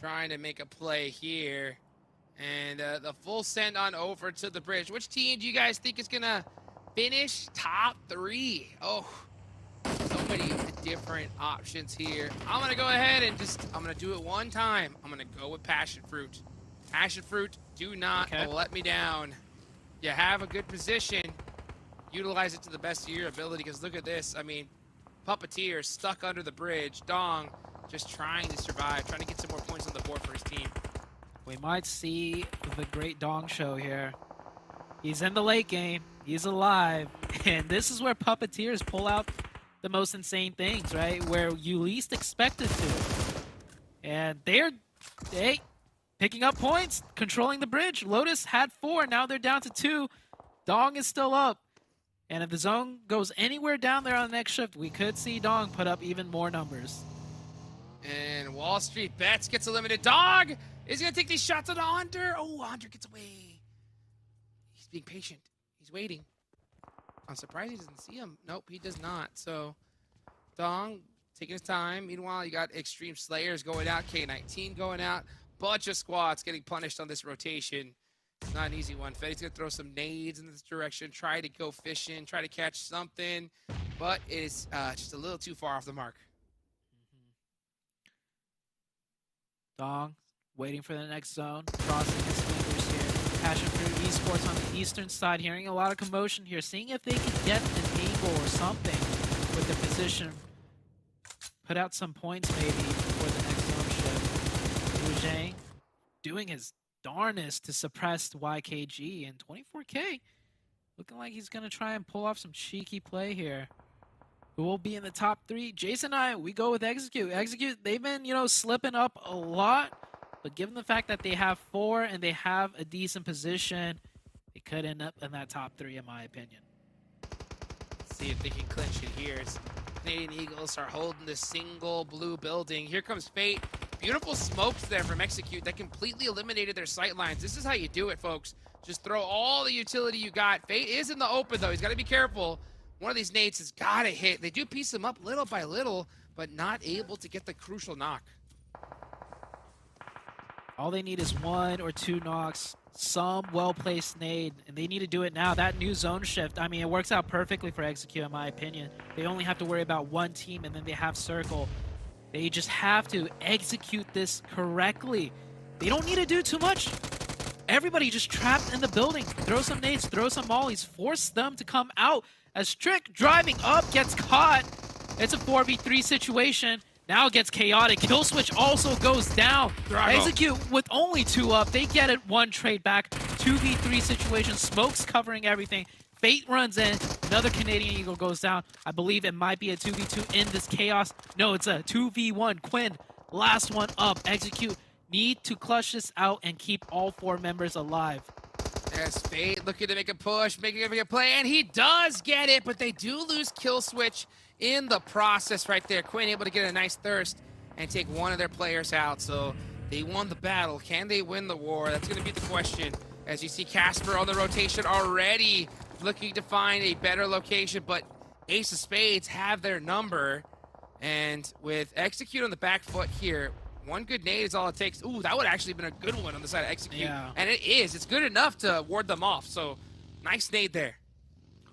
Speaker 6: trying to make a play here. And the full send on over to the bridge. Which team do you guys think is going to finish top 3? Oh, so many different options here. I'm going to go ahead and I'm going to do it one time. I'm going to go with PASSIONFRUIT. PASSIONFRUIT, do not let me down. You have a good position. Utilize it to the best of your ability, because look at this. I mean, Puppeteer stuck under the bridge. Dong just trying to survive, trying to get some more points on the board for his team.
Speaker 2: We might see the great Dong show here. He's in the late game. He's alive. And this is where Puppeteers pull out the most insane things, right? Where you least expect it to. And they're picking up points, controlling the bridge. Lotus had 4. Now they're down to 2. Dong is still up. And if the zone goes anywhere down there on the next shift, we could see Dong put up even more numbers.
Speaker 6: And Wall Street Bets gets eliminated. Dog is going to take these shots on Onder. Oh, Onder gets away. He's being patient. He's waiting. I'm surprised he doesn't see him. Nope, he does not. So, Dong taking his time. Meanwhile, you got Extreme Slayers going out. K19 going out. Bunch of squads getting punished on this rotation. It's not an easy one. Fetty's going to throw some nades in this direction, try to go fishing, try to catch something, but it's just a little too far off the mark.
Speaker 2: Dong waiting for the next zone, crossing his fingers here. PASSIONFRUIT Esports on the eastern side, hearing a lot of commotion here, seeing if they can get an angle or something with the position. Put out some points maybe for the next zone shift. Wu doing his darnest to suppress YKG, and 24K looking like he's going to try and pull off some cheeky play here. Who will be in the top 3? Jason and I, we go with Execute. Execute, they've been, slipping up a lot, but given the fact that they have 4 and they have a decent position, they could end up in that top 3 in my opinion.
Speaker 6: Let's see if they can clinch it here. As Canadian Eagles are holding this single blue building. Here comes Fate. Beautiful smokes there from Execute that completely eliminated their sight lines. This is how you do it, folks. Just throw all the utility you got. Fate is in the open, though. He's got to be careful. One of these nades has got to hit. They do piece him up little by little, but not able to get the crucial knock.
Speaker 2: All they need is 1 or 2 knocks, some well-placed nade, and they need to do it now. That new zone shift, I mean, it works out perfectly for Execute, in my opinion. They only have to worry about 1 team, and then they have Circle. They just have to execute this correctly. They don't need to do too much. Everybody just trapped in the building. Throw some nades, throw some mollies, force them to come out. As Trick driving up gets caught. It's a 4v3 situation. Now it gets chaotic. Kill switch also goes down. Execute with only 2 up. They get it 1 trade back. 2v3 situation. Smoke's covering everything. Fate runs in. Another Canadian Eagle goes down. I believe it might be a 2v2 in this chaos. No, it's a 2v1. Quinn, last one up. Execute. Need to clutch this out and keep all 4 members alive.
Speaker 6: There's Fate looking to make a push, making a play, and he does get it, but they do lose kill switch in the process right there. Quinn able to get a nice thirst and take one of their players out, so they won the battle. Can they win the war? That's going to be the question. As you see Casper on the rotation already looking to find a better location, but Ace of Spades have their number, and with Execute on the back foot here, 1 good nade is all it takes. Ooh, that would actually have been a good one on the side of Execute.
Speaker 2: Yeah.
Speaker 6: And it is. It's good enough to ward them off. So, nice nade there.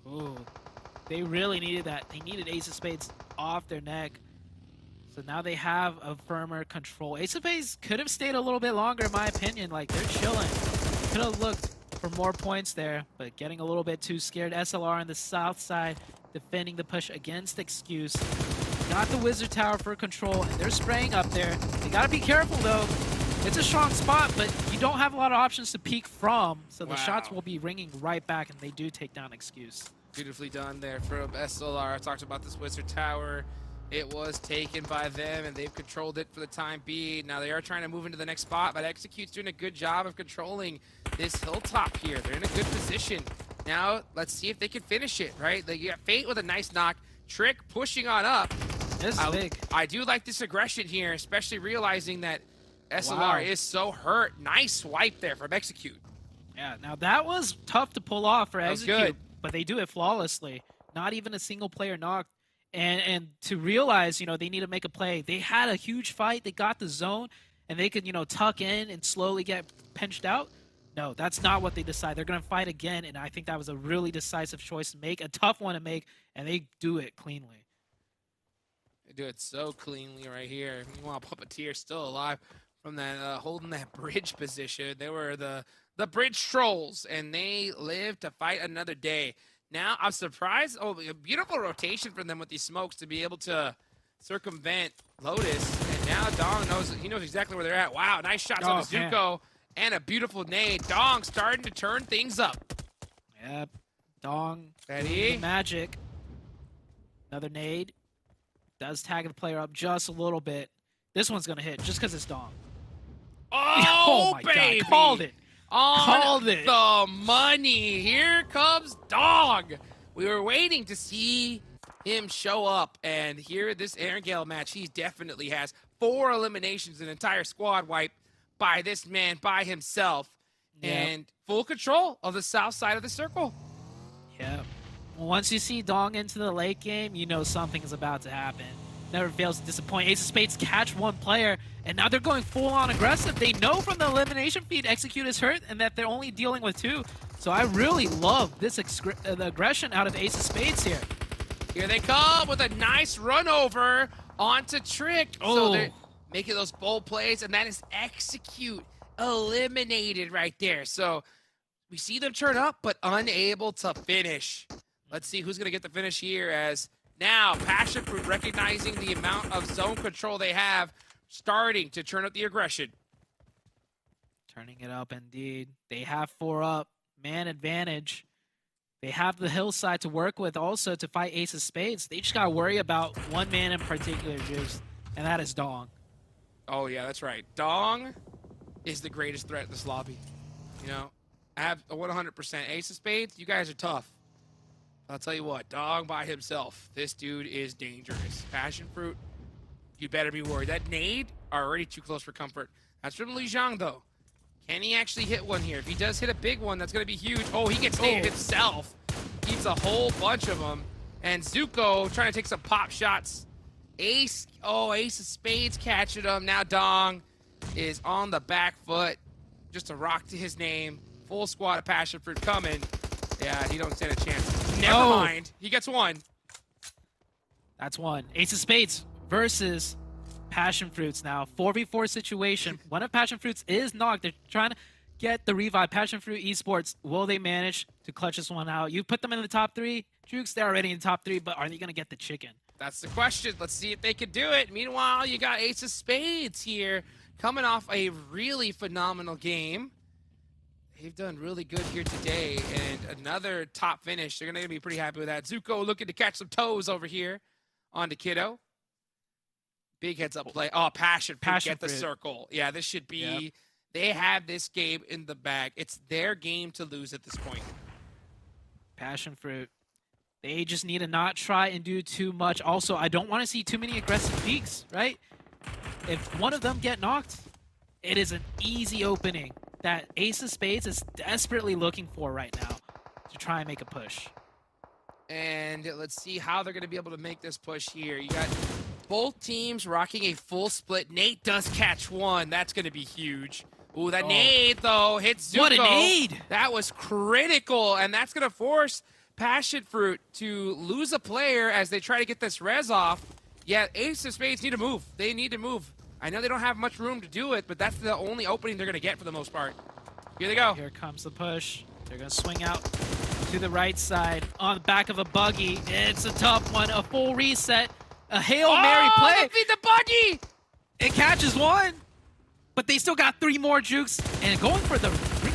Speaker 2: Ooh, they really needed that. They needed Ace of Spades off their neck. So now they have a firmer control. Ace of Spades could have stayed a little bit longer, in my opinion. Like, they're chilling. Could have looked for more points there, but getting a little bit too scared. SLR on the south side, defending the push against Excuse. Got the Wizard Tower for control, and they're spraying up there. They gotta be careful, though. It's a strong spot, but you don't have a lot of options to peek from, so the shots will be ringing right back, and they do take down Excuse.
Speaker 6: Beautifully done there from SLR. I talked about this Wizard Tower. It was taken by them, and they've controlled it for the time being. Now they are trying to move into the next spot, but Execute's doing a good job of controlling this hilltop here. They're in a good position. Now, let's see if they can finish it, right? They got Fate with a nice knock. Trick pushing on up.
Speaker 2: This is big.
Speaker 6: I do like this aggression here, especially realizing that SLR
Speaker 2: Wow.
Speaker 6: is so hurt. Nice wipe there from Execute.
Speaker 2: Yeah, now that was tough to pull off for
Speaker 6: was
Speaker 2: Execute,
Speaker 6: good.
Speaker 2: but they do it flawlessly. Not even a single player knocked. And to realize, you know, they need to make a play. They had a huge fight. They got the zone, and they could, you know, tuck in and slowly get pinched out. No, that's not what they decide. They're going to fight again, and I think that was a really decisive choice to make, a tough one to make, and they do it cleanly.
Speaker 6: They do it so cleanly right here. Meanwhile, Puppeteer still alive from that holding that bridge position. They were the bridge trolls, and they live to fight another day. Now, I'm surprised. Oh, a beautiful rotation from them with these smokes to be able to circumvent Lotus. And now Dong knows, he knows exactly where they're at. Wow, nice shots on the
Speaker 2: man.
Speaker 6: Zuko. And a beautiful nade. Dong starting to turn things up.
Speaker 2: Yep. Dong.
Speaker 6: Ready?
Speaker 2: The magic. Another nade. Does tag the player up just a little bit. This one's going to hit just because it's Dong.
Speaker 6: Oh,
Speaker 2: my
Speaker 6: baby.
Speaker 2: God. Called it.
Speaker 6: On
Speaker 2: Called it.
Speaker 6: the money. Here comes Dog. We were waiting to see him show up. And here, this Erangel match, he definitely has 4 eliminations, an entire squad wipe by this man by himself.
Speaker 2: Yep.
Speaker 6: And full control of the south side of the circle.
Speaker 2: Yeah. Once you see Dong into the late game, you know something is about to happen. Never fails to disappoint. Ace of Spades catch one player, and now they're going full-on aggressive. They know from the elimination feed Execute is hurt and that they're only dealing with 2. So I really love this the aggression out of Ace of Spades here.
Speaker 6: Here they come with a nice run over onto Trick. So
Speaker 2: Oh.
Speaker 6: they're making those bold plays, and that is Execute eliminated right there. So we see them turn up, but unable to finish. Let's see who's going to get the finish here, as now PASSIONFRUIT, recognizing the amount of zone control they have, starting to turn up the aggression.
Speaker 2: Turning it up indeed. They have 4 up. Man advantage. They have the hillside to work with also to fight Ace of Spades. They just got to worry about one man in particular, Juice, and that is Dong.
Speaker 6: Oh, yeah, that's right. Dong is the greatest threat in this lobby. You know, I have a 100%. Ace of Spades, you guys are tough. I'll tell you what, Dong by himself, this dude is dangerous. PASSIONFRUIT, you better be worried. That nade are already too close for comfort. That's from Li Jiang, though. Can he actually hit one here? If he does hit a big one, that's going to be huge. Oh, he gets naded himself. Keeps a whole bunch of them. And Zuko trying to take some pop shots. Ace of Spades catching him. Now Dong is on the back foot. Just a rock to his name. Full squad of PASSIONFRUIT coming. Yeah, he don't stand a chance. Never mind. He gets one.
Speaker 2: That's one. Ace of Spades versus PASSIONFRUITs now. 4v4 situation. One of PASSIONFRUITs is knocked. They're trying to get the revive. PASSIONFRUIT Esports, will they manage to clutch this one out? You put them in the top 3. Jukes, they're already in the top 3, but are they going to get the chicken?
Speaker 6: That's the question. Let's see if they can do it. Meanwhile, you got Ace of Spades here coming off a really phenomenal game. They've done really good here today, and another top finish. They're going to be pretty happy with that. Zuko looking to catch some toes over here onto Kiddo. Big heads-up play. Oh, PASSIONFRUIT get the circle. Yeah, this should be... Yep. They have this game in the bag. It's their game to lose at this point.
Speaker 2: PASSIONFRUIT. They just need to not try and do too much. Also, I don't want to see too many aggressive peaks, right? If one of them get knocked, it is an easy opening that Ace of Spades is desperately looking for right now to try and make a push.
Speaker 6: And let's see how they're going to be able to make this push here. You got both teams rocking a full split. Nate does catch one. That's going to be huge. Ooh, that nade, though, hits Zuko.
Speaker 2: What a nade!
Speaker 6: That was critical, and that's going to force PASSIONFRUIT to lose a player as they try to get this res off. Yeah, Ace of Spades need to move. They need to move. I know they don't have much room to do it, but that's the only opening they're going to get for the most part. Here they go.
Speaker 2: Here comes the push. They're going to swing out to the right side on the back of a buggy. It's a tough one. A full reset. A Hail Mary play.
Speaker 6: Beat the buggy!
Speaker 2: It catches one, but they still got 3 more jukes. And going for the...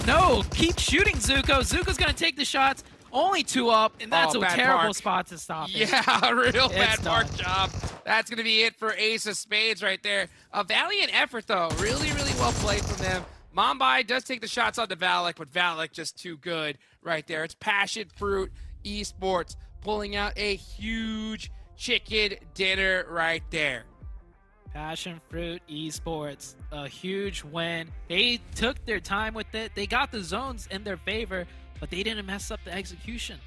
Speaker 2: No, keep shooting, Zuko. Zuko's going to take the shots. Only 2 up, and that's
Speaker 6: Oh,
Speaker 2: a
Speaker 6: bad
Speaker 2: terrible
Speaker 6: park.
Speaker 2: spot to stop it.
Speaker 6: Yeah, real bad
Speaker 2: It's
Speaker 6: mark
Speaker 2: done.
Speaker 6: job. That's going to be it for Ace of Spades right there. A valiant effort, though. Really, really well played from them. Mumbai does take the shots on to Valak, but Valak just too good right there. It's Passion Fruit Esports pulling out a huge chicken dinner right there.
Speaker 2: Passion Fruit Esports, a huge win. They took their time with it. They got the zones in their favor, but they didn't mess up the execution.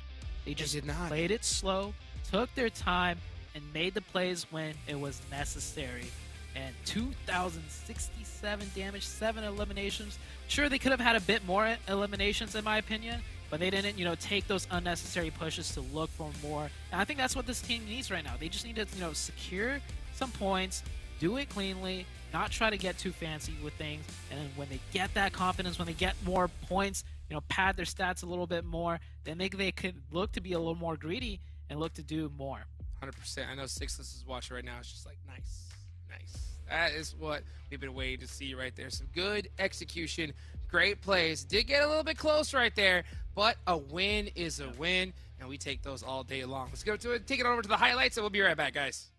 Speaker 2: They just
Speaker 6: did not.
Speaker 2: played it slow, took their time, and made the plays when it was necessary. And 2,067 damage, 7 eliminations. Sure, they could have had a bit more eliminations in my opinion, but they didn't, take those unnecessary pushes to look for more. And I think that's what this team needs right now. They just need to, secure some points, do it cleanly, not try to get too fancy with things. And then when they get that confidence, when they get more points, pad their stats a little bit more, then they could look to be a little more greedy and look to do more.
Speaker 6: 100%. I know Sixless is watching right now. It's just like, nice, nice. That is what we've been waiting to see right there. Some good execution, great plays. Did get a little bit close right there, but a win is a win, and we take those all day long. Let's go to it, take it over to the highlights, and we'll be right back, guys.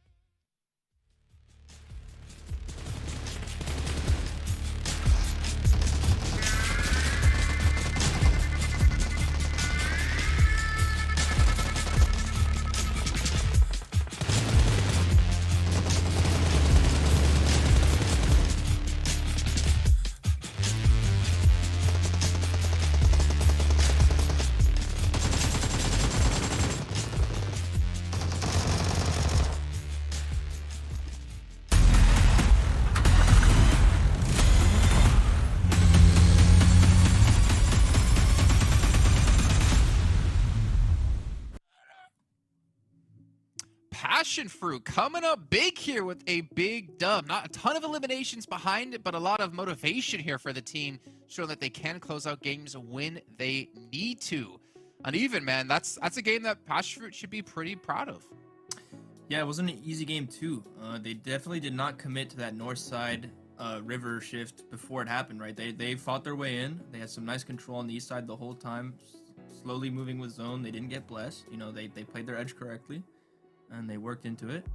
Speaker 4: Passion Fruit coming up big here with a big dub. Not a ton of eliminations behind it, but a lot of motivation here for the team, showing that they can close out games when they need to. Uneven, man. That's a game that Passion Fruit should be pretty proud of.
Speaker 5: Yeah, it wasn't an easy game too. They definitely did not commit to that north side river shift before it happened, right? They fought their way in. They had some nice control on the east side the whole time, slowly moving with zone. They didn't get blessed. They played their edge correctly, and they worked into it.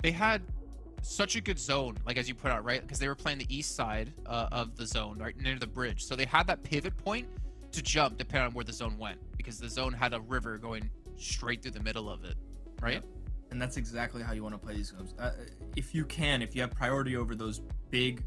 Speaker 4: They had such a good zone, like as you put out, right? Because they were playing the east side of the zone, right near the bridge. So they had that pivot point to jump depending on where the zone went, because the zone had a river going straight through the middle of it, right?
Speaker 5: Yep. And that's exactly how you want to play these games. If you have priority over those big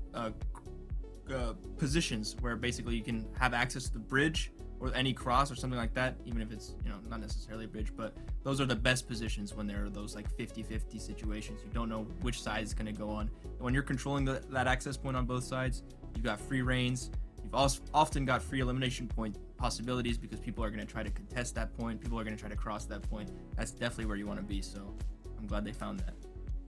Speaker 5: positions where basically you can have access to the bridge or any cross or something like that, even if it's not necessarily a bridge, but those are the best positions when there are those like 50-50 situations. You don't know which side is going to go on. And when you're controlling that access point on both sides, you've got free reigns. You've also often got free elimination point possibilities because people are going to try to contest that point. People are going to try to cross that point. That's definitely where you want to be. So I'm glad they found that.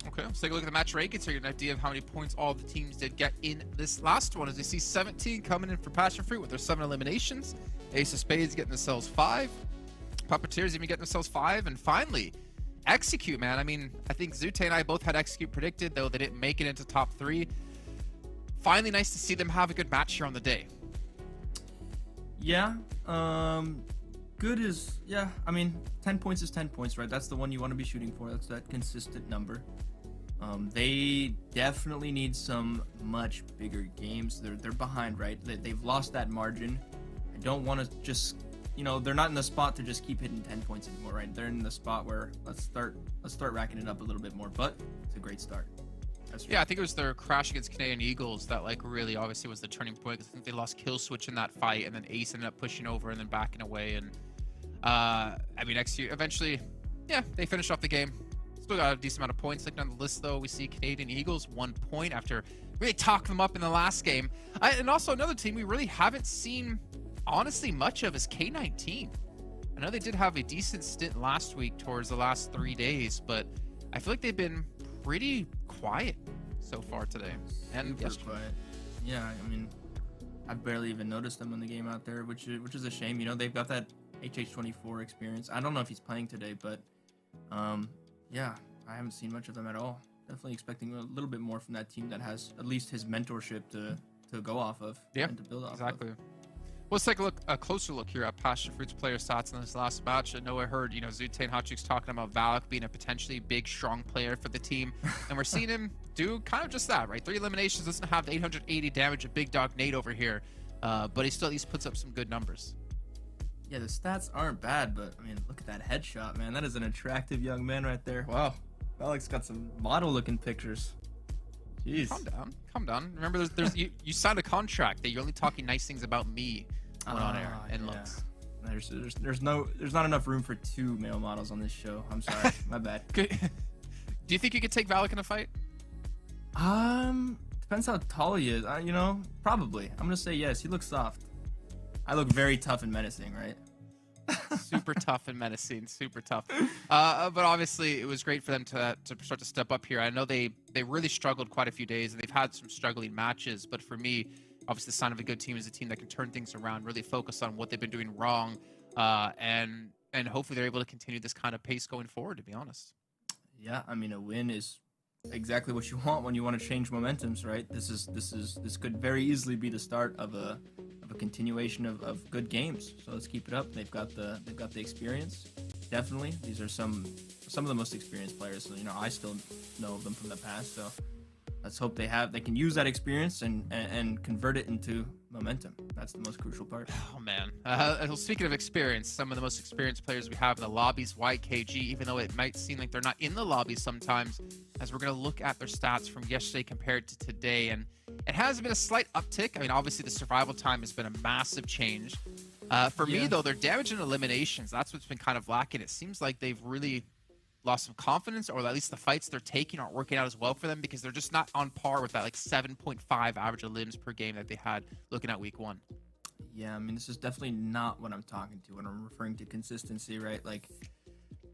Speaker 4: Okay, let's take a look at the match rankings so you get an idea of how many points all the teams did get in this last one. As you see, 17 coming in for Passion Fruit with their 7 eliminations. Ace of Spades getting themselves 5. Puppeteers even getting themselves 5. And finally, Execute, man. I mean, I think Zute and I both had Execute predicted, though they didn't make it into top 3. Finally, nice to see them have a good match here on the day.
Speaker 5: Yeah, good is, yeah, I mean, 10 points is 10 points, right? That's the one you want to be shooting for. That's that consistent number. They definitely need some much bigger games. They're behind, right? They've lost that margin. I don't want to just, they're not in the spot to just keep hitting 10 points anymore, right? They're in the spot where let's start racking it up a little bit more, but it's a great start.
Speaker 4: Yeah, I think it was their crash against Canadian Eagles that really obviously was the turning point. I think they lost kill switch in that fight, and then Ace ended up pushing over and then backing away. And I mean, next year eventually, yeah, they finished off the game. Still got a decent amount of points. Looking on the list though, we see Canadian Eagles 1 point after really talking them up in the last game. And also another team we really haven't seen honestly much of is K19. I know they did have a decent stint last week towards the last 3 days, but I feel like they've been pretty quiet so far today and yesterday.
Speaker 5: Quiet. Yeah, I mean, I barely even noticed them in the game out there, which is a shame. They've got that HH24 experience. I don't know if he's playing today, but yeah, I haven't seen much of them at all. Definitely expecting a little bit more from that team that has at least his mentorship to go off of.
Speaker 4: Yeah,
Speaker 5: and to build off
Speaker 4: exactly.
Speaker 5: of.
Speaker 4: Let's take a closer look here at PASSIONFRUIT's player stats in this last match. I know I heard, Zute and Hotchuk's talking about BULUC being a potentially big, strong player for the team. And we're seeing him do kind of just that, right? 3 eliminations, doesn't have the 880 damage, a big dog Nate over here. But he still at least puts up some good numbers.
Speaker 5: Yeah, the stats aren't bad, but, I mean, look at that headshot, man. That is an attractive young man right there. Wow. BULUC's got some model-looking pictures. Jeez.
Speaker 4: Calm down. Remember, you signed a contract that you're only talking nice things about me on air and looks.
Speaker 5: There's not enough room for 2 male models on this show. I'm sorry, my bad.
Speaker 4: Do you think you could take BULUC in a fight?
Speaker 5: Depends how tall he is. Probably. I'm gonna say yes. He looks soft. I look very tough and menacing, right?
Speaker 4: Super tough and menacing, super tough. But obviously, it was great for them to start to step up here. I know they really struggled quite a few days, and they've had some struggling matches. But for me, obviously, the sign of a good team is a team that can turn things around, really focus on what they've been doing wrong, and hopefully they're able to continue this kind of pace going forward. To be honest.
Speaker 5: Yeah, I mean, a win is exactly what you want when you want to change momentums, right? This could very easily be the start of a continuation of good games. So let's keep it up. They've got the experience. Definitely, these are some of the most experienced players. So I still know of them from the past. So let's hope they can use that experience and convert it into momentum. That's the most crucial part.
Speaker 4: Oh man. Speaking of experience, some of the most experienced players we have in the lobbies, YKG, even though it might seem like they're not in the lobbies sometimes, as we're going to look at their stats from yesterday compared to today, and it has been a slight uptick. I mean, obviously the survival time has been a massive change. For me though, their damage and eliminations, that's what's been kind of lacking. It seems like they've really lost some confidence, or at least the fights they're taking aren't working out as well for them, because they're just not on par with that like 7.5 average elims per game that they had looking at week 1.
Speaker 5: Yeah, I mean, this is definitely not what I'm talking to when I'm referring to consistency, right? Like,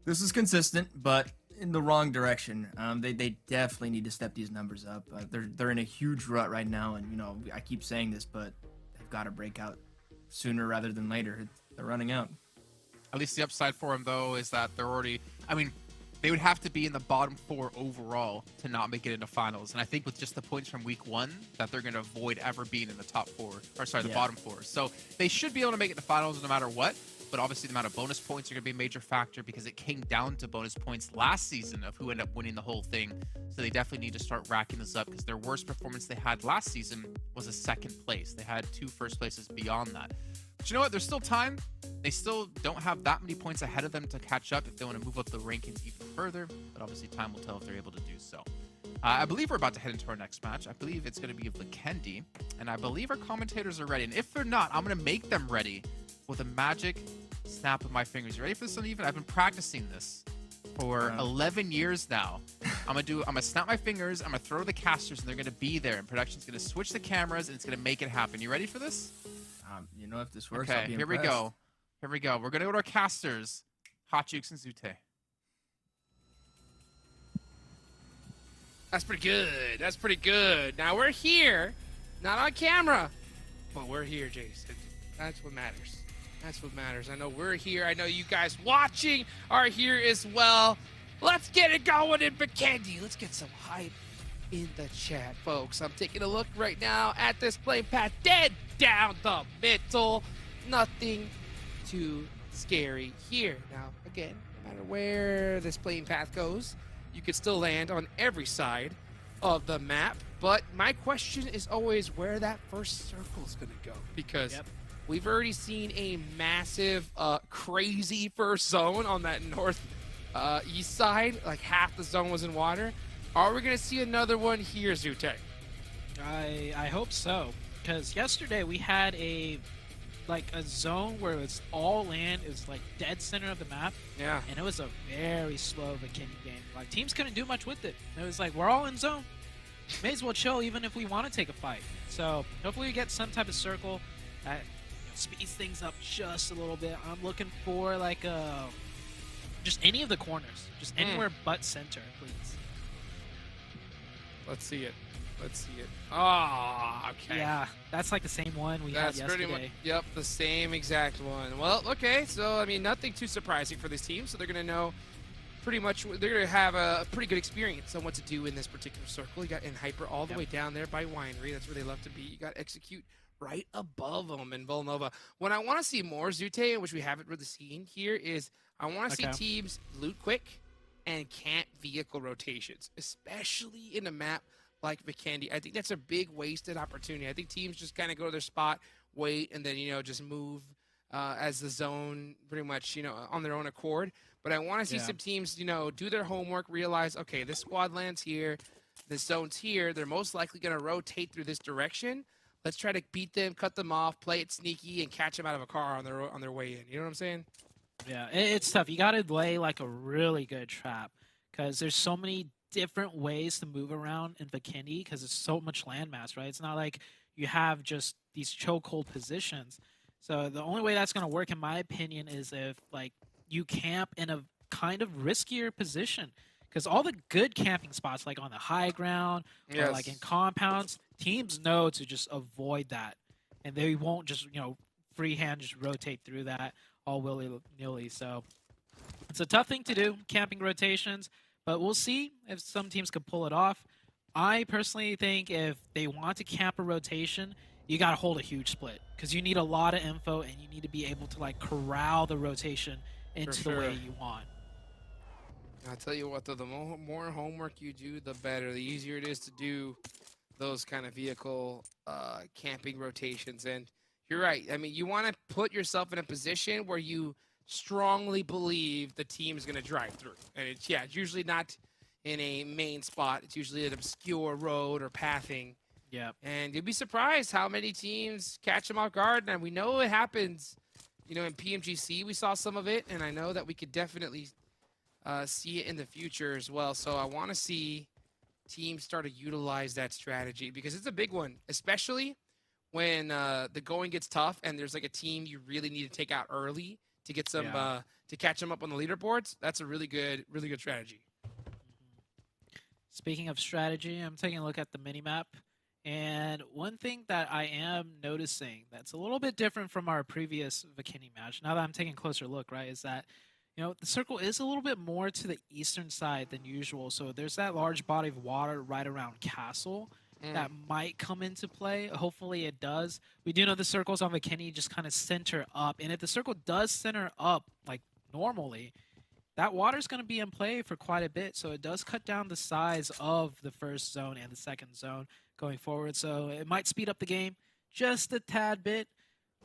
Speaker 5: this is consistent, but in the wrong direction. They definitely need to step these numbers up. They're in a huge rut right now, and I keep saying this, but they've got to break out sooner rather than later. They're running out.
Speaker 4: At least the upside for them though is that they're already, I mean, they would have to be in the bottom 4 overall to not make it into finals. And I think with just the points from week 1, that they're going to avoid ever being in the top 4, or sorry, the bottom 4. So they should be able to make it to finals no matter what. But obviously the amount of bonus points are going to be a major factor, because it came down to bonus points last season of who ended up winning the whole thing. So they definitely need to start racking this up, because their worst performance they had last season was a 2nd place. They had 2 first places beyond that. But you know what? There's still time. They still don't have that many points ahead of them to catch up if they want to move up the rankings even further. But obviously time will tell if they're able to do so. I believe we're about to head into our next match. I believe it's going to be of Vikendi. And I believe our commentators are ready. And if they're not, I'm going to make them ready with a magic snap of my fingers. You ready for this one, even? I've been practicing this for 11 years now. I'm gonna snap my fingers, I'm gonna throw the casters, and they're gonna be there, and production's gonna switch the cameras, and it's gonna make it happen. You ready for this?
Speaker 5: If this works,
Speaker 4: okay,
Speaker 5: I'll be
Speaker 4: here we go. Here we go. We're gonna go to our casters, Hotchukes and Zute.
Speaker 6: That's pretty good. That's pretty good. Now we're here, not on camera, but we're here, Jason. That's what matters. That's what matters. I know we're here. I know you guys watching are here as well. Let's get it going in Vikendi. Let's get some hype in the chat, folks. I'm taking a look right now at this playing path. Dead down the middle. Nothing too scary here. Now, again, no matter where this playing path goes, you could still land on every side of the map. But my question is always where that first circle is going to go. Because we've already seen a massive, crazy first zone on that north east side. Like half the zone was in water. Are we going to see another one here, Zute?
Speaker 2: I hope so. Because yesterday we had a zone where it was all land. It was like dead center of the map.
Speaker 6: Yeah.
Speaker 2: And it was a very slow Vikendi game. Like teams couldn't do much with it. It was like, we're all in zone. May as well chill even if we want to take a fight. So hopefully we get some type of circle that speeds things up just a little bit. I'm looking for like just any of the corners. Just anywhere but center, please.
Speaker 6: Let's see it. Let's see it. Oh, okay.
Speaker 2: Yeah, that's like the same one we had yesterday.
Speaker 6: Pretty much, yep, the same exact one. Well, okay, so, I mean, nothing too surprising for this team, so they're going to know pretty much, they're going to have a pretty good experience on what to do in this particular circle. You got Hyper all the way down there by Winery. That's where they love to be. You got Execute right above them in Villanova. What I want to see more, Zute, which we haven't really seen here, is I want to see teams loot quick and camp vehicle rotations, especially in a map like Vikendi. I think that's a big wasted opportunity. I think teams just kind of go to their spot, wait, and then, just move as the zone pretty much, on their own accord. But I want to see some teams, do their homework, realize, okay, this squad lands here, this zone's here. They're most likely going to rotate through this direction. Let's try to beat them, cut them off, play it sneaky, and catch them out of a car on their way in. You know what I'm saying?
Speaker 2: Yeah, it's tough. You got to lay like a really good trap because there's so many different ways to move around in Vikendi because it's so much landmass, right? It's not like you have just these chokehold positions. So the only way that's going to work, in my opinion, is if like you camp in a kind of riskier position. Because all the good camping spots, like on the high ground or like in compounds, teams know to just avoid that. And they won't just, freehand just rotate through that all willy-nilly. So it's a tough thing to do, camping rotations. But we'll see if some teams can pull it off. I personally think if they want to camp a rotation, you got to hold a huge split. Because you need a lot of info and you need to be able to like corral the rotation into the way you want.
Speaker 6: I'll tell you what, though, the more homework you do, the better. The easier it is to do those kind of vehicle camping rotations. And you're right. I mean, you want to put yourself in a position where you strongly believe the team's going to drive through. And it's usually not in a main spot. It's usually an obscure road or pathing.
Speaker 2: Yeah.
Speaker 6: And you'd be surprised how many teams catch them off guard. And we know it happens. In PMGC, we saw some of it. And I know that we could definitely see it in the future as well. So I want to see teams start to utilize that strategy because it's a big one, especially when the going gets tough and there's like a team you really need to take out early to get some to catch them up on the leaderboards. That's a really good strategy.
Speaker 2: Speaking of strategy, I'm taking a look at the minimap. And one thing that I am noticing that's a little bit different from our previous Vikendi match, now that I'm taking a closer look, right, is that the circle is a little bit more to the eastern side than usual. So there's that large body of water right around Castle that might come into play. Hopefully it does. We do know the circles on Vikendi just kind of center up. And if the circle does center up like normally, that water's going to be in play for quite a bit. So it does cut down the size of the first zone and the second zone going forward. So it might speed up the game just a tad bit.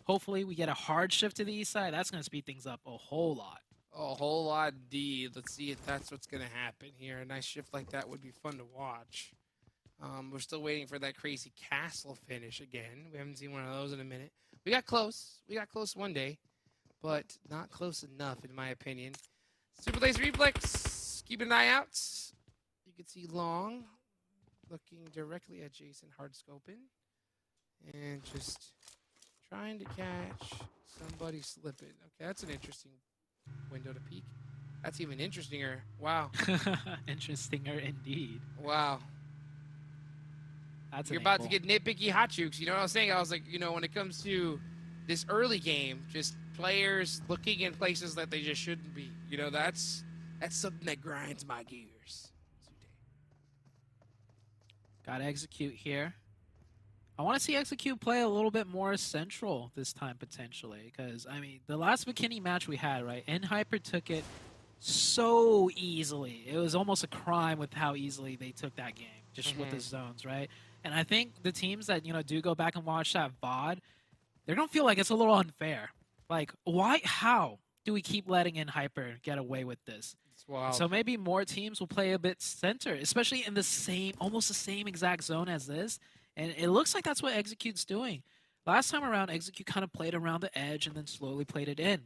Speaker 2: Hopefully we get a hard shift to the east side. That's going to speed things up a whole lot.
Speaker 6: A whole lot, indeed. Let's see if that's what's going to happen here. A nice shift like that would be fun to watch. We're still waiting for that crazy castle finish again. We haven't seen one of those in a minute. We got close. We got close one day, but not close enough, in my opinion. Super Lace Reflex. Keep an eye out. You can see Long looking directly at Jason, hard scoping, and just trying to catch somebody slipping. Okay, that's an interesting window to peek. That's even interestinger. Wow.
Speaker 2: Interestinger indeed.
Speaker 6: Wow.
Speaker 2: That's
Speaker 6: You're about to get nitpicky hot jukes. You know what I'm saying? I was like, when it comes to this early game, just players looking in places that they just shouldn't be. That's something that grinds my gears.
Speaker 2: Gotta execute here. I want to see Execute play a little bit more central this time, potentially. Because, I mean, the last Vikendi match we had, right? NHyper took it so easily. It was almost a crime with how easily they took that game, just with the zones, right? And I think the teams that, do go back and watch that VOD, they're going to feel like it's a little unfair. Like, why? How do we keep letting NHyper get away with this?
Speaker 6: It's wild.
Speaker 2: So maybe more teams will play a bit center, especially in the almost the same exact zone as this. And it looks like that's what Execute's doing. Last time around, Execute kind of played around the edge and then slowly played it in.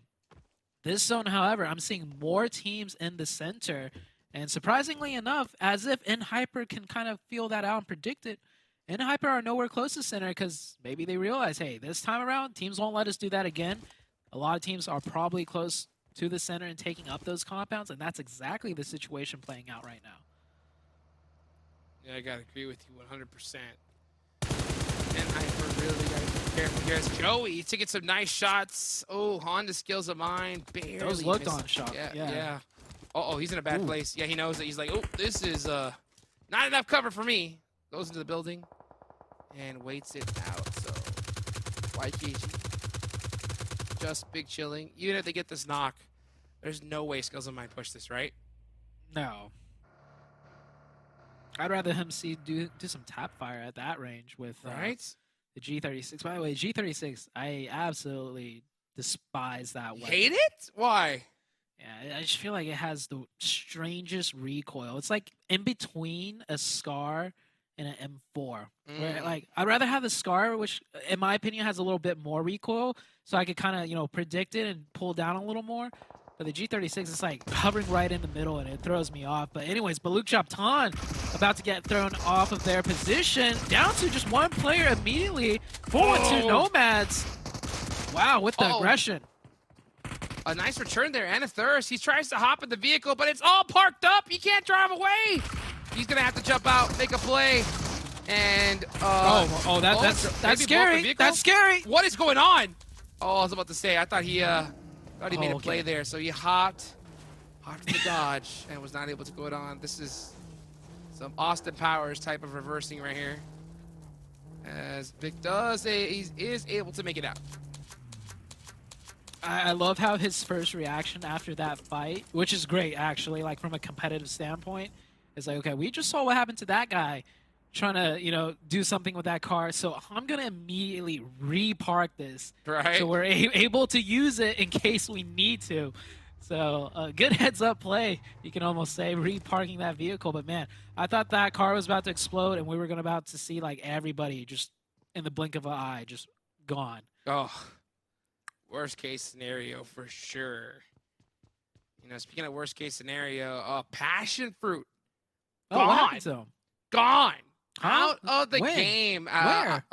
Speaker 2: This zone, however, I'm seeing more teams in the center. And surprisingly enough, as if NHyper can kind of feel that out and predict it, NHyper are nowhere close to center because maybe they realize, hey, this time around, teams won't let us do that again. A lot of teams are probably close to the center and taking up those compounds, and that's exactly the situation playing out right now.
Speaker 6: Yeah, I got to agree with you 100%. NHyper really got to be careful here. As Joey taking some nice shots. Oh, Honda skills of mine. Barely
Speaker 2: Those looked
Speaker 6: missed.
Speaker 2: on shot.
Speaker 6: Yeah. Uh-oh, he's in a bad place. Yeah, he knows that. He's like, oh, this is not enough cover for me. Goes into the building and waits it out. So YKG. Just big chilling. Even if they get this knock, there's no way Skills of Mine push this, right?
Speaker 2: No. I'd rather him do some tap fire at that range with
Speaker 6: Right?
Speaker 2: the G36. By the way, G36, I absolutely despise that weapon.
Speaker 6: Hate it? Why?
Speaker 2: Yeah, I just feel like it has the strangest recoil. It's like in between a SCAR and an M4. Where, like, I'd rather have the SCAR, which in my opinion has a little bit more recoil, so I could kind of, you know, predict it and pull down a little more. But the G36 is like hovering right in the middle and it throws me off. But anyways, BULUC CHABTAN about to get thrown off of their position. Down to just one player immediately. 4-1-2 NOMADS. Wow, with the aggression.
Speaker 6: A nice return there, and a thirst. He tries to hop in the vehicle, but it's all parked up. He can't drive away. He's gonna have to jump out, make a play, and
Speaker 2: that's scary. That's scary.
Speaker 6: What is going on? Oh, I was about to say, I thought he made a play
Speaker 2: okay.
Speaker 6: there. So he hopped from the dodge and was not able to go it on. This is some Austin Powers type of reversing right here. As Vic does say, he is able to make it out.
Speaker 2: I love how his first reaction after that fight, which is great actually, like from a competitive standpoint, is like, okay, we just saw what happened to that guy trying to, you know, do something with that car, so I'm gonna immediately repark this,
Speaker 6: Right.
Speaker 2: so we're able to use it in case we need to. So good heads up play, you can almost say, reparking that vehicle. But man, I thought that car was about to explode and we were about to see like everybody just in the blink of an eye just gone.
Speaker 6: Oh, worst case scenario for sure. You know, speaking of worst case scenario, passion fruit
Speaker 2: Oh, what
Speaker 6: Gone.
Speaker 2: happened to him?
Speaker 6: gone
Speaker 2: Huh?
Speaker 6: out of the
Speaker 2: When?
Speaker 6: game.
Speaker 2: Where?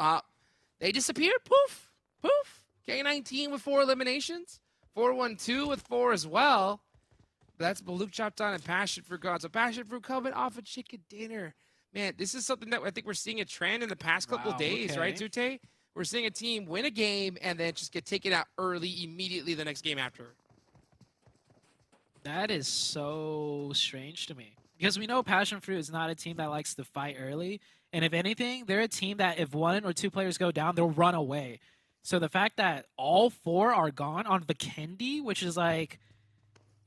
Speaker 6: They disappeared. Poof, poof. K19 with 4 eliminations. 4-1-2 with 4 as well. That's BULUC CHABTAN and Passion Fruit gone. So Passion Fruit coming off a chicken dinner. Man, this is something that I think we're seeing a trend in the past couple
Speaker 2: Wow,
Speaker 6: days, right,
Speaker 2: okay.
Speaker 6: Zute? We're seeing a team win a game and then just get taken out early, immediately the next game after.
Speaker 2: That is so strange to me. Because we know Passion Fruit is not a team that likes to fight early. And if anything, they're a team that if 1 or 2 players go down, they'll run away. So the fact that all 4 are gone on Vikendi, which is like,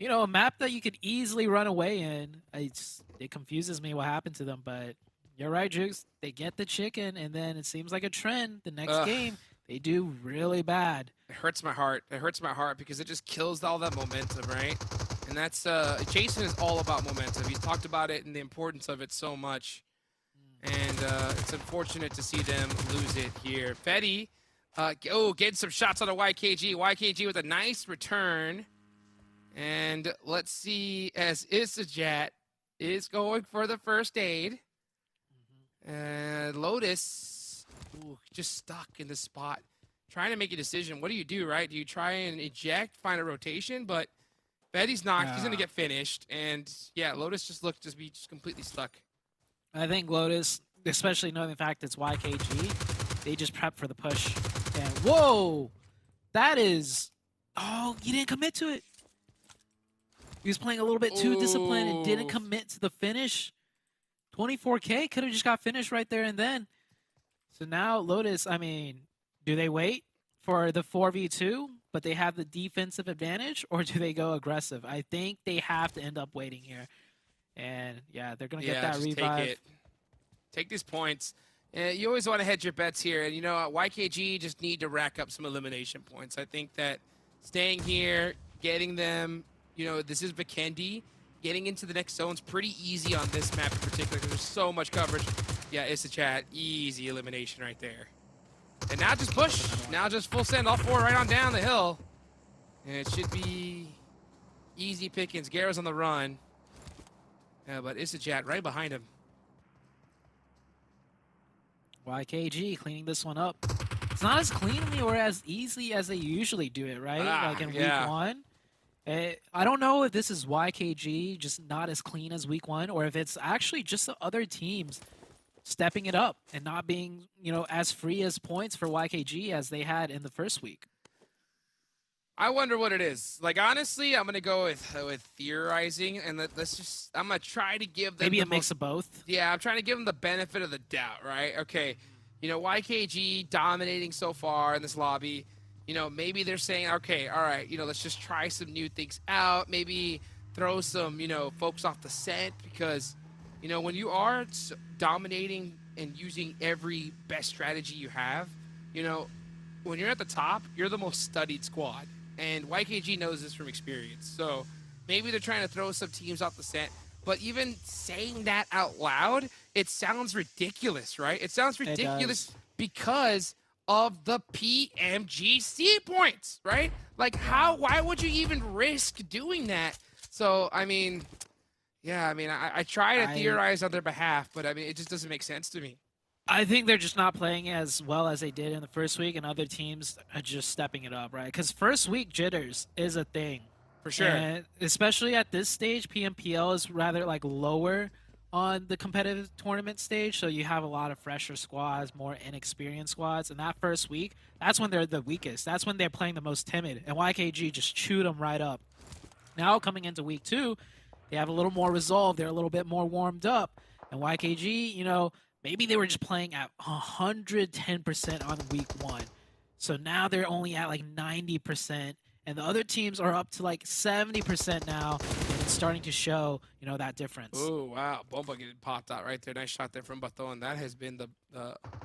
Speaker 2: you know, a map that you could easily run away in, it confuses me what happened to them. But you're right, Jukes. They get the chicken, and then it seems like a trend. The next game, they do really bad.
Speaker 6: It hurts my heart. It hurts my heart because it just kills all that momentum, right? And that's Jason is all about momentum. He's talked about it and the importance of it so much. And it's unfortunate to see them lose it here. Fetty, getting some shots on the YKG. YKG with a nice return. And let's see as Isajat is going for the first aid. LOTUS, just stuck in the spot. Trying to make a decision. What do you do, right? Do you try and eject, find a rotation? But Betty's knocked. He's going to get finished. And, yeah, LOTUS just looked to be just completely stuck.
Speaker 2: I think LOTUS, especially knowing the fact it's YKG, they just prep for the push. And whoa! That is... Oh, he didn't commit to it. He was playing a little bit too disciplined and didn't commit to the finish. 24K could have just got finished right there and then. So now LOTUS, I mean, do they wait for the 4v2, but they have the defensive advantage, or do they go aggressive? I think they have to end up waiting here. And yeah, they're going to get that
Speaker 6: just
Speaker 2: revive.
Speaker 6: Take it. Take these points. You always want to hedge your bets here. And, you know, YKG just need to rack up some elimination points. I think that staying here, getting them, you know, this is Vikendi. Getting into the next zone's pretty easy on this map in particular because there's so much coverage. Yeah, it's a chat. Easy elimination right there. And now just push. Now just full send. All 4 right on down the hill. And it should be easy pickings. Garro's on the run. Yeah, but it's a chat right behind him.
Speaker 2: YKG cleaning this one up. It's not as cleanly or as easy as they usually do it, right? Like in week 1. I don't know if this is YKG just not as clean as week 1, or if it's actually just the other teams stepping it up and not being, you know, as free as points for YKG as they had in the first week.
Speaker 6: I wonder what it is. Like, honestly, I'm going to go with theorizing, and I'm going to try to give them
Speaker 2: Maybe a mix of both.
Speaker 6: Yeah, I'm trying to give them the benefit of the doubt, right? Okay, You know, YKG dominating so far in this lobby. You know, maybe they're saying, okay, all right, you know, let's just try some new things out. Maybe throw some, you know, folks off the scent because, you know, when you are dominating and using every best strategy you have, you know, when you're at the top, you're the most studied squad. And YKG knows this from experience. So maybe they're trying to throw some teams off the scent. But even saying that out loud, it sounds ridiculous, right? It sounds ridiculous because of the PMGC points, right? Like, why would you even risk doing that? So, I mean, yeah, I mean, I try to theorize on their behalf, but I mean, it just doesn't make sense to me.
Speaker 2: I think they're just not playing as well as they did in the first week, and other teams are just stepping it up, right? Because first week jitters is a thing.
Speaker 6: For sure.
Speaker 2: And especially at this stage, PMPL is rather like lower on the competitive tournament stage, so you have a lot of fresher squads, more inexperienced squads, and that first week, that's when they're the weakest. That's when they're playing the most timid, and YKG just chewed them right up. Now coming into week 2, they have a little more resolve. They're a little bit more warmed up, and YKG, you know, maybe they were just playing at 110% on week 1. So now they're only at like 90%, and the other teams are up to like 70% now, and it's starting to show, you know, that difference.
Speaker 6: Oh, wow. Bomba getting popped out right there. Nice shot there from Baton. That has been the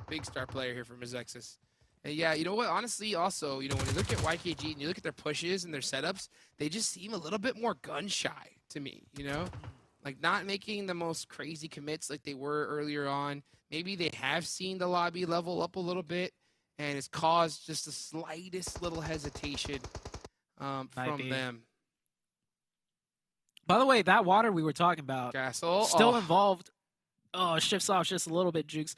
Speaker 6: big star player here for MEZEXIS. And yeah, you know what? Honestly, also, you know, when you look at YKG and you look at their pushes and their setups, they just seem a little bit more gun shy to me, you know? Like, not making the most crazy commits like they were earlier on. Maybe they have seen the lobby level up a little bit, and it's caused just the slightest little hesitation from them.
Speaker 2: By the way, that water we were talking about,
Speaker 6: Castle
Speaker 2: still involved. Oh, it shifts off just a little bit, Jukes.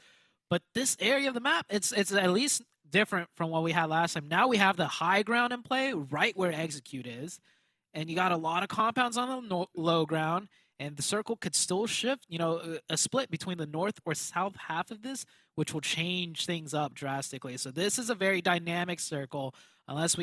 Speaker 2: But this area of the map, it's at least different from what we had last time. Now we have the high ground in play, right where execute is, and you got a lot of compounds on the low ground. And the circle could still shift, you know, a split between the north or south half of this, which will change things up drastically. So this is a very dynamic circle, unlike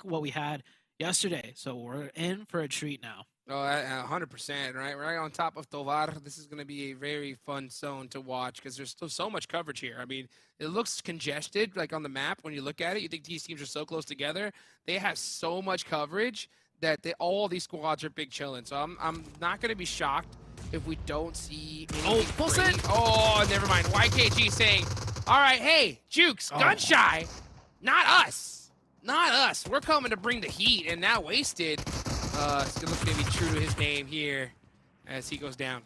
Speaker 2: what we had yesterday. So we're in for a treat now.
Speaker 6: Oh, 100%, right? Right on top of Tovar. This is going to be a very fun zone to watch because there's still so much coverage here. I mean, it looks congested, like on the map. When you look at it, you think these teams are so close together. They have so much coverage that all these squads are big chilling. So I'm not going to be shocked if we don't see anything
Speaker 2: full
Speaker 6: crazy.
Speaker 2: send.
Speaker 6: Oh, never mind. YKG saying, all right, hey, Jukes, gun shy. Not us. Not us. We're coming to bring the heat, and now Wasted is going to be true to his name here as he goes down.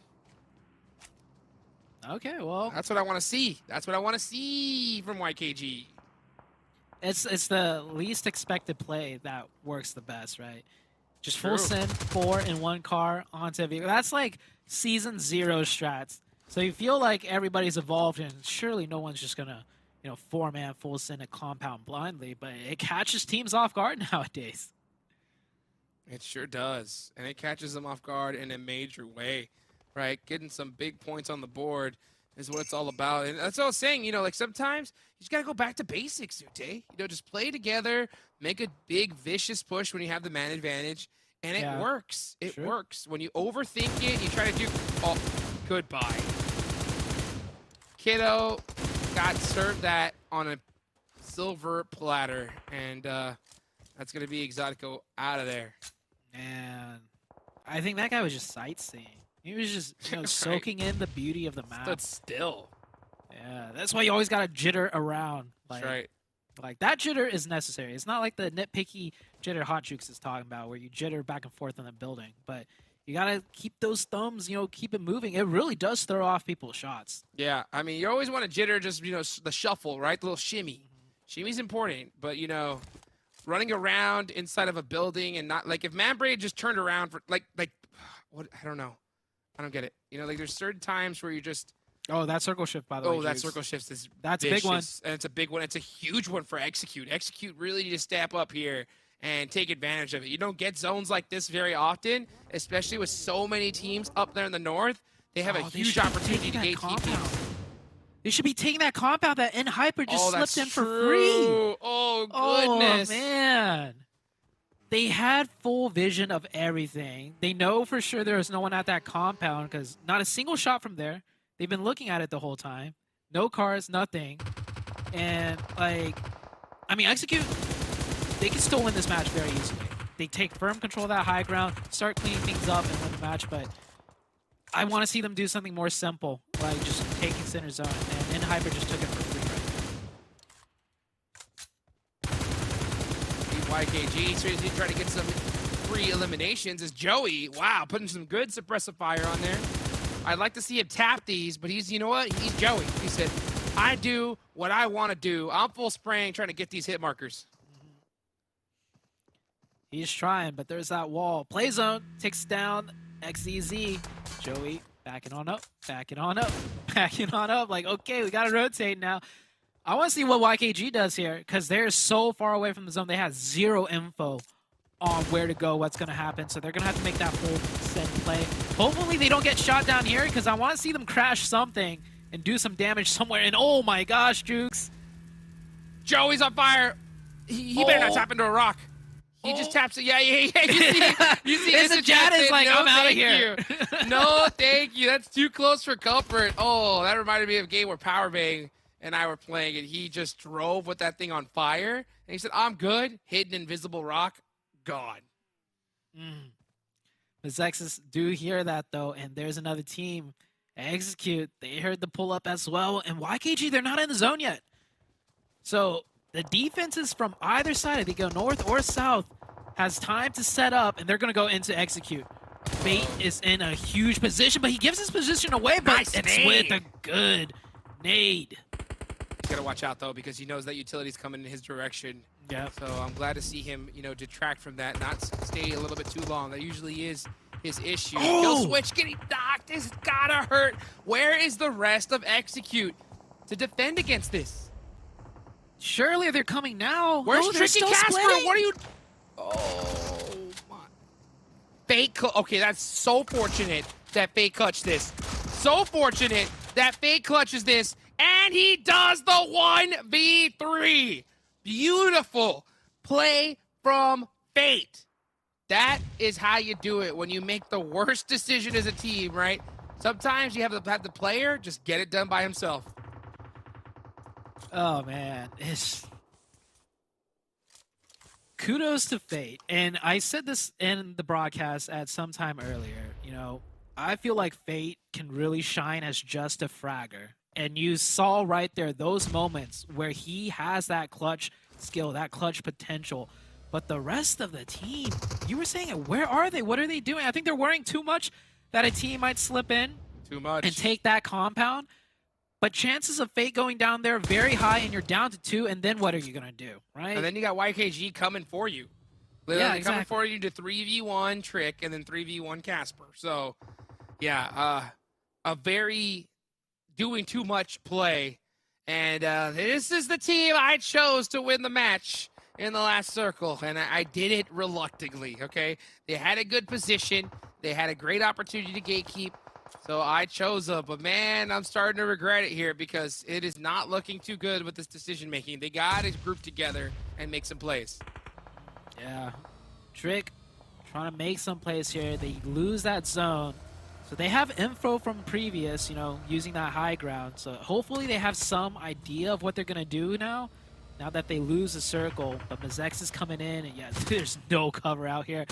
Speaker 2: Okay, well,
Speaker 6: That's what I want to see. That's what I want to see from YKG.
Speaker 2: it's the least expected play that works the best, right? Just full
Speaker 6: True.
Speaker 2: send, 4 in 1 car onto a vehicle. That's like season 0 strats. So you feel like everybody's evolved, and surely no one's just gonna, you know, 4-man full send a compound blindly. But it catches teams off guard nowadays.
Speaker 6: It sure does. And it catches them off guard in a major way, right? Getting some big points on the board is what it's all about. And that's what I was saying, you know, like sometimes you just got to go back to basics, Ute. You know, just play together, make a big, vicious push when you have the man advantage, and it works. It works. When you overthink it, you try to do... Oh, goodbye. Kiddo got served that on a silver platter, and that's going to be Exotico out of there.
Speaker 2: Man, I think that guy was just sightseeing. He was just, you know,
Speaker 6: Right.
Speaker 2: soaking in the beauty of the map.
Speaker 6: Stood still.
Speaker 2: Yeah, that's why you always gotta jitter around.
Speaker 6: That's right.
Speaker 2: Like that jitter is necessary. It's not like the nitpicky jitter Hot Jukes is talking about, where you jitter back and forth in the building. But you gotta keep those thumbs, you know, keep it moving. It really does throw off people's shots.
Speaker 6: Yeah, I mean, you always want to jitter, just, you know, the shuffle, right? The little shimmy. Shimmy's important, but, you know, running around inside of a building and not, like, if Manbraid just turned around for, like, what, I don't know. I don't get it. You know, like, there's certain times where you just...
Speaker 2: Oh, that circle shift, by the way.
Speaker 6: Oh, that
Speaker 2: Jukes.
Speaker 6: circle shift is
Speaker 2: That's a big one.
Speaker 6: vicious, and it's a big one. It's a huge one for Execute. Execute really need to step up here and take advantage of it. You don't get zones like this very often, especially with so many teams up there in the north. They have a huge opportunity to gatekeep teams.
Speaker 2: They should be taking that compound that N Hyper just
Speaker 6: that's
Speaker 2: slipped in for
Speaker 6: true.
Speaker 2: free.
Speaker 6: Oh, goodness.
Speaker 2: Oh, man. They had full vision of everything. They know for sure there was no one at that compound because not a single shot from there. They've been looking at it the whole time. no cars, nothing. And, like, I mean, Execute, they can still win this match very easily. They take firm control of that high ground, start cleaning things up, and win the match, but I want to see them do something more simple, like just taking center zone, and Hyper just took it for free right
Speaker 6: YKG seriously trying to get some free eliminations as Joey, wow, putting some good suppressive fire on there. I'd like to see him tap these, but he's, you know what? He's Joey. He said, I do what I want to do. I'm full spraying trying to get these hit markers.
Speaker 2: He's trying, but there's that wall. Play zone takes down XEZ. Joey backing on up, backing on up, backing on up. Like, okay, we got to rotate now. I want to see what YKG does here because they're so far away from the zone. They have zero info on where to go, what's going to happen. So they're going to have to make that full set play. Hopefully they don't get shot down here because I want to see them crash something and do some damage somewhere. And oh my gosh, Jukes.
Speaker 6: Joey's on fire. He better not tap into a rock. He just taps it. Yeah. You see
Speaker 2: It's Jad is like,
Speaker 6: no,
Speaker 2: I'm out of
Speaker 6: thank
Speaker 2: here.
Speaker 6: you. No, thank you. That's too close for comfort. Oh, that reminded me of a game where Powerbang and I were playing, and he just drove with that thing on fire. And he said, I'm good. Hit an invisible rock. Gone.
Speaker 2: MEZEXIS do hear that, though, and there's another team. Execute. They heard the pull-up as well. And YKG, they're not in the zone yet. So the defenses from either side, if they go north or south, has time to set up, and they're going to go into Execute. Fate is in a huge position, but he gives his position away, but
Speaker 6: Nice
Speaker 2: it's
Speaker 6: nade.
Speaker 2: with a good nade.
Speaker 6: He's got to watch out, though, because he knows that utility's coming in his direction.
Speaker 2: Yeah.
Speaker 6: So I'm glad to see him, detract from that, not stay a little bit too long. That usually is his issue. Kill switch getting knocked. This gotta hurt. Where is the rest of Execute to defend against this?
Speaker 2: Surely they're coming now.
Speaker 6: Where's
Speaker 2: No, they're
Speaker 6: Tricky
Speaker 2: still
Speaker 6: Casper?
Speaker 2: splitting.
Speaker 6: What are you? Oh my! Fake. Okay, that's so fortunate that Fake clutched this. So fortunate that Fake clutches this, and he does the 1v3. Beautiful play from Fate. That is how you do it when you make the worst decision as a team, right? Sometimes you have the player just get it done by himself.
Speaker 2: Oh man, it's kudos to Fate. And I said this in the broadcast at some time earlier, I feel like Fate can really shine as just a fragger. And you saw right there those moments where he has that clutch skill, that clutch potential. But the rest of the team, you were saying it, where are they? What are they doing? I think they're worrying too much that a team might slip in
Speaker 6: Too much.
Speaker 2: and take that compound. But chances of Fate going down there very high, and you're down to 2, and then what are you going to do, right?
Speaker 6: And then you got YKG coming for you. Literally
Speaker 2: Yeah,
Speaker 6: coming
Speaker 2: exactly.
Speaker 6: for you to 3v1 Trick and then 3v1 Casper. So, yeah, a very doing too much play. And this is the team I chose to win the match in the last circle. And I did it reluctantly, okay? They had a good position. They had a great opportunity to gatekeep. So I chose them, but man, I'm starting to regret it here because it is not looking too good with this decision making. They got to group together and make some plays.
Speaker 2: Yeah. Trick trying to make some plays here. They lose that zone. So they have info from previous, using that high ground. So hopefully they have some idea of what they're going to do now that they lose the circle. But MEZEXIS is coming in, and yeah, there's no cover out here.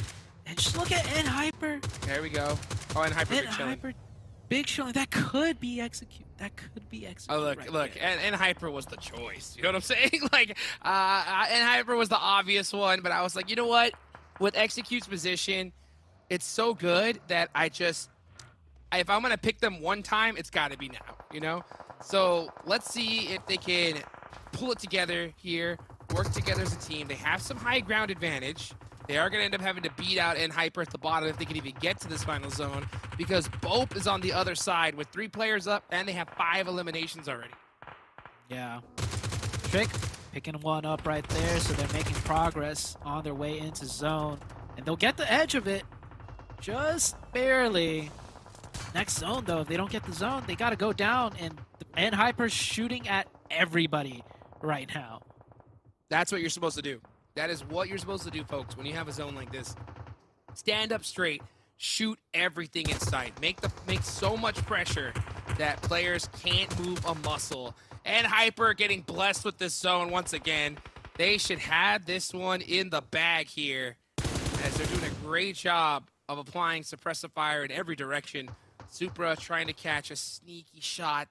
Speaker 2: And just look at NHyper.
Speaker 6: There we go. Oh, and Hyper big chilling.
Speaker 2: NHyper, big showing. That could be Execute. That could be Execute.
Speaker 6: Oh, look,
Speaker 2: right
Speaker 6: look,
Speaker 2: there.
Speaker 6: and Hyper was the choice. You know what I'm saying? And Hyper was the obvious one, but I was like, you know what? With Execute's position, it's so good that if I'm going to pick them one time, it's got to be now, So let's see if they can pull it together here, work together as a team. They have some high ground advantage. They are going to end up having to beat out NHyper at the bottom if they can even get to this final zone because BOPE is on the other side with 3 players up, and they have 5 eliminations already.
Speaker 2: Yeah. Trick picking one up right there, so they're making progress on their way into zone. And they'll get the edge of it just barely. Next zone, though, if they don't get the zone, they got to go down, and NHyper's shooting at everybody right now.
Speaker 6: That's what you're supposed to do. That is what you're supposed to do, folks, when you have a zone like this. Stand up straight, shoot everything in sight. Make so much pressure that players can't move a muscle. And Hyper getting blessed with this zone once again. They should have this one in the bag here, as they're doing a great job of applying suppressive fire in every direction. Supra trying to catch a sneaky shot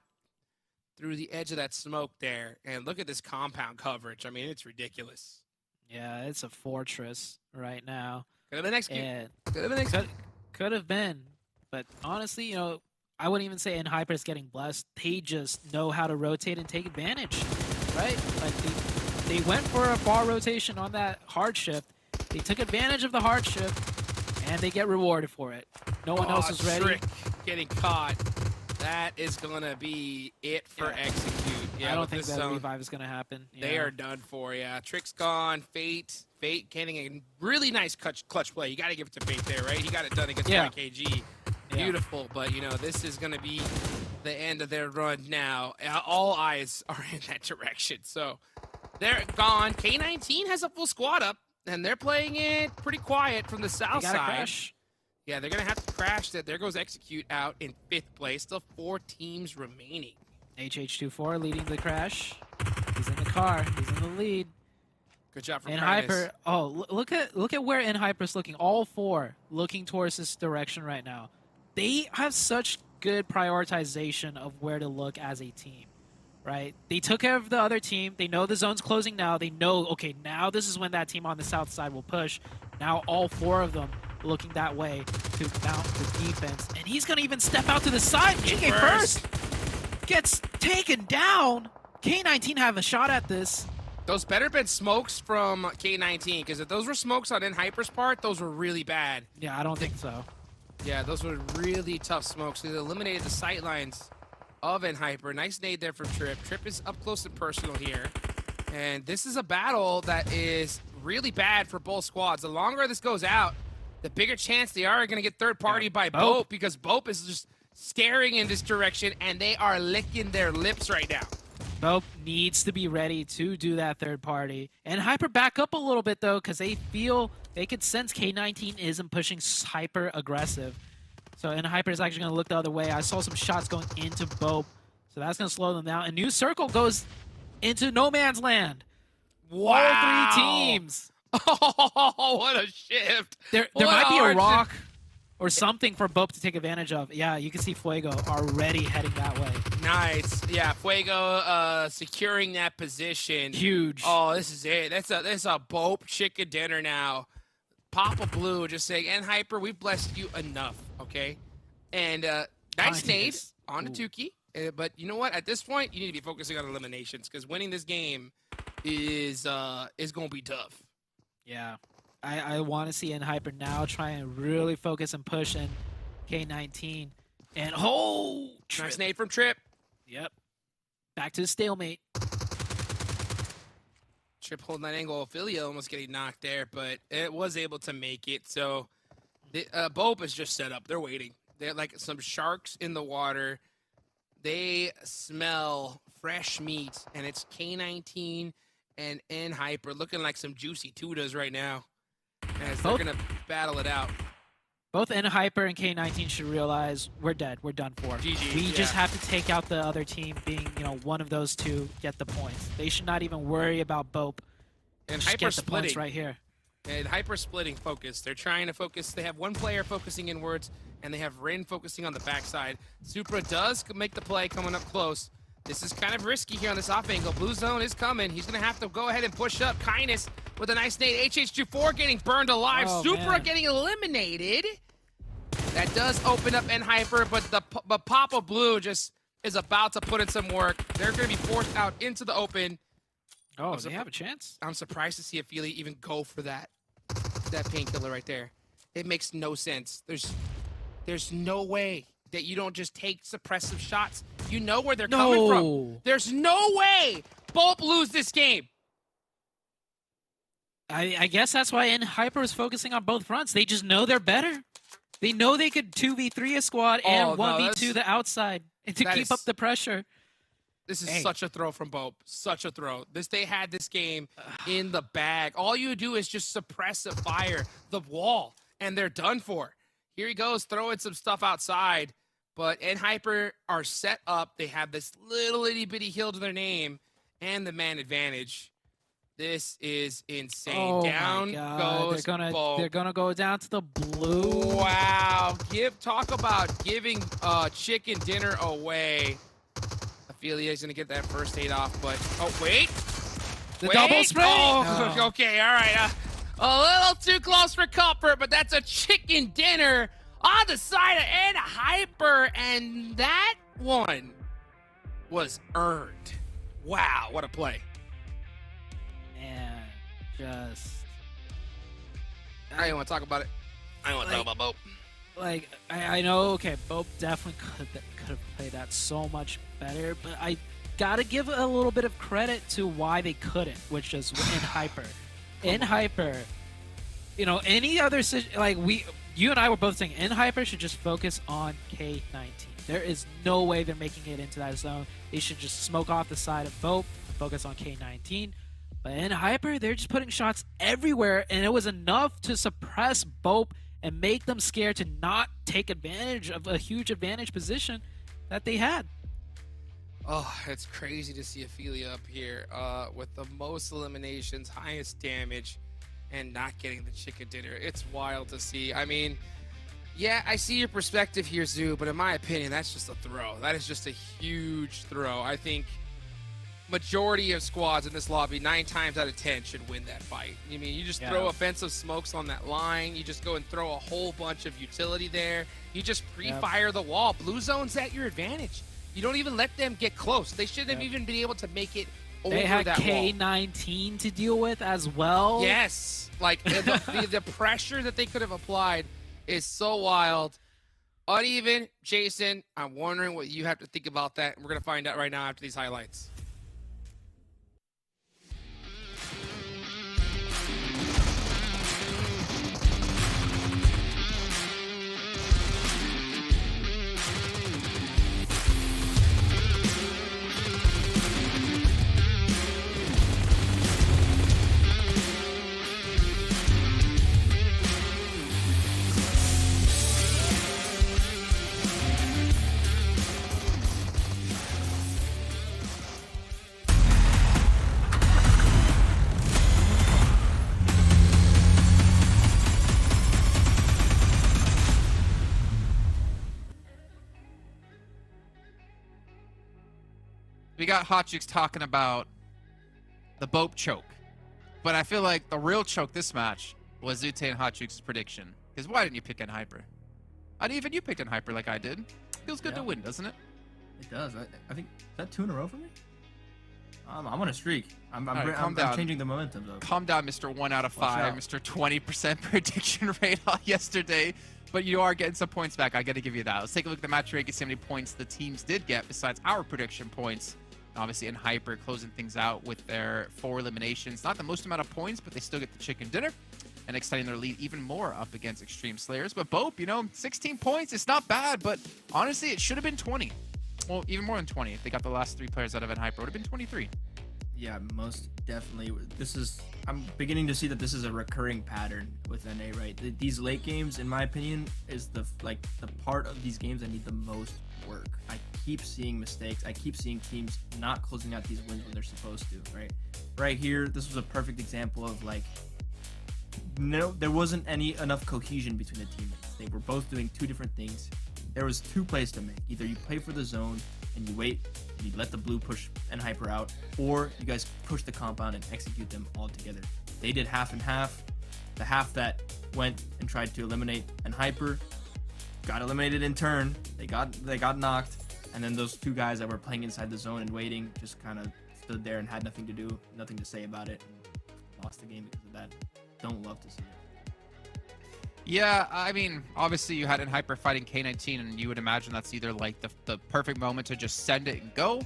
Speaker 6: through the edge of that smoke there. And look at this compound coverage. I mean, it's ridiculous.
Speaker 2: Yeah, it's a fortress right now.
Speaker 6: Could have been executed.
Speaker 2: And
Speaker 6: Could have been executed.
Speaker 2: could have been. But honestly, you know, I wouldn't even say Hyper is getting blessed. They just know how to rotate and take advantage, right? Like they went for a far rotation on that hard shift. They took advantage of the hard shift, and they get rewarded for it. No one else is ready.
Speaker 6: Trick getting caught. That is going to be it for execute. Yeah,
Speaker 2: I don't
Speaker 6: with
Speaker 2: think
Speaker 6: this
Speaker 2: that
Speaker 6: zone,
Speaker 2: revive is going to happen.
Speaker 6: They are done for, yeah. Trick's gone. Fate getting a really nice clutch play. You got to give it to Fate there, right? He got it done against YKG. Beautiful, but, you know, this is going to be the end of their run now. All eyes are in that direction, so they're gone. K19 has a full squad up, and they're playing it pretty quiet from the south side.
Speaker 2: Crash.
Speaker 6: Yeah, they're going to have to crash that. There goes Execute out in 5th place. Still 4 teams remaining.
Speaker 2: HH24 leading the crash. He's in the car. He's in the lead.
Speaker 6: Good job from
Speaker 2: Hyper. Oh, look at where Hyper's looking. All 4 looking towards this direction right now. They have such good prioritization of where to look as a team, right? They took care of the other team. They know the zone's closing now. They know, okay, now this is when that team on the south side will push. Now all 4 of them looking that way to mount the defense. And he's going to even step out to the side. GK first gets taken down. K19 have a shot at this.
Speaker 6: Those better been smokes from K19, because if those were smokes on Hyper's part, those were really bad.
Speaker 2: Yeah, I don't think so.
Speaker 6: Yeah, those were really tough smokes. They eliminated the sight lines of Hyper. Nice nade there from Trip. Trip is up close and personal here. And this is a battle that is really bad for both squads. The longer this goes out, the bigger chance they are going to get third party by BOPE, because BOPE is just staring in this direction, and they are licking their lips right now.
Speaker 2: BOPE needs to be ready to do that third party. And Hyper back up a little bit, though, because they feel they could sense K19 isn't pushing hyper aggressive. So, and Hyper is actually going to look the other way. I saw some shots going into BOPE, so that's going to slow them down. And New Circle goes into no man's land.
Speaker 6: Wow.
Speaker 2: All 3 teams.
Speaker 6: Oh, what a shift.
Speaker 2: There might be a rock or something for BOPE to take advantage of. Yeah, you can see Fuego already heading that way.
Speaker 6: Nice. Yeah, Fuego securing that position.
Speaker 2: Huge.
Speaker 6: Oh, this is it. That's a BOPE chicken dinner now. Papa Blue just saying, and Hyper, we've blessed you enough, okay? And nice nade on the Tuki. But you know what? At this point, you need to be focusing on eliminations, because winning this game is going to be tough.
Speaker 2: Yeah. I want to see Hyper now try and really focus and push in K19. And Trip.
Speaker 6: Nice nade from Trip.
Speaker 2: Yep. Back to the stalemate.
Speaker 6: Trip holding that angle. Ophelia almost getting knocked there, but it was able to make it. So BOPE is just set up. They're waiting. They're like some sharks in the water. They smell fresh meat, and it's K19 and Hyper looking like some juicy tunas right now, as they're going to battle it out.
Speaker 2: Both Hyper and K19 should realize we're dead. We're done for.
Speaker 6: GG,
Speaker 2: we just have to take out the other team, being, you know, one of those 2 get the points. They should not even worry about BOPE.
Speaker 6: And
Speaker 2: just
Speaker 6: Hyper
Speaker 2: get the points
Speaker 6: splitting
Speaker 2: right here.
Speaker 6: And Hyper splitting focus. They're trying to focus. They have one player focusing inwards, and they have Rin focusing on the backside. Supra does make the play coming up close. This is kind of risky here on this off angle. Blue zone is coming. He's going to have to go ahead and push up. Kindness with a nice nade. HH24 getting burned alive.
Speaker 2: Oh,
Speaker 6: Supra
Speaker 2: man.
Speaker 6: getting eliminated. That does open up Hyper, but Papa Blue just is about to put in some work. They're going to be forced out into the open.
Speaker 2: Oh, they have a chance?
Speaker 6: I'm surprised to see Ophelia even go for that painkiller right there. It makes no sense. There's no way that you don't just take suppressive shots. You know where they're coming from. There's no way BOPE lose this game.
Speaker 2: I guess that's why Hyper is focusing on both fronts. They just know they're better. They know they could 2v3 a squad and 1v2 the outside and to keep up the pressure.
Speaker 6: This is such a throw from BOPE. Such a throw. They had this game in the bag. All you do is just suppress a fire, the wall, and they're done for. Here he goes, throwing some stuff outside. But Hyper are set up. They have this little itty bitty hill to their name and the man advantage. This is insane.
Speaker 2: Oh
Speaker 6: Down
Speaker 2: my God.
Speaker 6: goes
Speaker 2: They're gonna go down to the blue.
Speaker 6: Wow. Talk about giving chicken dinner away. Ophelia's gonna get that first aid off, but oh wait.
Speaker 2: The double spray.
Speaker 6: Oh,
Speaker 2: No.
Speaker 6: okay, all right. A little too close for comfort, but that's a chicken dinner on the side of Hyper, and that one was earned. Wow, what a play.
Speaker 2: Man, just
Speaker 6: I don't want to talk about it. I don't want to talk about BOPE.
Speaker 2: like I know. Okay, BOPE definitely could have played that so much better, but I gotta give a little bit of credit to why they couldn't, which is in Hyper. In Hyper, you know, any other you and I were both saying in Hyper should just focus on K19. There is no way they're making it into that zone. They should just smoke off the side of BOPE and focus on K19. But in Hyper, they're just putting shots everywhere, and it was enough to suppress BOPE and make them scared to not take advantage of a huge advantage position that they had.
Speaker 6: Oh, it's crazy to see Ophelia up here with the most eliminations, highest damage, and not getting the chicken dinner. It's wild to see. I mean, yeah, I see your perspective here, Zoo, but in my opinion, that's just a throw. That is just a huge throw. I think majority of squads in this lobby, 9 times out of 10, should win that fight. I mean, you just throw offensive smokes on that line. You just go and throw a whole bunch of utility there. You just pre-fire the wall. Blue zone's at your advantage. You don't even let them get close. They shouldn't have even been able to make it over that wall.
Speaker 2: They had K19 to deal with as well.
Speaker 6: Yes. Like, the pressure that they could have applied is so wild. Uneven, Jason, I'm wondering what you have to think about that. And we're going to find out right now after these highlights.
Speaker 4: We got Hot Chicks talking about the BOPE choke. But I feel like the real choke this match was Zute and Hot Chicks' prediction. Because why didn't you pick Hyper? Even you picked Hyper like I did. Feels good to win, doesn't it?
Speaker 5: It does. I think, is that 2 in a row for me? I'm on a streak. I'm changing the momentum, though.
Speaker 4: Calm down, Mr. 1 out of 5, Mr. 20% prediction rate yesterday. But you are getting some points back. I got to give you that. Let's take a look at the match rank and see how many points the teams did get besides our prediction points. Obviously, in Hyper, closing things out with their 4 eliminations. Not the most amount of points, but they still get the chicken dinner and extending their lead even more up against Extreme Slayers. But BOPE, you know, 16 points. It's not bad, but honestly, it should have been 20. Well, even more than 20 if they got the last 3 players out of Hyper. It would have been 23.
Speaker 5: Yeah, most definitely. I'm beginning to see that this is a recurring pattern with NA, right? These late games, in my opinion, is the part of these games that need the most work. I keep seeing mistakes. I keep seeing teams not closing out these wins when they're supposed to, right? Right here, this was a perfect example of no, there wasn't enough cohesion between the teammates. They were both doing 2 different things. There was 2 plays to make. Either you play for the zone and you wait, and you let the blue push and Hyper out, or you guys push the compound and execute them all together. They did half and half. The half that went and tried to eliminate and Hyper got eliminated in turn. They got knocked, and then those 2 guys that were playing inside the zone and waiting just kind of stood there and had nothing to do, nothing to say about it, and lost the game because of that. Don't love to see it.
Speaker 4: Yeah, I mean, obviously you had in Hyper fighting K19, and you would imagine that's either like the perfect moment to just send it and go,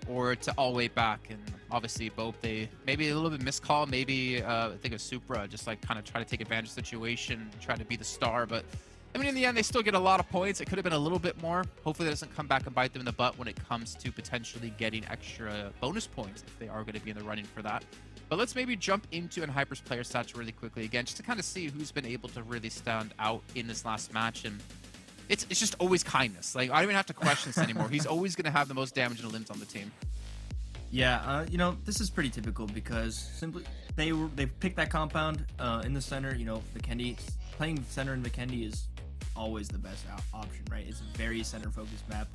Speaker 4: or to all wait back. And obviously BOPE, they maybe a little bit miscall, maybe I think of Supra, just like kind of try to take advantage of the situation, try to be the star. But I mean, in the end, they still get a lot of points. It could have been a little bit more. Hopefully that doesn't come back and bite them in the butt when it comes to potentially getting extra bonus points if they are going to be in the running for that. But let's maybe jump into Hyper's player stats really quickly again, just to kind of see who's been able to really stand out in this last match. And it's just always kindness. Like, I don't even have to question this anymore. He's always going to have the most damage and limbs on the team.
Speaker 5: Yeah, you know, this is pretty typical because simply they picked that compound in the center. You know, Vikendi playing center in Vikendi is always the best option, right? It's a very center-focused map,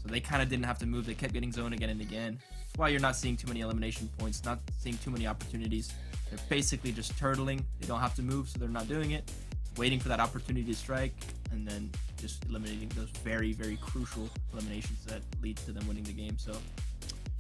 Speaker 5: so they kind of didn't have to move. They kept getting zoned again and again. That's why you're not seeing too many elimination points, not seeing too many opportunities. They're basically just turtling. They don't have to move, so they're not doing it. Waiting for that opportunity to strike, and then just eliminating those very, very crucial eliminations that lead to them winning the game. So,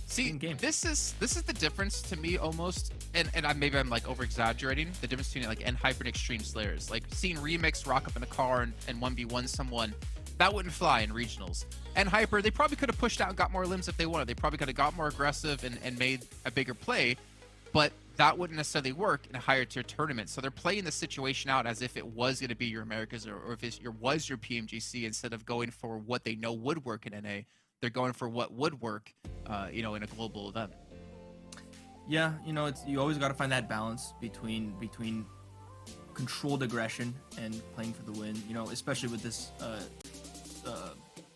Speaker 4: see, this is the difference to me almost, and maybe I'm like over exaggerating the difference between like NHyper and Extreme Slayers. Like seeing Remix rock up in a car and 1v1 someone, that wouldn't fly in regionals. NHyper, they probably could have pushed out and got more limbs if they wanted. They probably could have got more aggressive and made a bigger play, but that wouldn't necessarily work in a higher tier tournament. So they're playing the situation out as if it was going to be your Americas or if it was your PMGC, instead of going for what they know would work in NA. They're going for what would work, you know, in a global event.
Speaker 5: Yeah, you know, you always got to find that balance between controlled aggression and playing for the win. You know, especially with this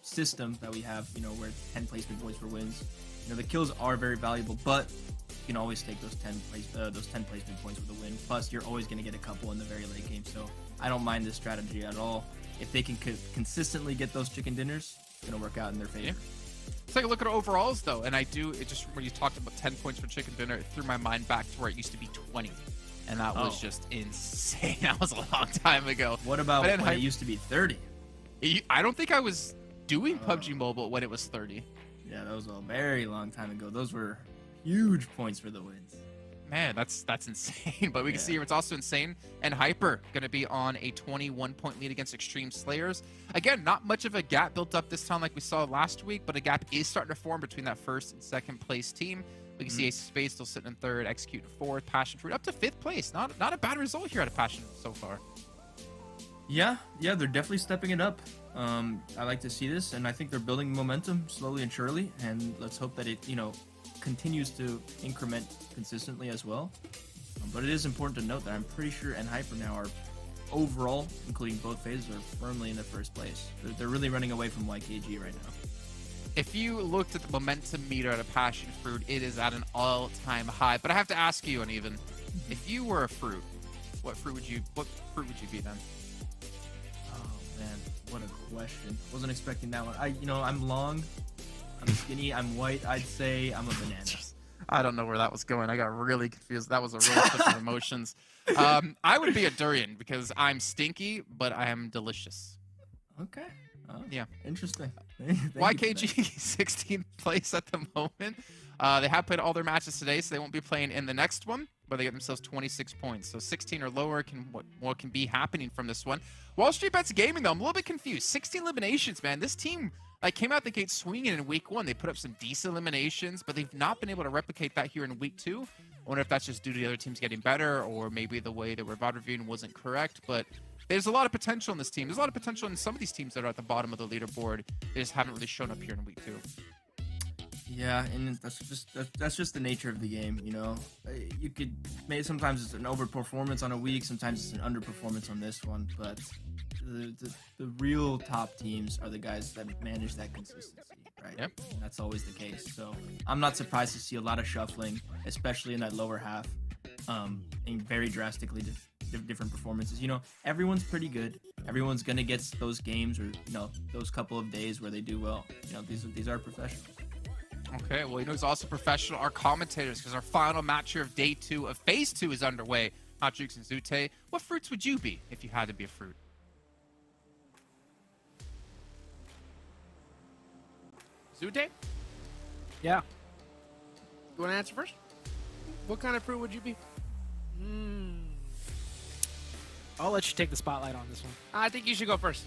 Speaker 5: system that we have, you know, where 10 placement points for wins. You know, the kills are very valuable, but you can always take those 10 placement points with a win. Plus, you're always going to get a couple in the very late game. So I don't mind this strategy at all. If they can consistently get those chicken dinners, it's going to work out in their favor.
Speaker 4: Yeah. Let's take a look at overalls, though. And it just, when you talked about 10 points for chicken dinner, it threw my mind back to where it used to be 20. And that was just insane. That was a long time ago.
Speaker 5: What about when it used to be 30?
Speaker 4: I don't think I was doing PUBG Mobile when it was 30.
Speaker 5: Yeah, that was a very long time ago. Those were huge points for the wins.
Speaker 4: Man, that's insane. But we can see here it's also insane. And Hyper going to be on a 21-point lead against Extreme Slayers. Again, not much of a gap built up this time like we saw last week, but a gap is starting to form between that first and second place team. We can see Ace of Spades still sitting in third, Execute in fourth, PASSIONFRUIT up to fifth place. Not a bad result here out of Passion so far.
Speaker 5: Yeah, they're definitely stepping it up. I like to see this, and I think they're building momentum slowly and surely, and let's hope that it, you know, continues to increment consistently as well. But it is important to note that I'm pretty sure NHyper now are overall, including both phases, are firmly in the first place. They're really running away from YKG right now.
Speaker 4: If you looked at the momentum meter at a PASSIONFRUIT, it is at an all-time high. But I have to ask you, Uneven, if you were a fruit, what fruit would you be then?
Speaker 5: Oh man, what a question. Wasn't expecting that one. I'm long, I'm skinny, I'm white. I'd say I'm a banana.
Speaker 4: I don't know where that was going. I got really confused. That was a roller coaster of emotions. I would be a durian because I'm stinky, but I am delicious.
Speaker 5: Okay. Oh,
Speaker 4: yeah.
Speaker 5: Interesting.
Speaker 4: YKG 16th place at the moment. They have played all their matches today, so they won't be playing in the next one, but they get themselves 26 points. So 16 or lower what can be happening from this one. Wall Street Bets Gaming, though, I'm a little bit confused. 16 eliminations, man. This team came out the gate swinging in week 1. They put up some decent eliminations, but they've not been able to replicate that here in week 2. I wonder if that's just due to the other teams getting better, or maybe the way that we're VOD reviewing wasn't correct, but there's a lot of potential in this team. There's a lot of potential in some of these teams that are at the bottom of the leaderboard. They just haven't really shown up here in week 2.
Speaker 5: Yeah, and that's just the nature of the game, you know. You could sometimes it's an overperformance on a week, sometimes it's an underperformance on this one, but the real top teams are the guys that manage that consistency, right?
Speaker 4: Yep.
Speaker 5: And that's always the case. So I'm not surprised to see a lot of shuffling, especially in that lower half, and very drastically different performances. You know, everyone's pretty good. Everyone's gonna get those games or, you know, those couple of days where they do well. You know, these are professionals.
Speaker 4: Okay, well, you know who's also professional? Our commentators, because our final match here of day 2 of phase 2 is underway. Hot Jukes and Zute. What fruits would you be if you had to be a fruit?
Speaker 6: Zute?
Speaker 2: Yeah.
Speaker 6: You want to answer first? What kind of fruit would you be?
Speaker 2: I'll let you take the spotlight on this one.
Speaker 6: I think you should go first.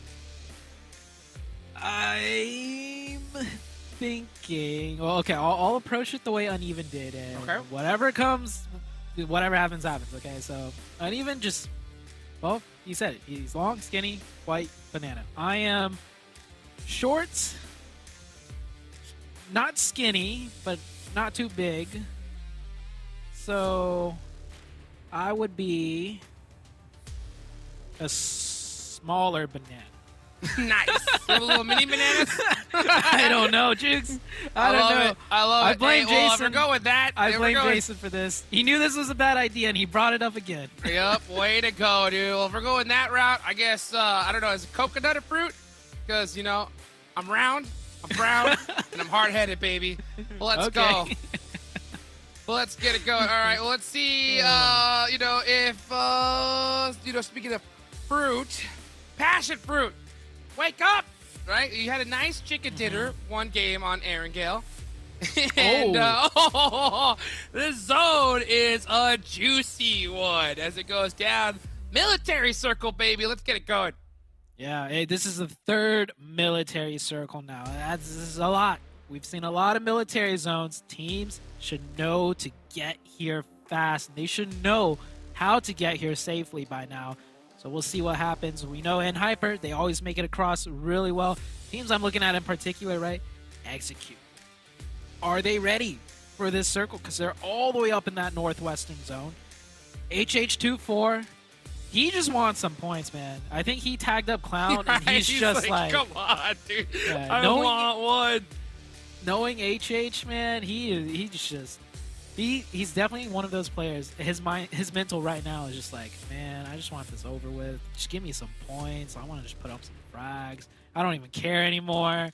Speaker 2: I'm thinking. Well, okay, I'll approach it the way Uneven did, and
Speaker 6: Okay.
Speaker 2: whatever comes, whatever happens, happens. Okay, so Uneven just, well, he said it. He's long, skinny, white, banana. I am short, not skinny, but not too big. So I would be a smaller banana.
Speaker 6: Nice. You have a little mini bananas.
Speaker 2: I don't know, Jukes. I don't know.
Speaker 6: It. I love it.
Speaker 2: I blame
Speaker 6: Hey, well, if
Speaker 2: Jason.
Speaker 6: we're going with that,
Speaker 2: I
Speaker 6: if we're
Speaker 2: blame
Speaker 6: going-
Speaker 2: Jason for this. He knew this was a bad idea, and he brought it up again.
Speaker 6: Yep, way to go, dude. Well, if we're going that route, I guess, I don't know, is it coconut or fruit? Because, you know, I'm round, I'm brown, and I'm hard-headed, baby. Well, let's go. Well, let's get it going. All right, well, let's see, you know, if, you know, speaking of fruit, passion fruit, wake up, right? You had a nice chicken dinner, one game on Erangel. And this zone is a juicy one as it goes down. Military circle, baby. Let's get it going.
Speaker 2: Yeah, hey, this is the third military circle now. This is a lot. We've seen a lot of military zones. Teams should know to get here fast. They should know how to get here safely by now. So we'll see what happens. We know in Hyper, they always make it across really well. Teams I'm looking at in particular, right? Execute. Are they ready for this circle? Because they're all the way up in that northwestern zone. HH24, he just wants some points, man. I think he tagged up Clown, and he's just like,
Speaker 6: come on, dude.
Speaker 2: Yeah,
Speaker 6: I want one.
Speaker 2: knowing HH, man, he's definitely one of those players. His mental right now is just like, man, I just want this over with. Just give me some points. I want to just put up some frags. I don't even care anymore.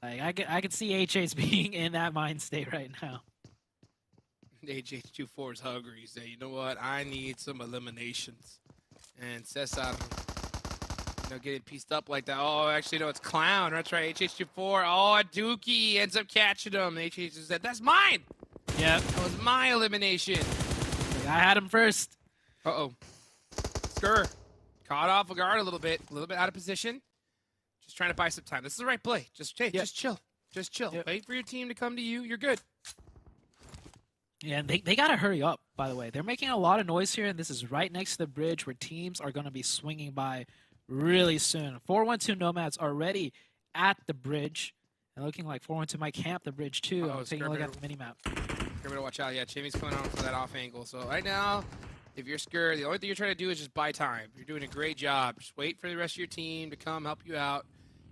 Speaker 2: Like I could see HH being in that mind state right now.
Speaker 6: HH24 is hungry. He said, you know what? I need some eliminations. And Cesar, you know, getting pieced up like that. Oh, actually, no, it's Clown. That's right, HH24. Oh, Dookie ends up catching him. HH said, that's mine.
Speaker 2: Yep.
Speaker 6: That was my elimination.
Speaker 2: I had him first.
Speaker 6: Uh-oh. Skur. Caught off guard a little bit out of position. Just trying to buy some time. This is the right play. Just chill. Just chill.
Speaker 2: Yep.
Speaker 6: Wait for your team to come to you. You're good.
Speaker 2: Yeah, and they got to hurry up, by the way. They're making a lot of noise here, and this is right next to the bridge where teams are going to be swinging by really soon. 412 Nomads already at the bridge. And looking like 412 might camp the bridge, too. I'm taking a look at the minimap.
Speaker 6: You're gonna watch out. Yeah, Jimmy's coming on for that off angle. So right now, if you're scared, the only thing you're trying to do is just buy time. You're doing a great job. Just wait for the rest of your team to come help you out.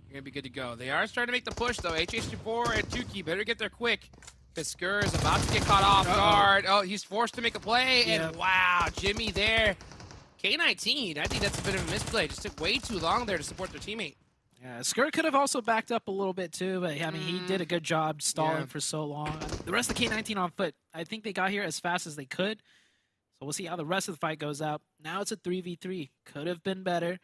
Speaker 6: You're gonna be good to go. They are starting to make the push though. HH24 and Tuki better get there quick. Because Skur is about to get caught off guard. Oh, he's forced to make a play. And wow, Jimmy there. K19, I think that's a bit of a misplay. Just took way too long there to support their teammate.
Speaker 2: Yeah, Skur could have also backed up a little bit too, but I mean, he did a good job stalling for so long. The rest of K19 on foot, I think they got here as fast as they could. So we'll see how the rest of the fight goes out. Now it's a 3v3. Could have been better.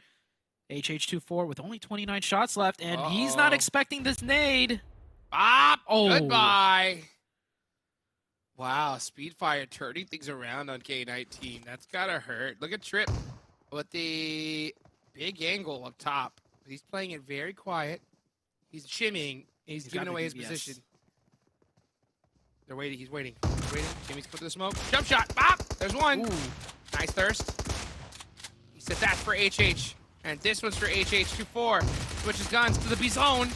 Speaker 2: HH24 with only 29 shots left, and he's not expecting this nade.
Speaker 6: Bop!
Speaker 2: Oh.
Speaker 6: Goodbye. Wow, Speedfire turning things around on K19. That's gotta hurt. Look at Trip with the big angle up top. He's playing it very quiet. He's shimmying. He's giving away his position. They're waiting. He's waiting. Jimmy's coming to the smoke. Jump shot. Bop! There's one.
Speaker 2: Ooh.
Speaker 6: Nice thirst. He said that's for HH. And this one's for HH24. Switches guns to the B zone.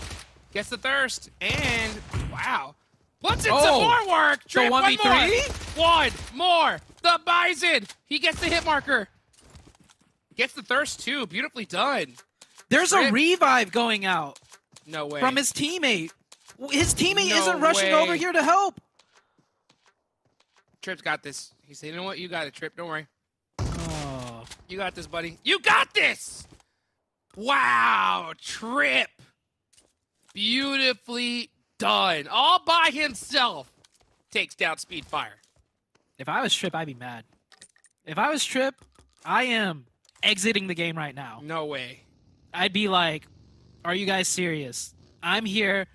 Speaker 6: Gets the thirst. And wow. Puts in some more work. Trip,
Speaker 2: 1v3?
Speaker 6: One more. The Bison. He gets the hit marker. Gets the thirst too. Beautifully done.
Speaker 2: There's a revive going out
Speaker 6: No way.
Speaker 2: from his teammate. His teammate
Speaker 6: No
Speaker 2: isn't rushing
Speaker 6: way.
Speaker 2: over here to help.
Speaker 6: Trip's got this. He said, you know what? You got it, Trip. Don't worry.
Speaker 2: Oh.
Speaker 6: You got this, buddy. You got this! Wow, Trip. Beautifully done. All by himself. Takes down Speedfire.
Speaker 2: If I was Trip, I'd be mad. If I was Trip, I am exiting the game right now.
Speaker 6: No way.
Speaker 2: I'd be like, are you guys serious? I'm here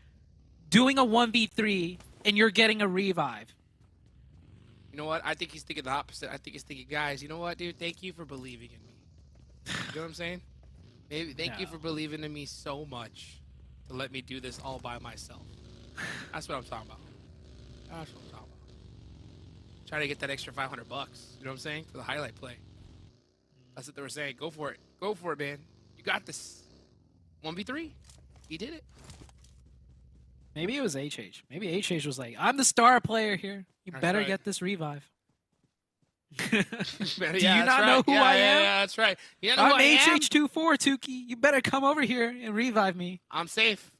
Speaker 2: doing a 1v3 and you're getting a revive.
Speaker 6: You know what? I think he's thinking the opposite. I think he's thinking, guys, you know what, dude? Thank you for believing in me. You know what I'm saying? Maybe thank you for believing in me so much to let me do this all by myself. That's what I'm talking about. That's what I'm talking about. Trying to get that extra $500. You know what I'm saying? For the highlight play. That's what they were saying. Go for it. Go for it, man. You got this. 1v3. He did it.
Speaker 2: Maybe it was HH. Maybe HH was like, I'm the star player here. You
Speaker 6: That's
Speaker 2: better
Speaker 6: right.
Speaker 2: get this revive.
Speaker 6: Yeah,
Speaker 2: Do you
Speaker 6: that's
Speaker 2: not know
Speaker 6: right.
Speaker 2: who
Speaker 6: Yeah,
Speaker 2: I
Speaker 6: yeah,
Speaker 2: am?
Speaker 6: Yeah, that's right. You know who
Speaker 2: I'm
Speaker 6: I am?
Speaker 2: HH24, Tukey. You better come over here and revive me.
Speaker 6: I'm safe.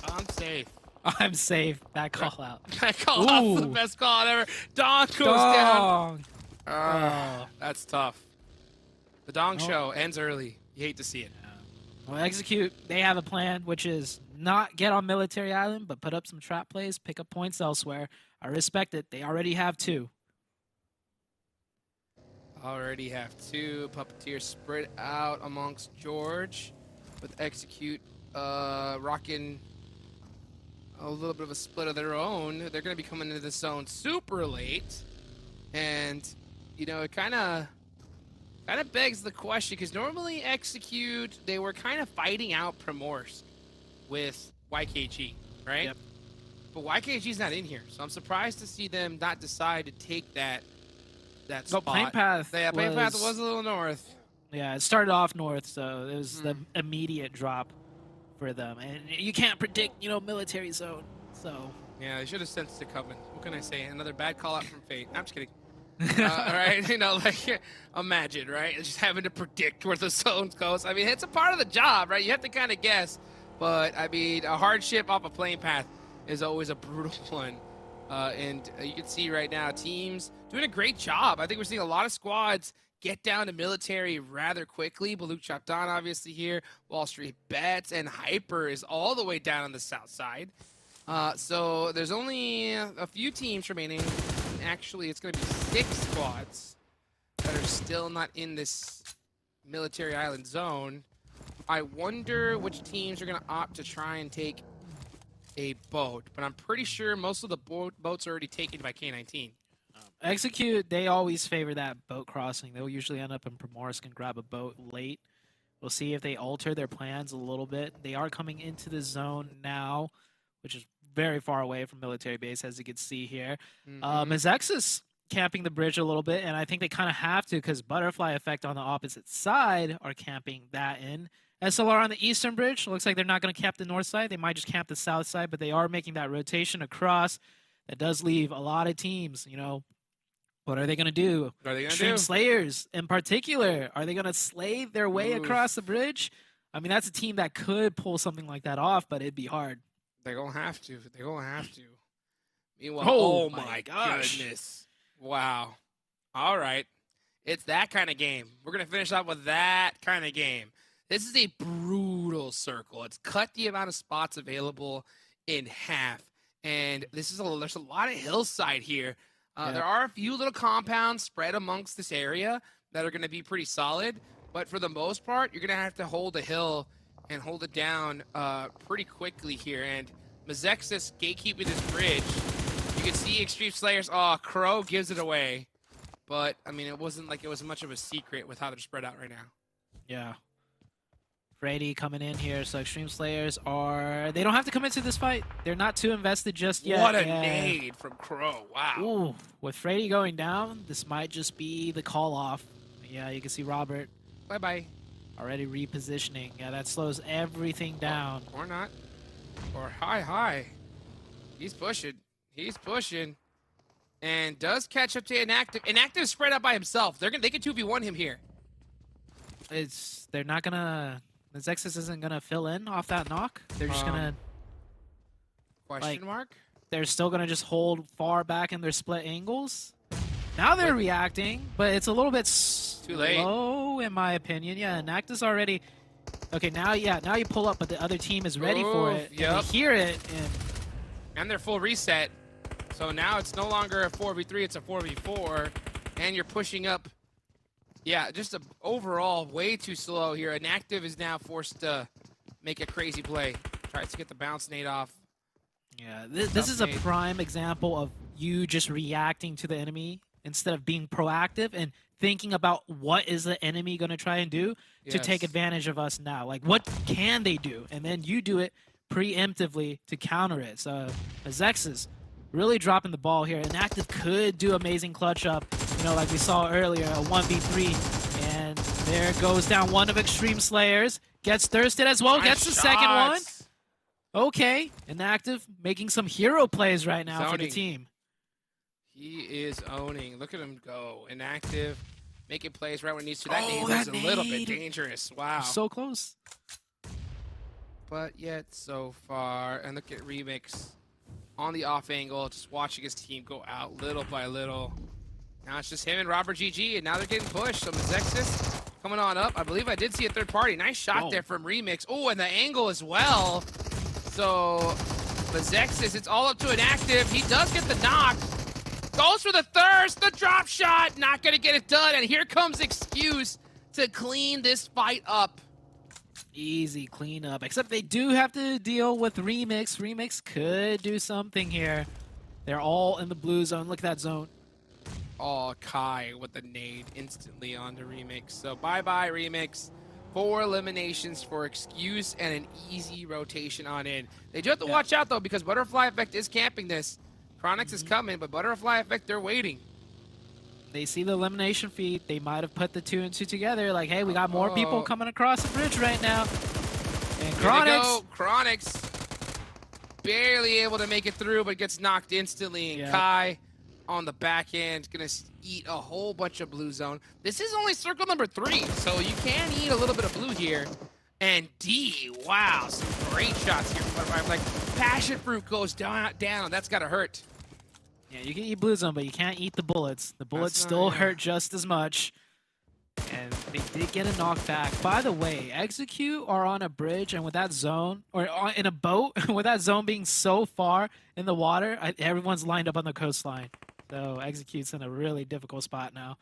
Speaker 6: I'm safe.
Speaker 2: I'm safe. That call out.
Speaker 6: That call out for the
Speaker 2: Ooh.
Speaker 6: best call out ever. Dong goes down.
Speaker 2: Dong.
Speaker 6: That's tough. The Dong show ends early. You hate to see it.
Speaker 2: Well, Execute, they have a plan, which is not get on Military Island, but put up some trap plays, pick up points elsewhere. I respect it. They already have 2.
Speaker 6: Already have 2 Puppeteers spread out amongst George, with Execute rocking a little bit of a split of their own. They're going to be coming into the zone super late, and you know it kind of begs the question, because normally Execute, they were kind of fighting out Primorsk with YKG, right?
Speaker 2: Yep.
Speaker 6: But YKG's not in here, so I'm surprised to see them not decide to take that
Speaker 2: No,
Speaker 6: spot.
Speaker 2: Plane Path.
Speaker 6: Yeah, Plane Path was a little north.
Speaker 2: Yeah, it started off north, so it was the immediate drop for them. And you can't predict, military zone. So
Speaker 6: Yeah, they should have sensed it coming. What can I say? Another bad call out from Fate. I'm just kidding. All right, imagine, right? Just having to predict where the zone goes. I mean, it's a part of the job, right? You have to kind of guess. But, I mean, a hardship off a plane path is always a brutal one. And you can see right now, teams doing a great job. I think we're seeing a lot of squads get down to military rather quickly. BULUC CHABTAN obviously here. Wall Street Bets and Hyper is all the way down on the south side. So there's only a few teams remaining. Actually, it's going to be 6 squads that are still not in this military island zone. I wonder which teams are going to opt to try and take a boat, but I'm pretty sure most of the boats are already taken by K-19.
Speaker 2: Execute, they always favor that boat crossing. They'll usually end up in Primorsk and grab a boat late. We'll see if they alter their plans a little bit. They are coming into the zone now, which is very far away from military base, as you can see here. MEZEXIS camping the bridge a little bit, and I think they kind of have to, because Butterfly Effect on the opposite side are camping that in. SLR on the eastern bridge, looks like they're not going to camp the north side. They might just camp the south side, but they are making that rotation across. That does leave a lot of teams, What are they going to do?
Speaker 6: What are they going to
Speaker 2: Extreme
Speaker 6: do?
Speaker 2: Slayers, in particular, are they going to slay their way across the bridge? I mean, that's a team that could pull something like that off, but it'd be hard.
Speaker 6: They're going to have to. They're going to have to. Meanwhile,
Speaker 2: Oh
Speaker 6: oh
Speaker 2: my
Speaker 6: my
Speaker 2: gosh.
Speaker 6: goodness. Wow. All right. It's that kind of game. We're going to finish up with that kind of game. This is a brutal circle. It's cut the amount of spots available in half. And there's a lot of hillside here. There are a few little compounds spread amongst this area that are going to be pretty solid. But for the most part, you're going to have to hold a hill and hold it down pretty quickly here. And MEZEXIS gatekeeping this bridge. You can see Extreme Slayers. Oh, Crow gives it away. But, I mean, it wasn't like it was much of a secret with how they're spread out right now.
Speaker 2: Yeah. Freddy coming in here, so Extreme Slayers they don't have to come into this fight. They're not too invested just yet.
Speaker 6: What a nade from Crow. Wow.
Speaker 2: Ooh, with Freddy going down, this might just be the call-off. Yeah, you can see Robert
Speaker 6: Bye-bye.
Speaker 2: already repositioning. Yeah, that slows everything down.
Speaker 6: Or not. Or hi. He's pushing. He's pushing. And does catch up to Inactive. Inactive spread out by himself. They can 2v1 him here.
Speaker 2: They're not gonna... MEZEXIS isn't gonna fill in off that knock. They're just gonna...
Speaker 6: Question mark?
Speaker 2: They're still gonna just hold far back in their split angles. Now they're reacting, but it's a little bit
Speaker 6: Too late.
Speaker 2: slow, in my opinion. Yeah, Nactus already... Okay, now you pull up, but the other team is ready for it. And
Speaker 6: Yep.
Speaker 2: they hear it,
Speaker 6: And their full reset. So now it's no longer a 4v3, it's a 4v4. And you're pushing up. Yeah, just overall way too slow here. Inactive is now forced to make a crazy play. Tries to get the bounce nade off.
Speaker 2: yeah, this is a
Speaker 6: nade.
Speaker 2: prime example of you just reacting to the enemy instead of being proactive and thinking about what is the enemy going to try and do to take
Speaker 6: Yes.
Speaker 2: advantage of us now. Like, what can they do? And then you do it preemptively to counter it. So MEZEXIS really dropping the ball here. Inactive could do amazing clutch up, like we saw earlier, a 1v3. And there goes down one of Extreme Slayers. Gets thirsted as well,
Speaker 6: Nice
Speaker 2: gets the second one.
Speaker 6: shots.
Speaker 2: Okay, Inactive making some hero plays right now for the
Speaker 6: Zoning.
Speaker 2: team.
Speaker 6: He is owning. Look at him go. Inactive. Making plays right when he needs to. That
Speaker 2: Oh,
Speaker 6: nade was
Speaker 2: that
Speaker 6: a little bit
Speaker 2: nade.
Speaker 6: dangerous. Wow.
Speaker 2: So close.
Speaker 6: But yet so far. And look at Remix on the off angle, just watching his team go out little by little. Now it's just him and Robert GG, and now they're getting pushed. So MEZEXIS coming on up. I believe I did see a third party. Nice shot
Speaker 2: Whoa.
Speaker 6: there from Remix. Oh, and the angle as well. So MEZEXIS, it's all up to inactive. He does get the knock. Goes for the thirst, the drop shot. Not going to get it done. And here comes Excuse to clean this fight up.
Speaker 2: Easy cleanup. Except they do have to deal with Remix. Remix could do something here. They're all in the blue zone. Look at that zone.
Speaker 6: Oh, Kai with the nade instantly onto Remix. So bye-bye, Remix. 4 eliminations for Excuse and an easy rotation on in. They do have to watch out, though, because Butterfly Effect is camping this. Chronix is coming, but Butterfly Effect, they're waiting.
Speaker 2: They see the elimination feed. They might have put the 2 and 2 together. Like, hey, we got more people coming across the bridge right now. And Chronix.
Speaker 6: Chronix barely able to make it through, but gets knocked instantly. And Kai on the back end gonna eat a whole bunch of blue zone. This is only circle number 3, so you can eat a little bit of blue here. And D, wow, some great shots here from Butterfly. Like, Passion Fruit goes down. That's gotta hurt.
Speaker 2: Yeah, you can eat blue zone, but you can't eat the bullets. The bullets
Speaker 6: That's
Speaker 2: still
Speaker 6: not-
Speaker 2: hurt just as much. And they did get a knockback. By the way, Execute are on a bridge, and with that zone, or in a boat, with that zone being so far in the water, everyone's lined up on the coastline. So Execute's in a really difficult spot now.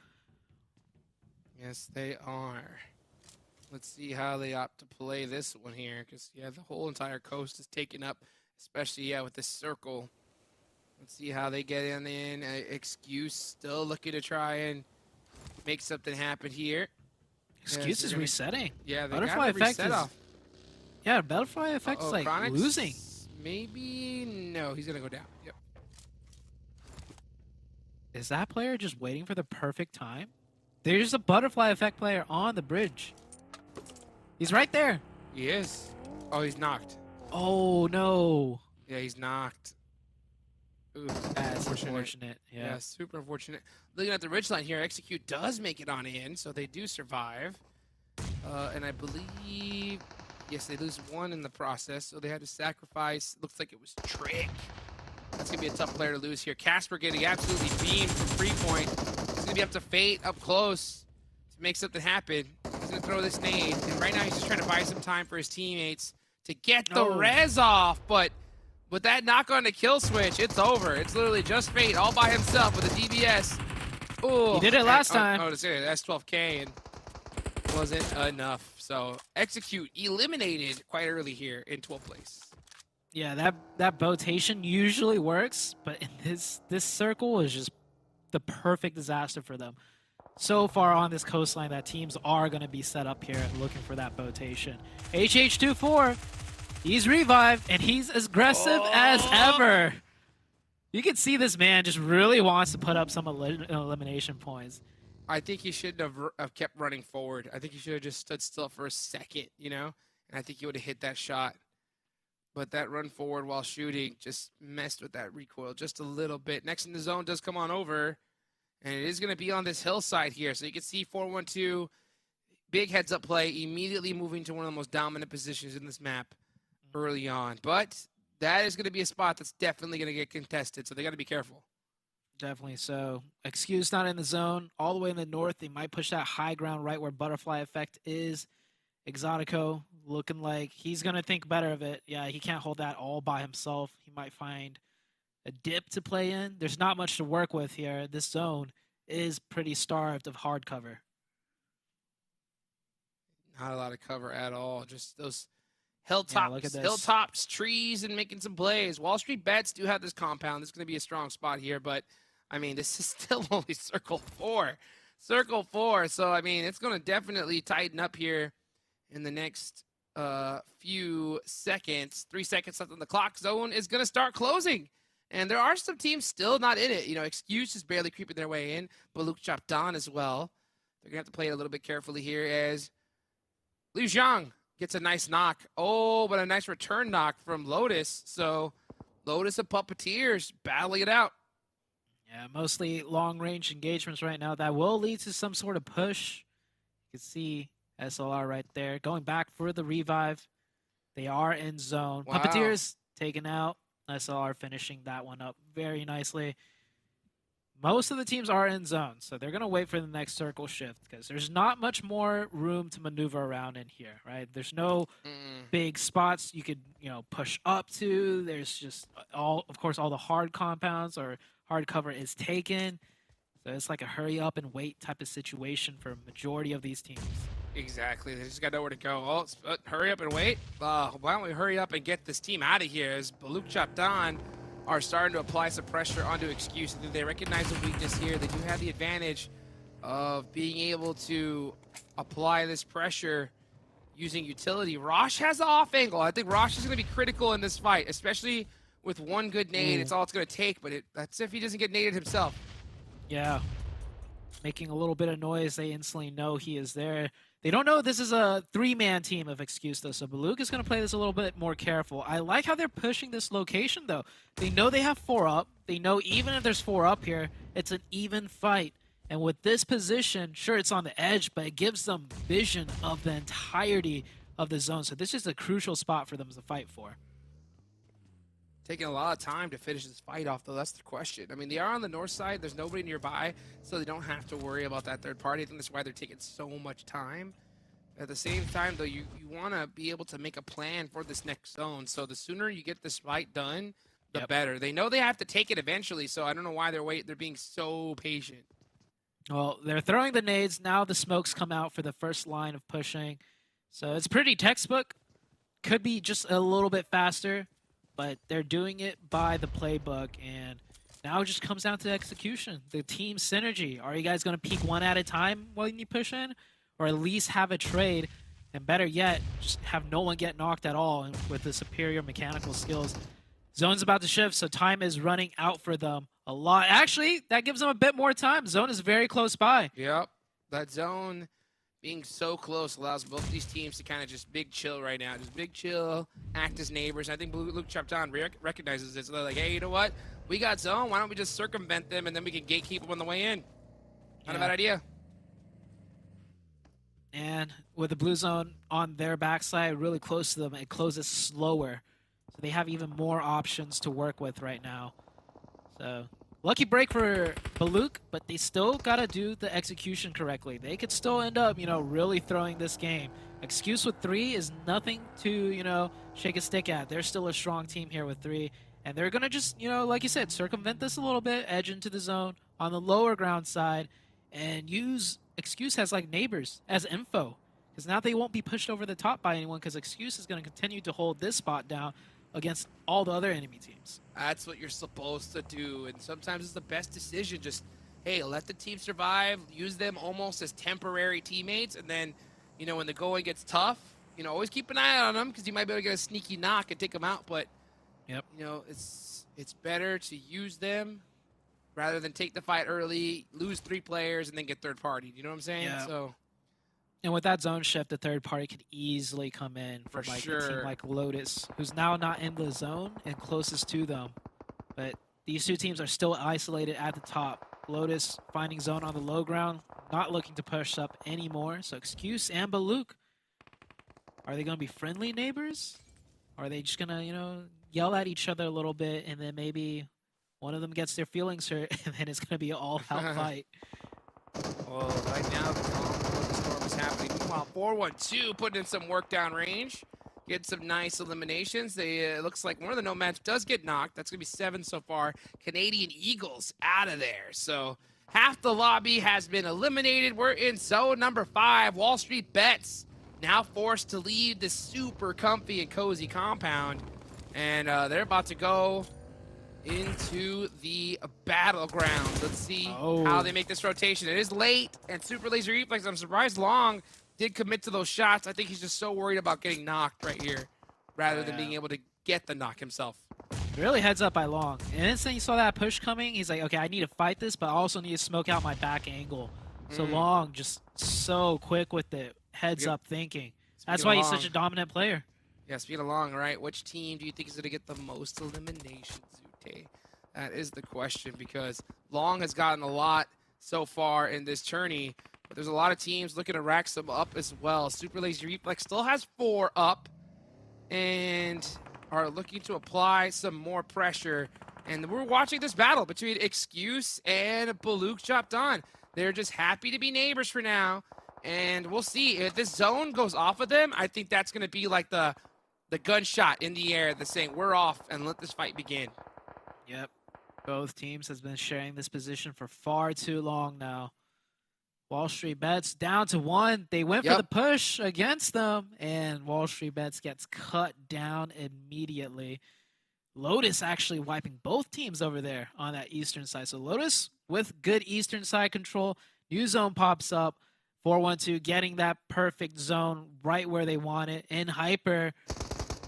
Speaker 6: Yes, they are. Let's see how they opt to play this one here, because, yeah, the whole entire coast is taken up, especially, yeah, with this circle. Let's see how they get in. Excuse still looking to try and make something happen here.
Speaker 2: Excuse is resetting.
Speaker 6: Yeah, they
Speaker 2: Butterfly
Speaker 6: got to
Speaker 2: Effect
Speaker 6: reset
Speaker 2: is
Speaker 6: off.
Speaker 2: Yeah, Butterfly Effect's like
Speaker 6: Chronix?
Speaker 2: losing.
Speaker 6: Maybe no, he's gonna go down. Yep.
Speaker 2: Is that player just waiting for the perfect time? There's a Butterfly Effect player on the bridge. He's right there.
Speaker 6: He is. Oh, he's knocked.
Speaker 2: Oh no.
Speaker 6: Yeah, he's knocked. Ooh,
Speaker 2: That's unfortunate.
Speaker 6: Yeah, super unfortunate. Looking at the ridgeline here, Execute does make it on in, so they do survive. And I believe, yes, they lose 1 in the process, so they had to sacrifice. Looks like it was Trick. That's going to be a tough player to lose here. Casper getting absolutely beamed from 3-point. He's going to be up to Fate up close to make something happen. He's going to throw this nade, and right now he's just trying to buy some time for his teammates to get the res off, but with that knock on the kill switch, it's over. It's literally just Fate all by himself with a DBS. Ooh,
Speaker 2: He did it last time.
Speaker 6: Oh, that's S12K, and wasn't enough. So Execute eliminated quite early here in 12th place.
Speaker 2: Yeah, that botation usually works, but in this circle is just the perfect disaster for them. So far on this coastline that teams are going to be set up here looking for that botation. HH24, he's revived, and he's as aggressive as ever. You can see this man just really wants to put up some elimination points.
Speaker 6: I think he shouldn't have kept running forward. I think he should have just stood still for a second, you know? And I think he would have hit that shot. But that run forward while shooting just messed with that recoil just a little bit. Next in the zone does come on over. And it is going to be on this hillside here. So you can see 4-1-2, big heads-up play, immediately moving to one of the most dominant positions in this map early on. But that is going to be a spot that's definitely going to get contested, so they got to be careful.
Speaker 2: Definitely so. Excuse not in the zone. All the way in the north, they might push that high ground right where Butterfly Effect is. Exotico looking like he's going to think better of it. Yeah, he can't hold that all by himself. He might find a dip to play in. There's not much to work with here. This zone is pretty starved of hard cover.
Speaker 6: Not a lot of cover at all. Just those hilltops,
Speaker 2: look at this.
Speaker 6: hilltops, trees, and making some plays. Wall Street Bets do have this compound. This is going to be a strong spot here, but, I mean, this is still only Circle 4. Circle 4, so, I mean, it's going to definitely tighten up here in the next few seconds. 3 seconds left on the clock. Zone is going to start closing. And there are some teams still not in it. You know, Excuse is barely creeping their way in. BULUC CHABTAN as well. They're going to have to play it a little bit carefully here as Liu Zhang gets a nice knock. Oh, but a nice return knock from LOTUS. So LOTUS and Puppeteers battling it out.
Speaker 2: Yeah, mostly long-range engagements right now. That will lead to some sort of push. You can see SLR right there going back for the revive. They are in zone.
Speaker 6: Wow.
Speaker 2: Puppeteers taken out. SLR finishing that one up very nicely. Most of the teams are in zone, so they're going to wait for the next circle shift because there's not much more room to maneuver around in here, right? There's no big spots you could, push up to. There's just of course, all the hard compounds or hard cover is taken. So it's like a hurry up and wait type of situation for a majority of these teams.
Speaker 6: Exactly. They just got nowhere to go. Oh, hurry up and wait. Why don't we hurry up and get this team out of here as BULUC CHABTAN are starting to apply some pressure onto Excuse. They recognize the weakness here. They do have the advantage of being able to apply this pressure using utility. Rosh has the off angle. I think Rosh is going to be critical in this fight, especially with one good nade. It's all it's going to take, but that's if he doesn't get naded himself.
Speaker 2: Yeah. Making a little bit of noise, they instantly know he is there. They don't know this is a 3-man team of Excuse, though, so BULUC is going to play this a little bit more careful. I like how they're pushing this location, though. They know they have 4 up. They know even if there's 4 up here, it's an even fight. And with this position, sure, it's on the edge, but it gives them vision of the entirety of the zone. So this is a crucial spot for them to fight for.
Speaker 6: Taking a lot of time to finish this fight off, though. That's the question. I mean, they are on the north side. There's nobody nearby, so they don't have to worry about that third party. I think that's why they're taking so much time. At the same time, though, you want to be able to make a plan for this next zone. So the sooner you get this fight done, the better. They know they have to take it eventually, so I don't know why they're being so patient.
Speaker 2: Well, they're throwing the nades. Now the smokes come out for the first line of pushing. So it's pretty textbook. Could be just a little bit faster, but they're doing it by the playbook, and now it just comes down to execution. The team synergy. Are you guys going to peek one at a time when you push in, or at least have a trade? And better yet, just have no one get knocked at all with the superior mechanical skills. Zone's about to shift, so time is running out for them a lot. Actually, that gives them a bit more time. Zone is very close by.
Speaker 6: Yep. That zone being so close allows both these teams to kind of just big chill right now. Just big chill, act as neighbors. I think BULUC CHABTAN recognizes this. So they're like, hey, you know what? We got zone. Why don't we just circumvent them, and then we can gatekeep them on the way in? Not a bad idea.
Speaker 2: And with the blue zone on their backside, really close to them, it closes slower. So they have even more options to work with right now. So lucky break for BULUC, but they still got to do the execution correctly. They could still end up, really throwing this game. Excuse with 3 is nothing to, shake a stick at. They're still a strong team here with 3. And they're going to just, like you said, circumvent this a little bit, edge into the zone on the lower ground side, and use Excuse as like neighbors, as info. Because now they won't be pushed over the top by anyone, because Excuse is going to continue to hold this spot down against all the other enemy teams.
Speaker 6: That's what you're supposed to do, and sometimes it's the best decision. Just, hey, let the team survive, use them almost as temporary teammates, and then, when the going gets tough, always keep an eye on them, because you might be able to get a sneaky knock and take them out, but, it's better to use them rather than take the fight early, lose 3 players, and then get third party. You know what I'm saying?
Speaker 2: Yeah.
Speaker 6: So.
Speaker 2: And with that zone shift, the third party could easily come in from a team like LOTUS, who's now not in the zone and closest to them. But these 2 teams are still isolated at the top. LOTUS finding zone on the low ground, not looking to push up anymore. So Excuse and BULUC, are they going to be friendly neighbors? Are they just going to, yell at each other a little bit, and then maybe one of them gets their feelings hurt, and then it's going to be an all-out fight?
Speaker 6: Well, right now, the storm is happening. Meanwhile, 4-1-2 putting in some work down range. Get some nice eliminations. It looks like one of the Nomads does get knocked. That's going to be 7 so far. Canadian Eagles out of there. So half the lobby has been eliminated. We're in zone number 5. Wall Street Bets now forced to leave this super comfy and cozy compound. And they're about to go into the battleground. Let's see how they make this rotation. It is late, and Super Laser Reflex, I'm surprised Long did commit to those shots. I think he's just so worried about getting knocked right here rather than being able to get the knock himself.
Speaker 2: Really heads up by Long. And instant he saw that push coming, he's like, okay, I need to fight this, but I also need to smoke out my back angle. So Long just so quick with the heads up thinking. That's why he's such a dominant player.
Speaker 6: Yeah, speed along, right? Which team do you think is going to get the most eliminations, Zute? That is the question, because Long has gotten a lot so far in this tourney, but there's a lot of teams looking to rack some up as well. Super Lazy Reflex still has 4 up and are looking to apply some more pressure. And we're watching this battle between Excuse and BULUC CHABTAN. They're just happy to be neighbors for now. And we'll see if this zone goes off of them. I think that's going to be like the gunshot in the air that's saying we're off and let this fight begin.
Speaker 2: Yep. Both teams has been sharing this position for far too long now. Wall Street Bets down to 1. They went for the push against them, and Wall Street Bets gets cut down immediately. Lotus actually wiping both teams over there on that eastern side. So Lotus with good eastern side control. New zone pops up. 4-1-2 getting that perfect zone right where they want it. In Hyper,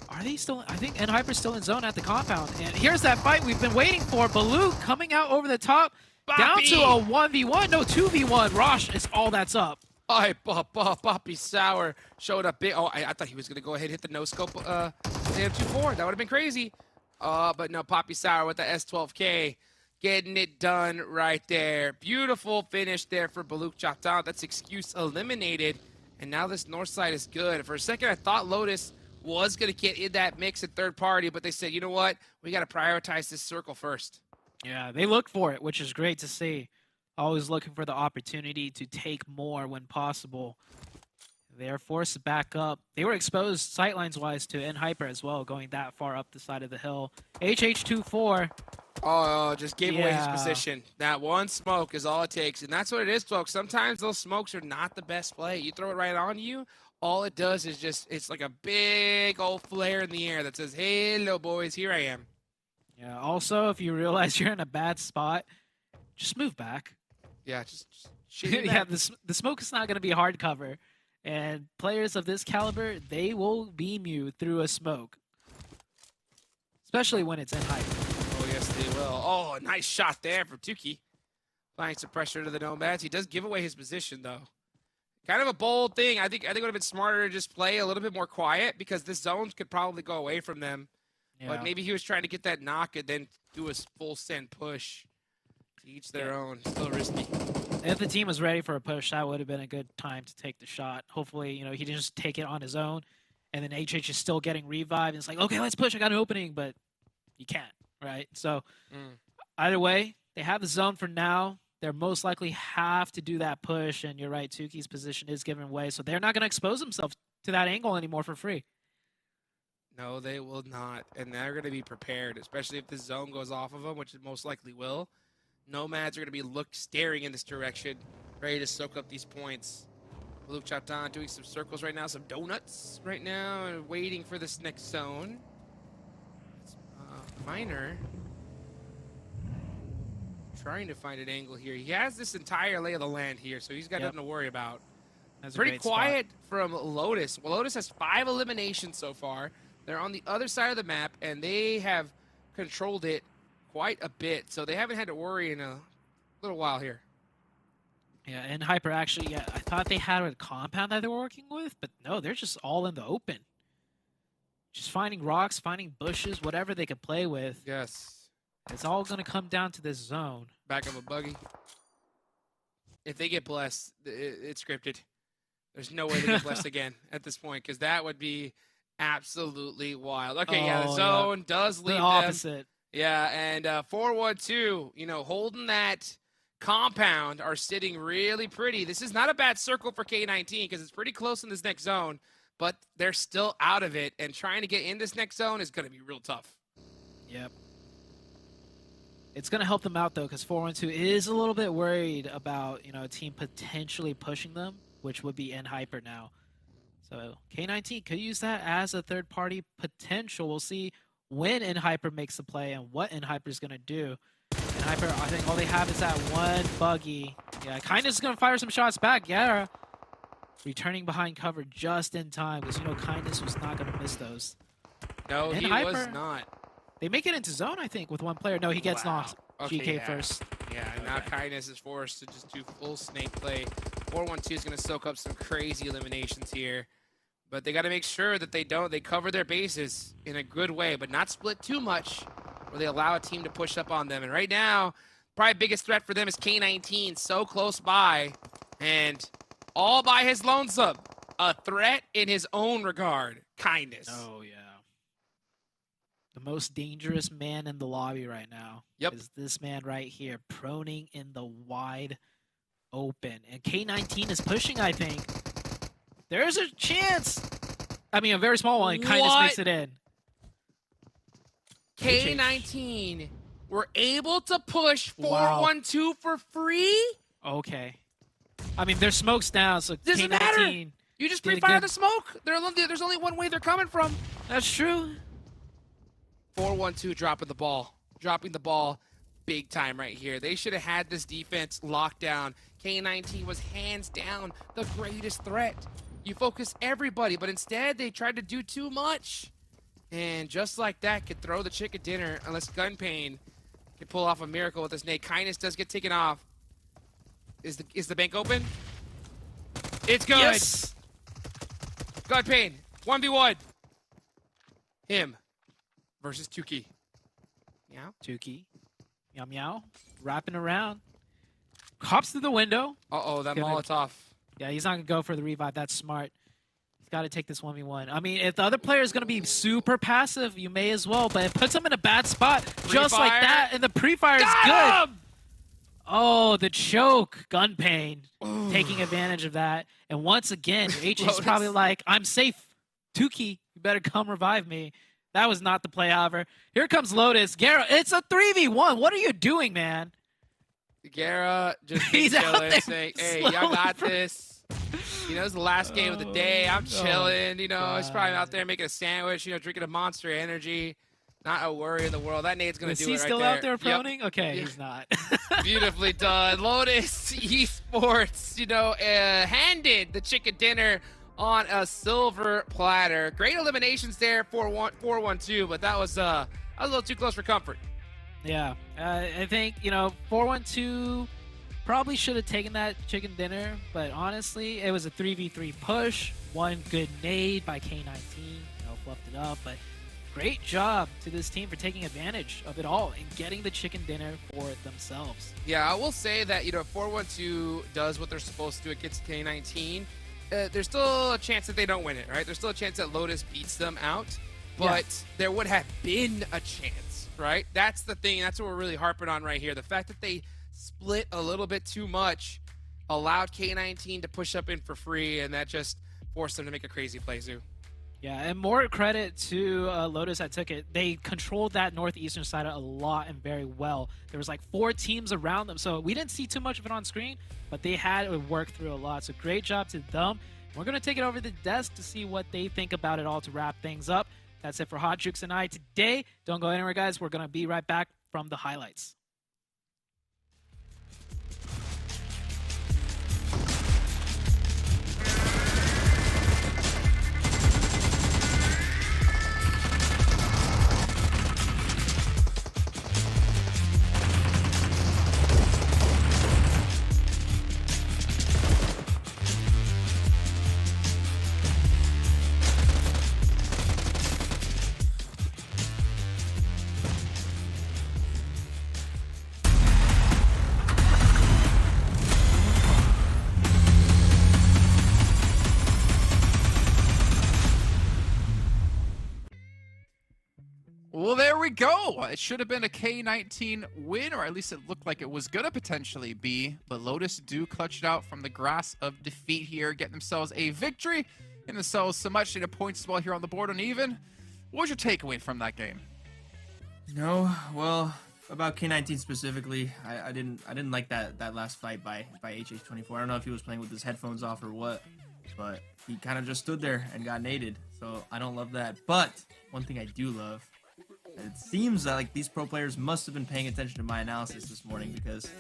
Speaker 2: are they still? I think in Hyper's still in zone at the compound. And here's that fight we've been waiting for. BULUC coming out over the top. Down to a 1v1. No, 2v1. Rosh is all that's up.
Speaker 6: Poppy Sour showed up big. Oh, I thought he was going to go ahead and hit the no-scope AM24. That would have been crazy. But no, Poppy Sour with the S12K. Getting it done right there. Beautiful finish there for BULUC CHABTAN. That's Excuse eliminated. And now this north side is good. For a second, I thought Lotus was going to get in that mix at third party, but they said, you know what? We got to prioritize this circle first.
Speaker 2: Yeah, they look for it, which is great to see. Always looking for the opportunity to take more when possible. They're forced to back up. They were exposed sightlines-wise to N-Hyper as well, going that far up the side of the hill. HH24.
Speaker 6: Oh, just gave away his position. That one smoke is all it takes, and that's what it is, folks. Sometimes those smokes are not the best play. You throw it right on you, all it does is just, it's like a big old flare in the air that says, hello, boys, here I am.
Speaker 2: Yeah, also, if you realize you're in a bad spot, just move back.
Speaker 6: Yeah, just shit
Speaker 2: yeah, the smoke is not going to be hard cover. And players of this caliber, they will beam you through a smoke. Especially when it's in height.
Speaker 6: Oh, yes, they will. Oh, a nice shot there from Tuki. Applying some pressure to the Nomads. He does give away his position, though. Kind of a bold thing. I think it would have been smarter to just play a little bit more quiet, because this zone could probably go away from them. Yeah. But maybe he was trying to get that knock and then do a full send push. To each their own. Still risky.
Speaker 2: If the team was ready for a push, that would have been a good time to take the shot. Hopefully, you know, he didn't just take it on his own, and then HH is still getting revived. And it's like, okay, let's push. I got an opening, but you can't, right? So either way, they have the zone for now. They're most likely have to do that push, and you're right, Tuki's position is given away, so they're not going to expose themselves to that angle anymore for free.
Speaker 6: No, they will not, and they're going to be prepared, especially if the zone goes off of them, which it most likely will. Nomads are going to be staring in this direction, ready to soak up these points. BULUC CHABTAN doing some circles right now, some donuts right now, and waiting for this next zone. Miner trying to find an angle here. He has this entire lay of the land here, so he's got nothing to worry about.
Speaker 2: That's
Speaker 6: pretty quiet from Lotus. Well, Lotus has 5 eliminations so far. They're on the other side of the map, and they have controlled it quite a bit, so they haven't had to worry in a little while here.
Speaker 2: Yeah, and Hyper actually, I thought they had a compound that they were working with, but no, they're just all in the open. Just finding rocks, finding bushes, whatever they could play with.
Speaker 6: Yes.
Speaker 2: It's all going to come down to this zone.
Speaker 6: Back of a buggy. If they get blessed, it's scripted. There's no way they get blessed again at this point, because that would be absolutely wild. Okay, the zone does leave
Speaker 2: the opposite.
Speaker 6: Them. Yeah, and 4-1-2, you know, holding that compound are sitting really pretty. This is not a bad circle for K19, because it's pretty close in this next zone, but they're still out of it, and trying to get in this next zone is going to be real tough.
Speaker 2: Yep. It's going to help them out, though, because 4-1-2 is a little bit worried about, you know, a team potentially pushing them, which would be N-Hyper now. So K19 could use that as a third-party potential. We'll see when N-Hyper makes the play and what N-Hyper is going to do. N-Hyper, I think all they have is that one buggy. Yeah, Kindness is going to fire some shots back. Yeah, returning behind cover just in time, because, you know, Kindness was not going to miss those.
Speaker 6: No, he was not.
Speaker 2: They make it into zone, I think, with one player. No, he gets knocked.
Speaker 6: Okay,
Speaker 2: GK first.
Speaker 6: Yeah, and now Kindness is forced to just do full snake play. 4-1-2 is going to soak up some crazy eliminations here. But they got to make sure that they cover their bases in a good way, but not split too much, where they allow a team to push up on them. And right now, probably biggest threat for them is K19, so close by, and all by his lonesome. A threat in his own regard. Kindness.
Speaker 2: Oh, yeah. The most dangerous man in the lobby right now is this man right here, proning in the wide open. And K19 is pushing, I think. There's a chance. I mean, a very small one. Kindness makes it in.
Speaker 6: K19 were able to push 4-1-2 for free?
Speaker 2: Okay. I mean, their smoke's down, so
Speaker 6: Doesn't
Speaker 2: K19...
Speaker 6: matter. You just pre-fire the smoke. There's only one way they're coming from.
Speaker 2: That's true.
Speaker 6: 4-1-2 dropping the ball. Dropping the ball big time right here. They should have had this defense locked down. K19 was hands down the greatest threat. You focus everybody, but instead they tried to do too much. And just like that, could throw the chicken dinner unless Gunpain can pull off a miracle with this nade. Kindness does get taken off. Is the bank open? It's good.
Speaker 2: Yes.
Speaker 6: Gunpain, 1v1. Him versus Tuki. Meow.
Speaker 2: Tuki. Meow meow. Wrapping around. Hops through the window.
Speaker 6: Uh-oh, that
Speaker 2: Gonna-
Speaker 6: Molotov.
Speaker 2: Yeah, he's not going to go for the revive. That's smart. He's got to take this 1v1. I mean, if the other player is going to be super passive, you may as well, but it puts him in a bad spot. Just like
Speaker 6: Pre-fire.
Speaker 2: that, and the pre-fire is good.
Speaker 6: Got him!
Speaker 2: Oh, the choke. Gunpain. Taking advantage of that. And once again, H is
Speaker 6: Lotus.
Speaker 2: probably like, I'm safe. Tuki, you better come revive me. That was not the play, however. Here comes Lotus. Gara, it's a 3v1. What are you doing, man?
Speaker 6: Gara just
Speaker 2: He's
Speaker 6: been
Speaker 2: out
Speaker 6: chilling,
Speaker 2: there
Speaker 6: saying, hey, y'all
Speaker 2: slowly
Speaker 6: got this. You know, it's the last game of the day. I'm chilling. You know, he's probably out
Speaker 2: God.
Speaker 6: there making a sandwich, you know, drinking a Monster Energy. Not a worry in the world. That nade's going to
Speaker 2: Is
Speaker 6: do
Speaker 2: he
Speaker 6: it right
Speaker 2: still
Speaker 6: there.
Speaker 2: out there
Speaker 6: Yep.
Speaker 2: proning? Okay,
Speaker 6: Yeah.
Speaker 2: he's not.
Speaker 6: Beautifully done. Lotus Esports, you know, handed the chicken dinner on a silver platter. Great eliminations there for 4-1-2, but that was a little too close for comfort.
Speaker 2: Yeah, I think, you know, 4-1-2 probably should have taken that chicken dinner, but honestly, it was a 3v3 push. One good nade by K19, you know, fluffed it up, but great job to this team for taking advantage of it all and getting the chicken dinner for themselves.
Speaker 6: Yeah, I will say that, you know, 4-1-2 does what they're supposed to do against K19. There's still a chance that they don't win it, right? There's still a chance that Lotus beats them out, but there would have been a chance, right? That's the thing. That's what we're really harping on right here. The fact that they split a little bit too much allowed K19 to push up in for free, and that just forced them to make a crazy play, Zoo.
Speaker 2: Yeah, and more credit to Lotus that took it. They controlled that northeastern side a lot and very well. There was like 4 teams around them, so we didn't see too much of it on screen, but they had to work through a lot. So great job to them. We're going to take it over to the desk to see what they think about it all to wrap things up. That's it for Hot Jukes and I today. Don't go anywhere, guys. We're going to be right back from the highlights.
Speaker 4: Well, there we go. It should have been a K19 win, or at least it looked like it was going to potentially be. But Lotus do clutch it out from the grass of defeat here, get themselves a victory, and themselves some much needed points as well here on the board uneven. What was your takeaway from that game?
Speaker 5: No, well, about K19 specifically, I didn't like that last fight by HH24. I don't know if he was playing with his headphones off or what, but he kind of just stood there and got naded. So I don't love that. But one thing I do love, it seems that like these pro players must have been paying attention to my analysis this morning, because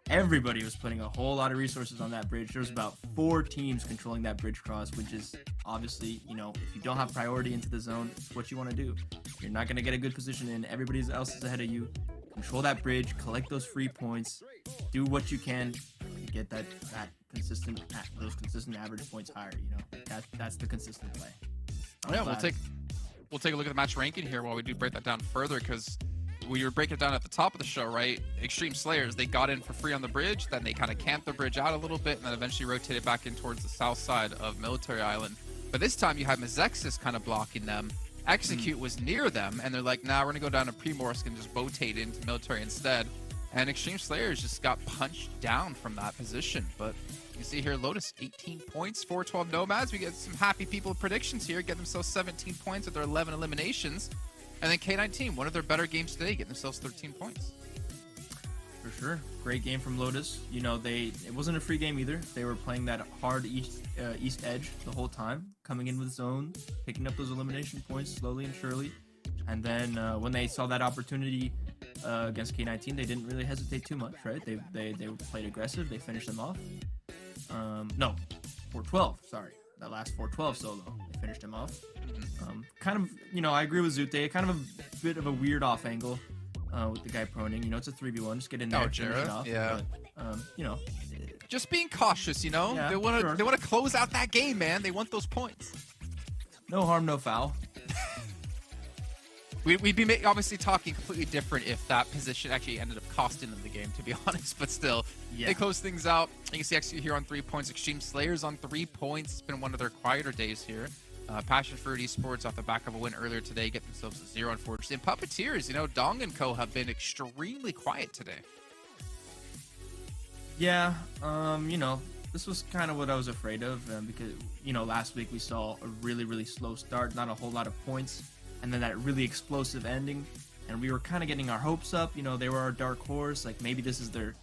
Speaker 5: everybody was putting a whole lot of resources on that bridge. There was about 4 teams controlling that bridge cross, which is obviously, you know, if you don't have priority into the zone, it's what you want to do. You're not going to get a good position and everybody else is ahead of you. Control that bridge, collect those free points, do what you can to get those consistent average points higher. You know, that's the consistent play.
Speaker 4: Yeah, we'll take a look at the match ranking here while we do break that down further, because we were breaking it down at the top of the show, right? Extreme Slayers, they got in for free on the bridge, then they kind of camped the bridge out a little bit, and then eventually rotated back in towards the south side of Military Island. But this time you had MEZEXIS kind of blocking them. Execute was near them, and they're like, nah, we're gonna go down to Primorsk and just rotate into Military instead. And Extreme Slayers just got punched down from that position. But you can see here, Lotus 18 points, 412 Nomads. We get some happy people predictions here, get themselves 17 points with their 11 eliminations. And then K19, one of their better games today, getting themselves 13 points.
Speaker 5: For sure. Great game from Lotus. You know, it wasn't a free game either. They were playing that hard east edge the whole time, coming in with zone, picking up those elimination points slowly and surely. And then when they saw that opportunity against K19, they didn't really hesitate too much, right? They played aggressive. They finished them off. No, 412. Sorry, that last 412 solo. They finished him off. Kind of, you know, I agree with Zute. Kind of a bit of a weird off angle with the guy proning. You know, it's a 3v1. Just get in there, finish it off.
Speaker 4: Yeah.
Speaker 5: But, you know,
Speaker 4: just being cautious. You know,
Speaker 5: Yeah,
Speaker 4: they want to
Speaker 5: sure.
Speaker 4: they want to close out that game, man. They want those points.
Speaker 5: no harm, no foul.
Speaker 4: We'd be obviously talking completely different if that position actually ended up costing them the game, to be honest. But still,
Speaker 5: Yeah.
Speaker 4: they close things out. You can see Execute here on 3 points. Extreme Slayers on 3 points. It's been one of their quieter days here. PASSIONFRUIT Esports off the back of a win earlier today get themselves a 0, unfortunately. And Puppeteers, you know, Dong and Co have been extremely quiet today.
Speaker 5: Yeah, you know, this was kind of what I was afraid of because, you know, last week we saw a really, really slow start, not a whole lot of points, and then that really explosive ending, and we were kind of getting our hopes up. You know, they were our dark horse, like maybe this is the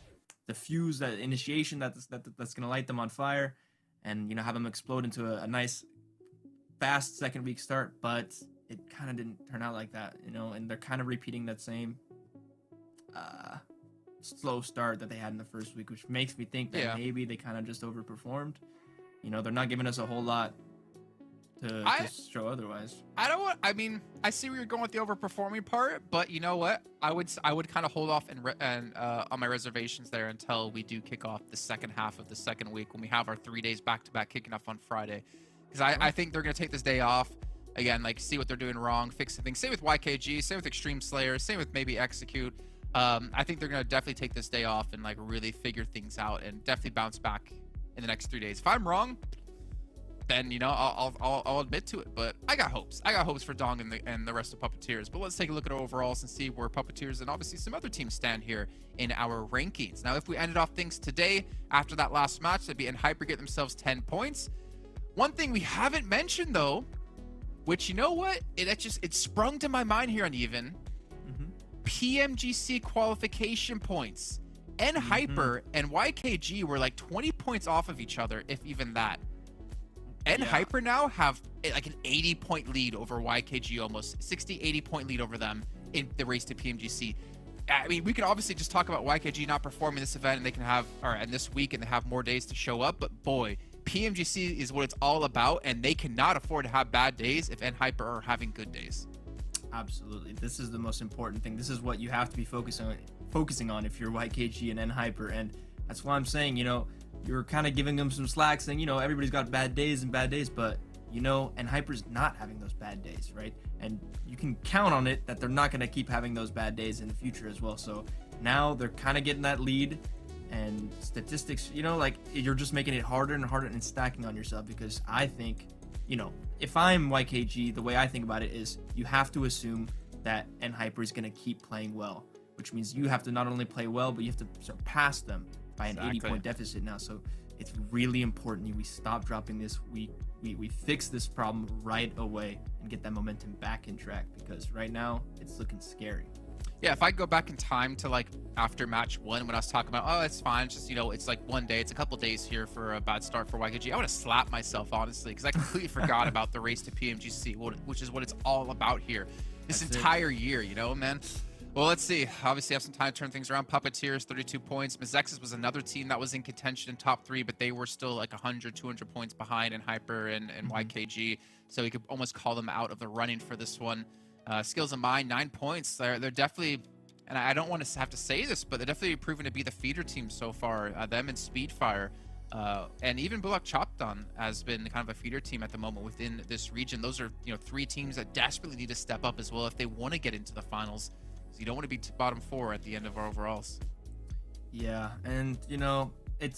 Speaker 5: fuse, that initiation that's going to light them on fire and, you know, have them explode into a nice, fast second week start, but it kind of didn't turn out like that, you know, and they're kind of repeating that same slow start that they had in the first week, which makes me think that maybe they kind of just overperformed. You know, they're not giving us a whole lot to show otherwise.
Speaker 4: I mean, I see where you're going with the overperforming part, but you know what? I would kind of hold off and on my reservations there until we do kick off the second half of the second week when we have our 3 days back-to-back kicking off on Friday. Because I think they're going to take this day off. Again, like, see what they're doing wrong, fix the things. Same with YKG, same with Extreme Slayer, same with maybe Execute. I think they're going to definitely take this day off and, like, really figure things out and definitely bounce back in the next 3 days. If I'm wrong, then, you know, I'll admit to it. But I got hopes. I got hopes for Dong and the rest of Puppeteers. But let's take a look at our overalls and see where Puppeteers and obviously some other teams stand here in our rankings. Now, if we ended off things today after that last match, they'd be in Hyper, get themselves 10 points. One thing we haven't mentioned, though, which, you know what? It sprung to my mind here uneven. PMGC qualification points. Hyper and YKG were like 20 points off of each other, if even that. Hyper now have like an 80-point lead over YKG, almost 60-80-point lead over them in the race to PMGC. I mean, we could obviously just talk about YKG not performing this event, and they can have, and this week, and they have more days to show up. But boy, PMGC is what it's all about, and they cannot afford to have bad days if Hyper are having good days.
Speaker 5: Absolutely. This is the most important thing. This is what you have to be focusing on if you're YKG and Hyper, and that's why I'm saying, you know, you're kind of giving them some slack, saying, you know, everybody's got bad days, but, you know, Hyper's not having those bad days, right? And you can count on it that they're not going to keep having those bad days in the future as well. So now they're kind of getting that lead, and statistics, you know, like, you're just making it harder and harder and stacking on yourself, because I think, you know, if I'm YKG, the way I think about it is you have to assume that Hyper is going to keep playing well, which means you have to not only play well, but you have to surpass them by an 80-point deficit now. So it's really important we stop dropping this. We fix this problem right away and get that momentum back in track, because right now it's looking scary.
Speaker 4: Yeah, if I go back in time to like after match 1 when I was talking about, oh, it's fine, it's just, you know, it's like 1 day, it's a couple days here for a bad start for YKG, I would have slapped myself, honestly, because I completely forgot about the race to PMGC, which is what it's all about here this entire year, you know, man. Well, let's see. Obviously, have some time to turn things around. Puppeteers, 32 points. MEZEXIS was another team that was in contention in top 3, but they were still like 100, 200 points behind in Hyper and YKG. So we could almost call them out of the running for this one. Skills of Mine, 9 points. They're definitely, and I don't want to have to say this, but they're definitely proven to be the feeder team so far. Them and Speedfire. And even BULUC CHABTAN has been kind of a feeder team at the moment within this region. Those are, you know, 3 teams that desperately need to step up as well if they want to get into the finals. You don't want to be bottom 4 at the end of our overalls.
Speaker 5: Yeah, and you know, it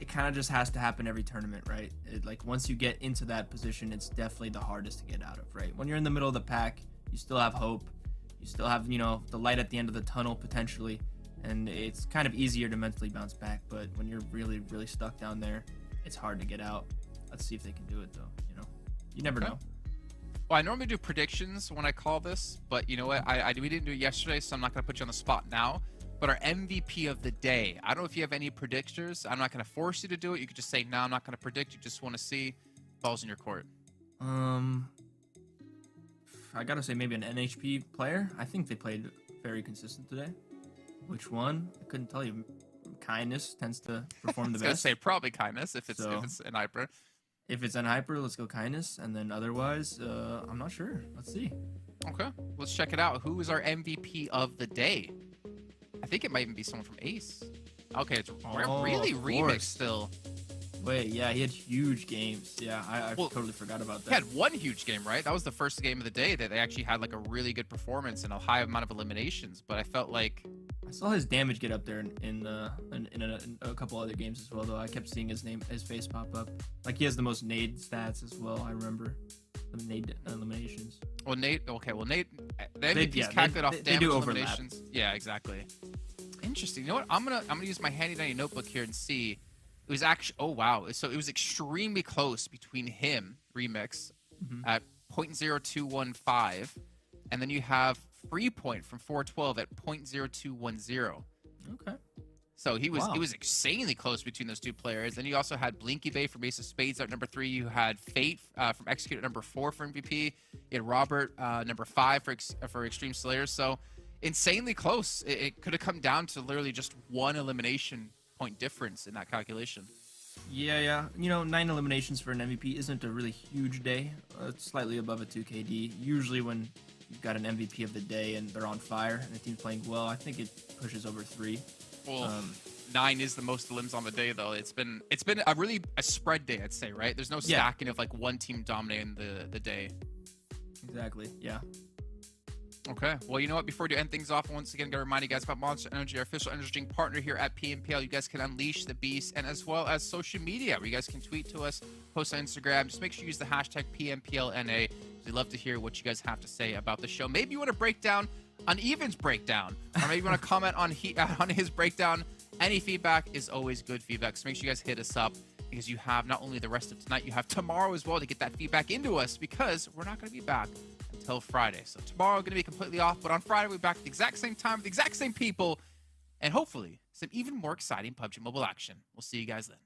Speaker 5: kind of just has to happen every tournament, right? Like once you get into that position, it's definitely the hardest to get out of, right? When you're in the middle of the pack, you still have hope. You still have, you know, the light at the end of the tunnel potentially, and it's kind of easier to mentally bounce back. But when you're really, really stuck down there, it's hard to get out. Let's see if they can do it though. You know, you never know.
Speaker 4: Well, I normally do predictions when I call this, but you know what? We didn't do it yesterday, so I'm not going to put you on the spot now. But our MVP of the day, I don't know if you have any predictors. I'm not going to force you to do it. You could just say, no, I'm not going to predict. You just want to see. Balls in your court.
Speaker 5: I got to say maybe an NHP player. I think they played very consistent today. Which one? I couldn't tell you. Kindness tends to perform the
Speaker 4: I was going to
Speaker 5: best.
Speaker 4: say probably Kindness if it's an hyper.
Speaker 5: If it's an hyper, let's go Kindness. And then otherwise, I'm not sure. Let's see.
Speaker 4: Okay, let's check it out. Who is our MVP of the day? I think it might even be someone from Ace. Okay, it's really
Speaker 5: of
Speaker 4: remixed
Speaker 5: course.
Speaker 4: still.
Speaker 5: Wait, yeah, he had huge games. Yeah, I totally forgot about
Speaker 4: He
Speaker 5: that.
Speaker 4: had one huge game, right? That was the first game of the day that they actually had like a really good performance and a high amount of eliminations. But I felt like
Speaker 5: I saw his damage get up there in a couple other games as well, though. I kept seeing his face pop up. Like he has the most nade stats as well. I remember the nade eliminations.
Speaker 4: well, Nate. Okay, well, Nate. The
Speaker 5: They-
Speaker 4: MVPs
Speaker 5: yeah,
Speaker 4: calculate off
Speaker 5: they
Speaker 4: damage
Speaker 5: do overlap.
Speaker 4: eliminations. Yeah, exactly. Interesting. You know what? I'm gonna use my handy dandy notebook here and see. It was actually, oh wow, so it was extremely close between him, Remix, at 0.0215, and then you have Free Point from 412 at 0.0210.
Speaker 5: Okay.
Speaker 4: So he was,
Speaker 5: Wow.
Speaker 4: it was insanely close between those two players. And you also had Blinky Bay from Ace of Spades at number 3. You had Fate from Execute at number 4 for MVP. You had Robert number 5 for Extreme Slayers. So insanely close. It could have come down to literally just one elimination point difference in that calculation.
Speaker 5: Yeah. You know, 9 eliminations for an MVP isn't a really huge day. It's slightly above a 2KD. Usually when you've got an MVP of the day and they're on fire and the team's playing well, I think it pushes over 3.
Speaker 4: Well, 9 is the most limbs on the day, though. It's been a spread day, I'd say, right? There's no stacking of like one team dominating the day.
Speaker 5: Exactly, yeah.
Speaker 4: Okay. Well, you know what? Before we do end things off, once again, got to remind you guys about Monster Energy, our official energy drink partner here at PMPL. You guys can unleash the beast, and as well as social media, where you guys can tweet to us, post on Instagram. Just make sure you use the hashtag PMPLNA. We'd love to hear what you guys have to say about the show. Maybe you want to break down on Evan's breakdown, or maybe you want to comment on his breakdown. Any feedback is always good feedback. So make sure you guys hit us up, because you have not only the rest of tonight, you have tomorrow as well to get that feedback into us, because we're not going to be back until Friday. So tomorrow going to be completely off, but on Friday we'll be back at the exact same time with the exact same people, and hopefully some even more exciting PUBG Mobile action. We'll see you guys then.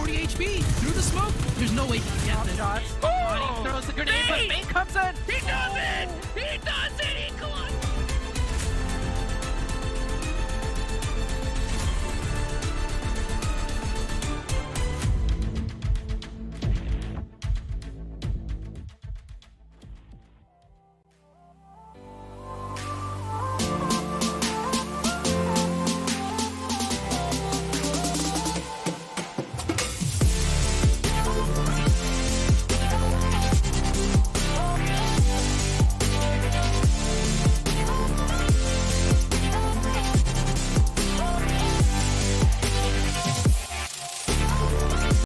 Speaker 2: 40 HP through the smoke. There's no way he can get this. He throws the grenade, but Bane comes in.
Speaker 6: He does it! He does it! He collides!